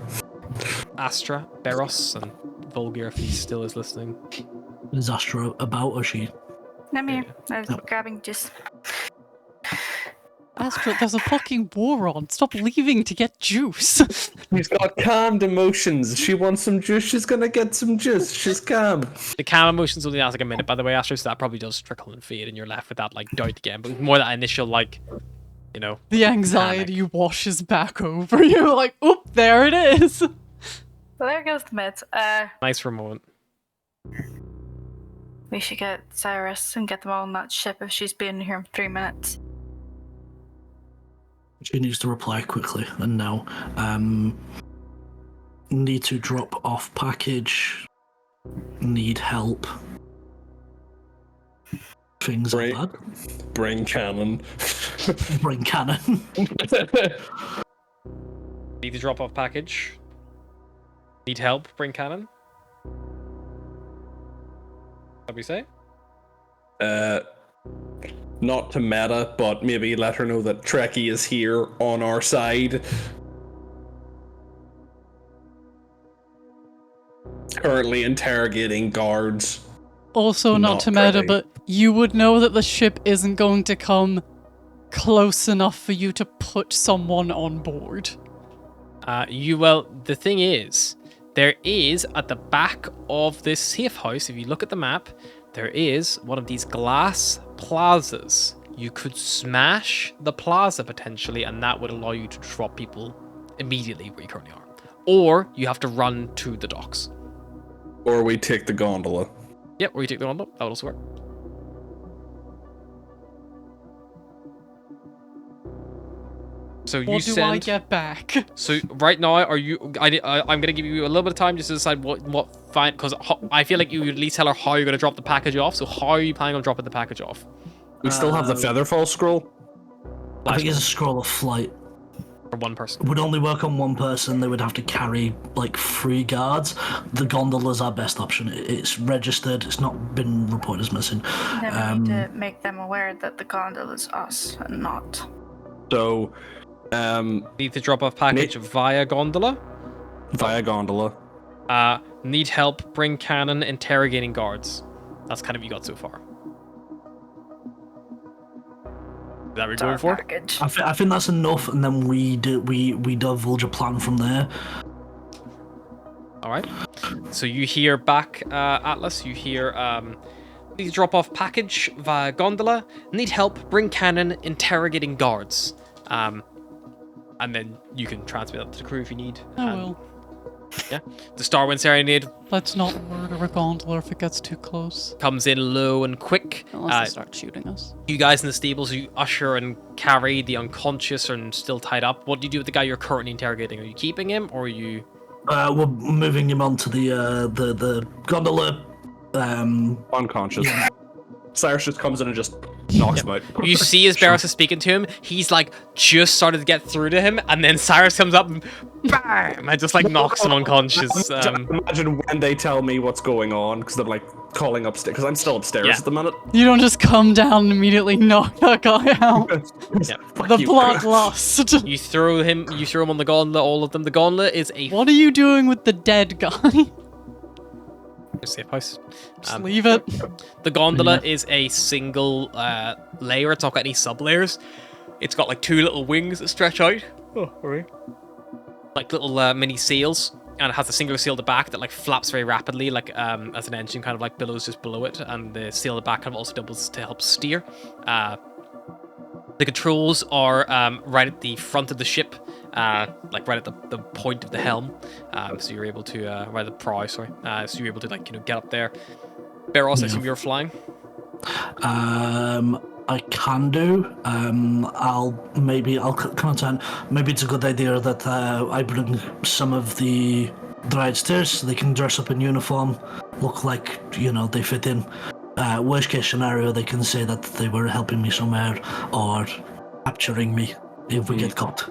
Astra, Beros, and Volgir if he still is listening. Is Astra about, or she? I'm here. I was grabbing juice. Astra, there's a fucking war on. Stop leaving to get juice. She's got calmed emotions. She wants some juice. She's gonna get some juice. She's calm. The calm emotions only last like a minute, by the way, Astra, so that probably does trickle and fade, and you're left with that like doubt again. But more that initial like, you know, The anxiety washes back over you. Like, oop, there it is. Well, there goes the meds. nice for a moment. We should get Cyrus and get them all on that ship if she's been here in 3 minutes. She needs to reply quickly and now. Need to drop off package. Need help. Things like that. Bring cannon. Bring cannon. Need to drop off package. Need help, bring cannon. What do we say? Not to meta, but maybe let her know that Trekkie is here on our side. Currently interrogating guards. Also, not to meta, Trekkie. but you would know that the ship isn't going to come close enough for you to put someone on board. Well, the thing is, there is at the back of this safe house, if you look at the map, there is one of these glass plazas. You could smash the plaza potentially, and that would allow you to drop people immediately where you currently are. Or you have to run to the docks. Or we take the gondola. Yep, or you take the gondola. That would also work. So you What do send. I get back? So right now, are you? I'm gonna give you a little bit of time just to decide what fine, because I feel like you at least tell her how you're gonna drop the package off. So how are you planning on dropping the package off? We still have the Featherfall scroll. I think it's a scroll of flight. For one person. It would only work on one person. They would have to carry like 3 guards. The gondola's our best option. It's registered. It's not been reported as missing. Then we need to make them aware that the gondola's us and not. So, Need to drop off package via gondola. via gondola. Need help. Bring cannon. Interrogating guards. That's kind of what you got so far. Is that what you're going for? Package. I think that's enough, and then we divulge a plan from there. All right. So you hear back, Atlas. You hear, need to drop off package via gondola. Need help. Bring cannon. Interrogating guards. And then you can transmit that to the crew if you need. I will. Yeah. The Starwind Serenade Let's not murder a gondola if it gets too close. comes in low and quick. Unless they start shooting us. You guys in the stables, you usher and carry the unconscious and still tied up. What do you do with the guy you're currently interrogating? Are you keeping him, or are you? We're moving him onto the gondola. Unconscious. Cyrus just comes in and just knocks him out. You see as Barros is speaking to him, he's like just started to get through to him, and then Cyrus comes up and bam, and just like knocks him unconscious. Imagine when they tell me what's going on, because they're like calling upstairs, because I'm still upstairs Yeah. at the minute. You don't just come down and immediately knock that guy out. Fuck The you. bloodlust. You throw him on the gondola, all of them. The gondola is a What are you doing with the dead guy? safe house. Just leave it. The gondola is a single layer. It's not got any sub layers. It's got like 2 little wings that stretch out. Oh, sorry. Like little mini sails, and it has a single sail at the back that like flaps very rapidly, like as an engine kind of like billows just below it, and the sail at the back kind of also doubles to help steer. The controls are right at the front of the ship, like right at the point of the helm. So you're able to right at the prow, sorry. So you're able to like get up there. Barros, I assume you're flying. I can do. I'll content. Maybe it's a good idea that I bring some of the dried stairs so they can dress up in uniform, look like they fit in. Worst case scenario, they can say that they were helping me somewhere or capturing me if we get caught.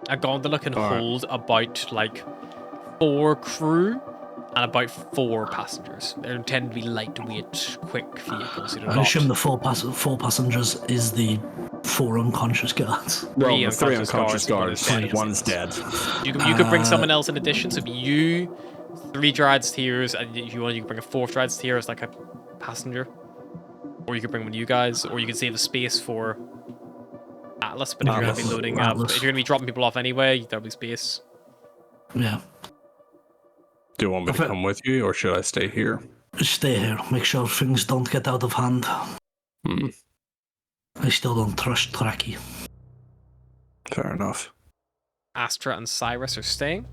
A gondola can Alright. hold about like 4 crew and about 4 passengers. They tend to be lightweight, quick vehicles. I assume the four passengers is the 4 unconscious guards. Well, Three the 3 unconscious unconscious guards, guards, one one is is dead, dead. You could bring someone else in addition. So it'd be you, 3 Dryad's Tears, and if you want, you could bring a 4th Dryad's Tear as like a passenger. Or you could bring one of you guys, or you could save a space for Atlas, but if you're going to be loading up, Atlas. if you're going to be dropping people off anyway, there'll be space. Yeah. Do you want me to come with you, or should I stay here? Stay here. Make sure things don't get out of hand. Hmm. I still don't trust Tracky. Fair enough. Astra and Cyrus are staying.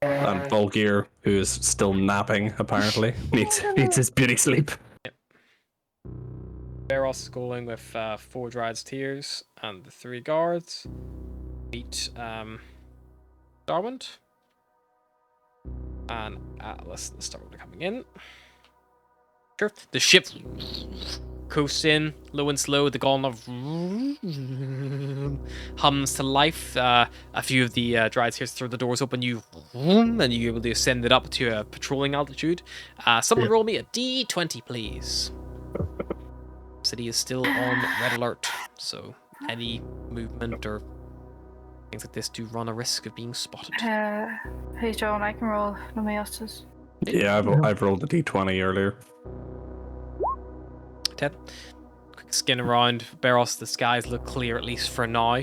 And Volgear, who is still napping, apparently, needs his beauty sleep. Beros is going with 4 Dryad's Tears and the 3 guards. Meet Darwind. And Atlas and Starwind are coming in. Sure. The ship coasts in, low and slow. The gondola hums to life. A few of the Dryad's Tears throw the doors open. And you're able to ascend it up to a patrolling altitude. Someone roll me a D20, please. City is still on red alert, so any movement or things like this do run a risk of being spotted. Hey John, I can roll. Nobody else does. Yeah, I've rolled a d20 earlier. 10. Quick skin around. Beros, the skies look clear at least for now.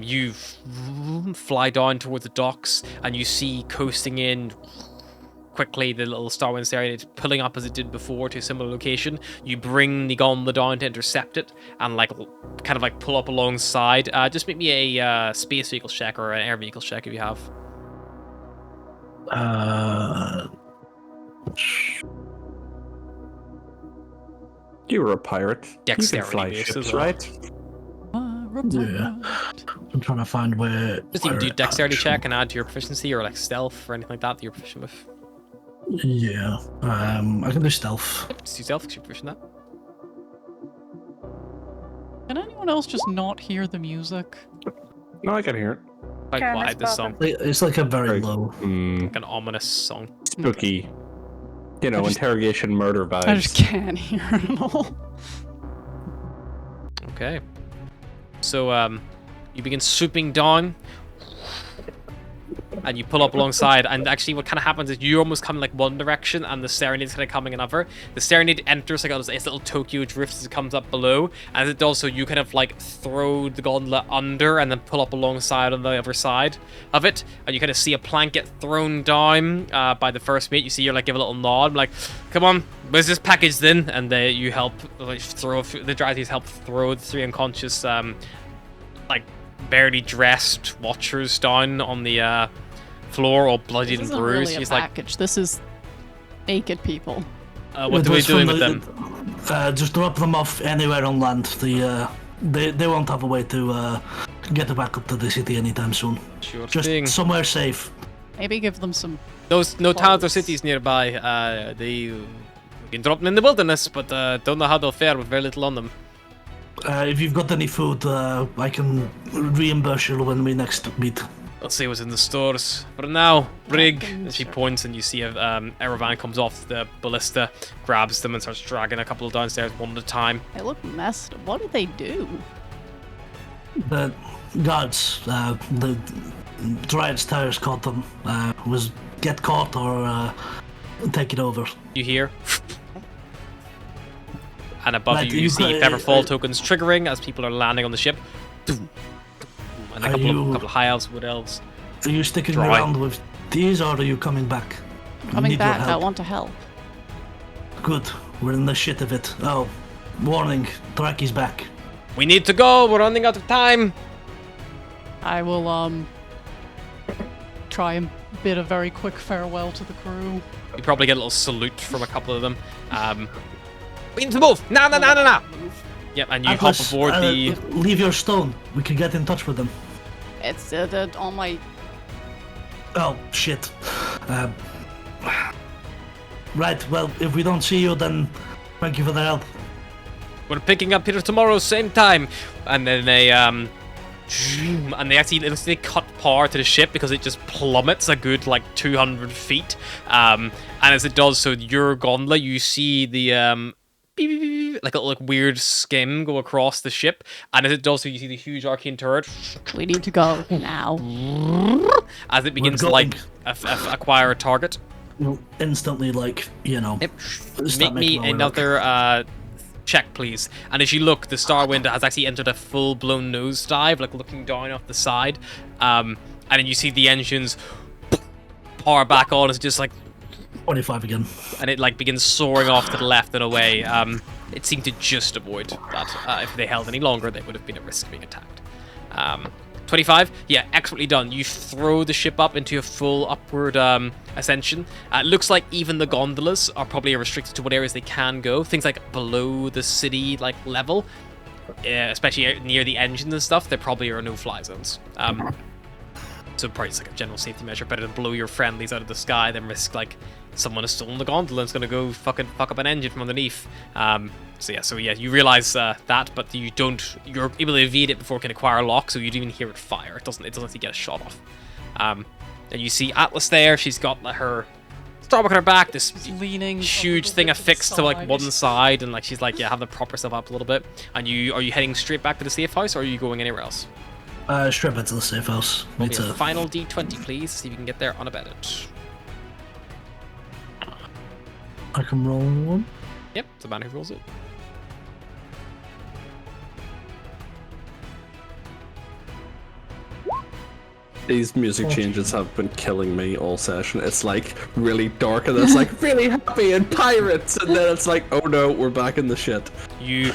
You fly down towards the docks and you see coasting in quickly the little Starwind Serenade pulling up as it did before to a similar location. You bring the gondola down to intercept it and kind of pull up alongside. Just make me a space vehicle check or an air vehicle check if you have. You were a pirate. Dexterity You can fly based ships, as well. right? Yeah. I'm trying to find where. Just even where do it dexterity actually- check and add to your proficiency or stealth or anything like that you're proficient with. Yeah. I can do stealth. Just do stealth because you're proficient in that. Can anyone else just not hear the music? No, I can hear it. Like Can I what this spell song? It's like a very Very- low. Like an ominous song. Spooky. I just- Interrogation murder vibes. I just can't hear it at all. Okay. So you begin swooping down and you pull up alongside, and actually what kind of happens is you almost come in one direction and the Serenade's kind of coming another. The Serenade enters like a little Tokyo drift as it comes up below, and as it does so you kind of throw the gondola under and then pull up alongside on the other side of it, and you kind of see a plank get thrown down by the first mate. You see her give a little nod, come on, where's this package then? And you help throw the Dryades help throw the 3 unconscious barely dressed watchers down on the floor, all bloodied This and isn't bruised. really a He's package. This is naked people. what are we doing with them? Just drop them off anywhere on land. They won't have a way to get back up to the city anytime soon. Sure Just thing. somewhere safe. Maybe give them some. Those no towns or clothes. cities nearby. We can drop them in the wilderness, but don't know how they'll fare with very little on them. If you've got any food, I can reimburse you when we next meet. I'll see what's in the stores. For now, Brig. Fucking And she sure. points, and you see a Erevan comes off the ballista, grabs them, and starts dragging a couple downstairs one at a time. They look messed. What did they do? The guards, the Dryad's tires caught them. Was get caught or take it over. You hear? And above Like, you you see could- Featherfall tokens triggering as people are landing on the ship. And a Are couple you- of high elves, wood elves. Are you sticking Dry. around with these, or are you coming back? Coming Need your back, I help. want to help. Good. We're in the shit of it. Oh, warning! Tracky's back. We need to go. We're running out of time. I will try and bid a very quick farewell to the crew. You probably get a little salute from a couple of them. We need to move! No! Yep, and you hop Atlas, aboard the... leave your stone. We can get in touch with them. It's on my. Oh, shit. Right, well, if we don't see you, then thank you for the help. We're picking up here tomorrow, same time. And then they actually cut power to the ship because it just plummets a good like 200 feet. And as it does, so your gondola, you see the like a like weird skim go across the ship, and as it does, so you see the huge arcane turret. We need to go now. As it begins to like acquire a target. We'll instantly, like, you know. Yep. start Make me making our way another check, please. And as you look, the star window has actually entered a full-blown nosedive, like looking down off the side. And then you see the engines power back on. It's just like 25 again. and it like begins soaring off to the left and away. It seemed to just avoid that. If they held any longer, they would have been at risk of being attacked. 25, yeah, expertly done. You throw the ship up into a full upward ascension. It looks like even the gondolas are probably restricted to what areas they can go. Things like below the city like level, especially near the engines and stuff, there probably are no fly zones. So probably it's like a general safety measure. Better than blow your friendlies out of the sky than risk like someone has stolen the gondola and is going to go fucking fuck up an engine from underneath. So yeah, you realize that, but you're able to evade it before it can acquire a lock, so you don't even hear it fire. It doesn't actually get a shot off. And you see Atlas there. She's got like, her starboard on her back, this Leaning huge thing affixed to like one side, and like she's like, yeah, have the prop herself up a little bit. And are you heading straight back to the safe house, or are you going anywhere else? Straight back to the safe house. Roll me a final D20, please. See if you can get there unabated. I can roll one. Yep, it's the man who rolls it. These music changes have been killing me all session. It's like really dark and it's like really happy and pirates, and then it's like, oh no, we're back in the shit. You.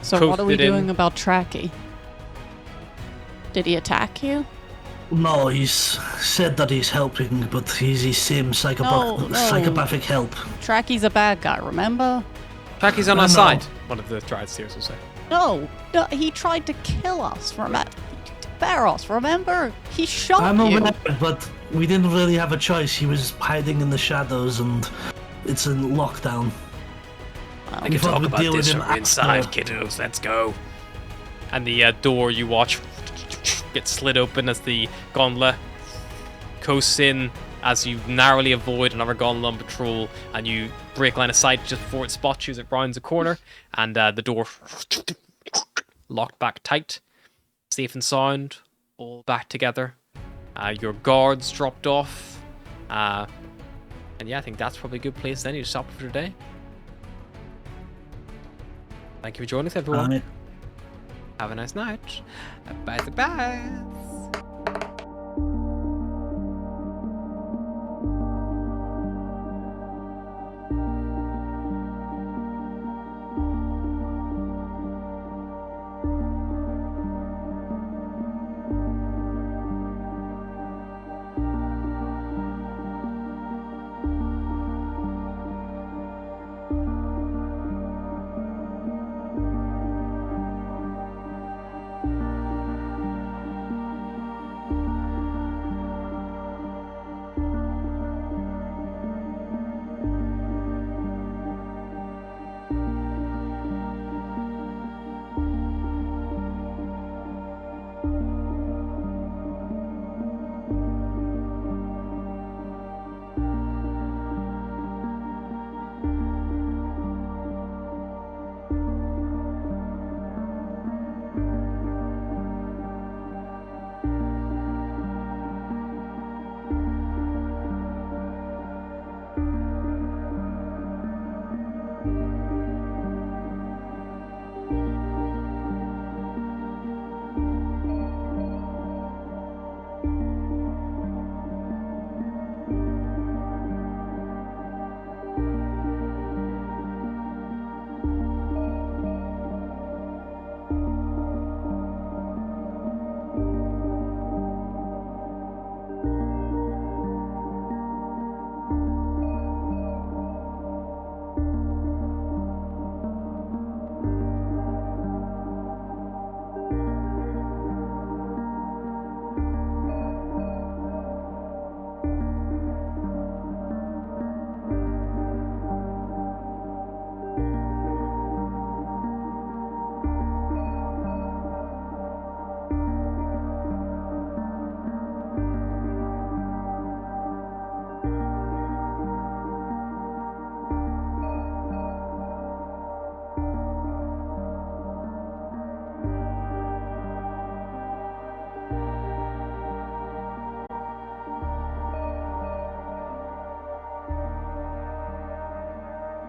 So what are we coasted in. doing about Tracky? Did he attack you? No, he's said that he's helping, but he seems psychopathic help. Tracky's a bad guy, remember? Tracky's on our No. side. One of the Dryad Steers will say. No, he tried to kill us from Barros, remember? He shot I'm you. aware, but we didn't really have a choice. He was hiding in the shadows, and it's in lockdown. I We can thought talk we'd about deal with this him from inside, after. kiddos. Let's go. And the door you watch gets slid open as the gondola coasts in, as you narrowly avoid another gondola on patrol, and you break line of sight just before it spots you as it rounds a corner, and the door locked back tight, safe and sound, all back together. Your guards dropped off, and yeah, I think that's probably a good place then to stop for today. Thank you for joining us, everyone. Aye. Have a nice night. Bye.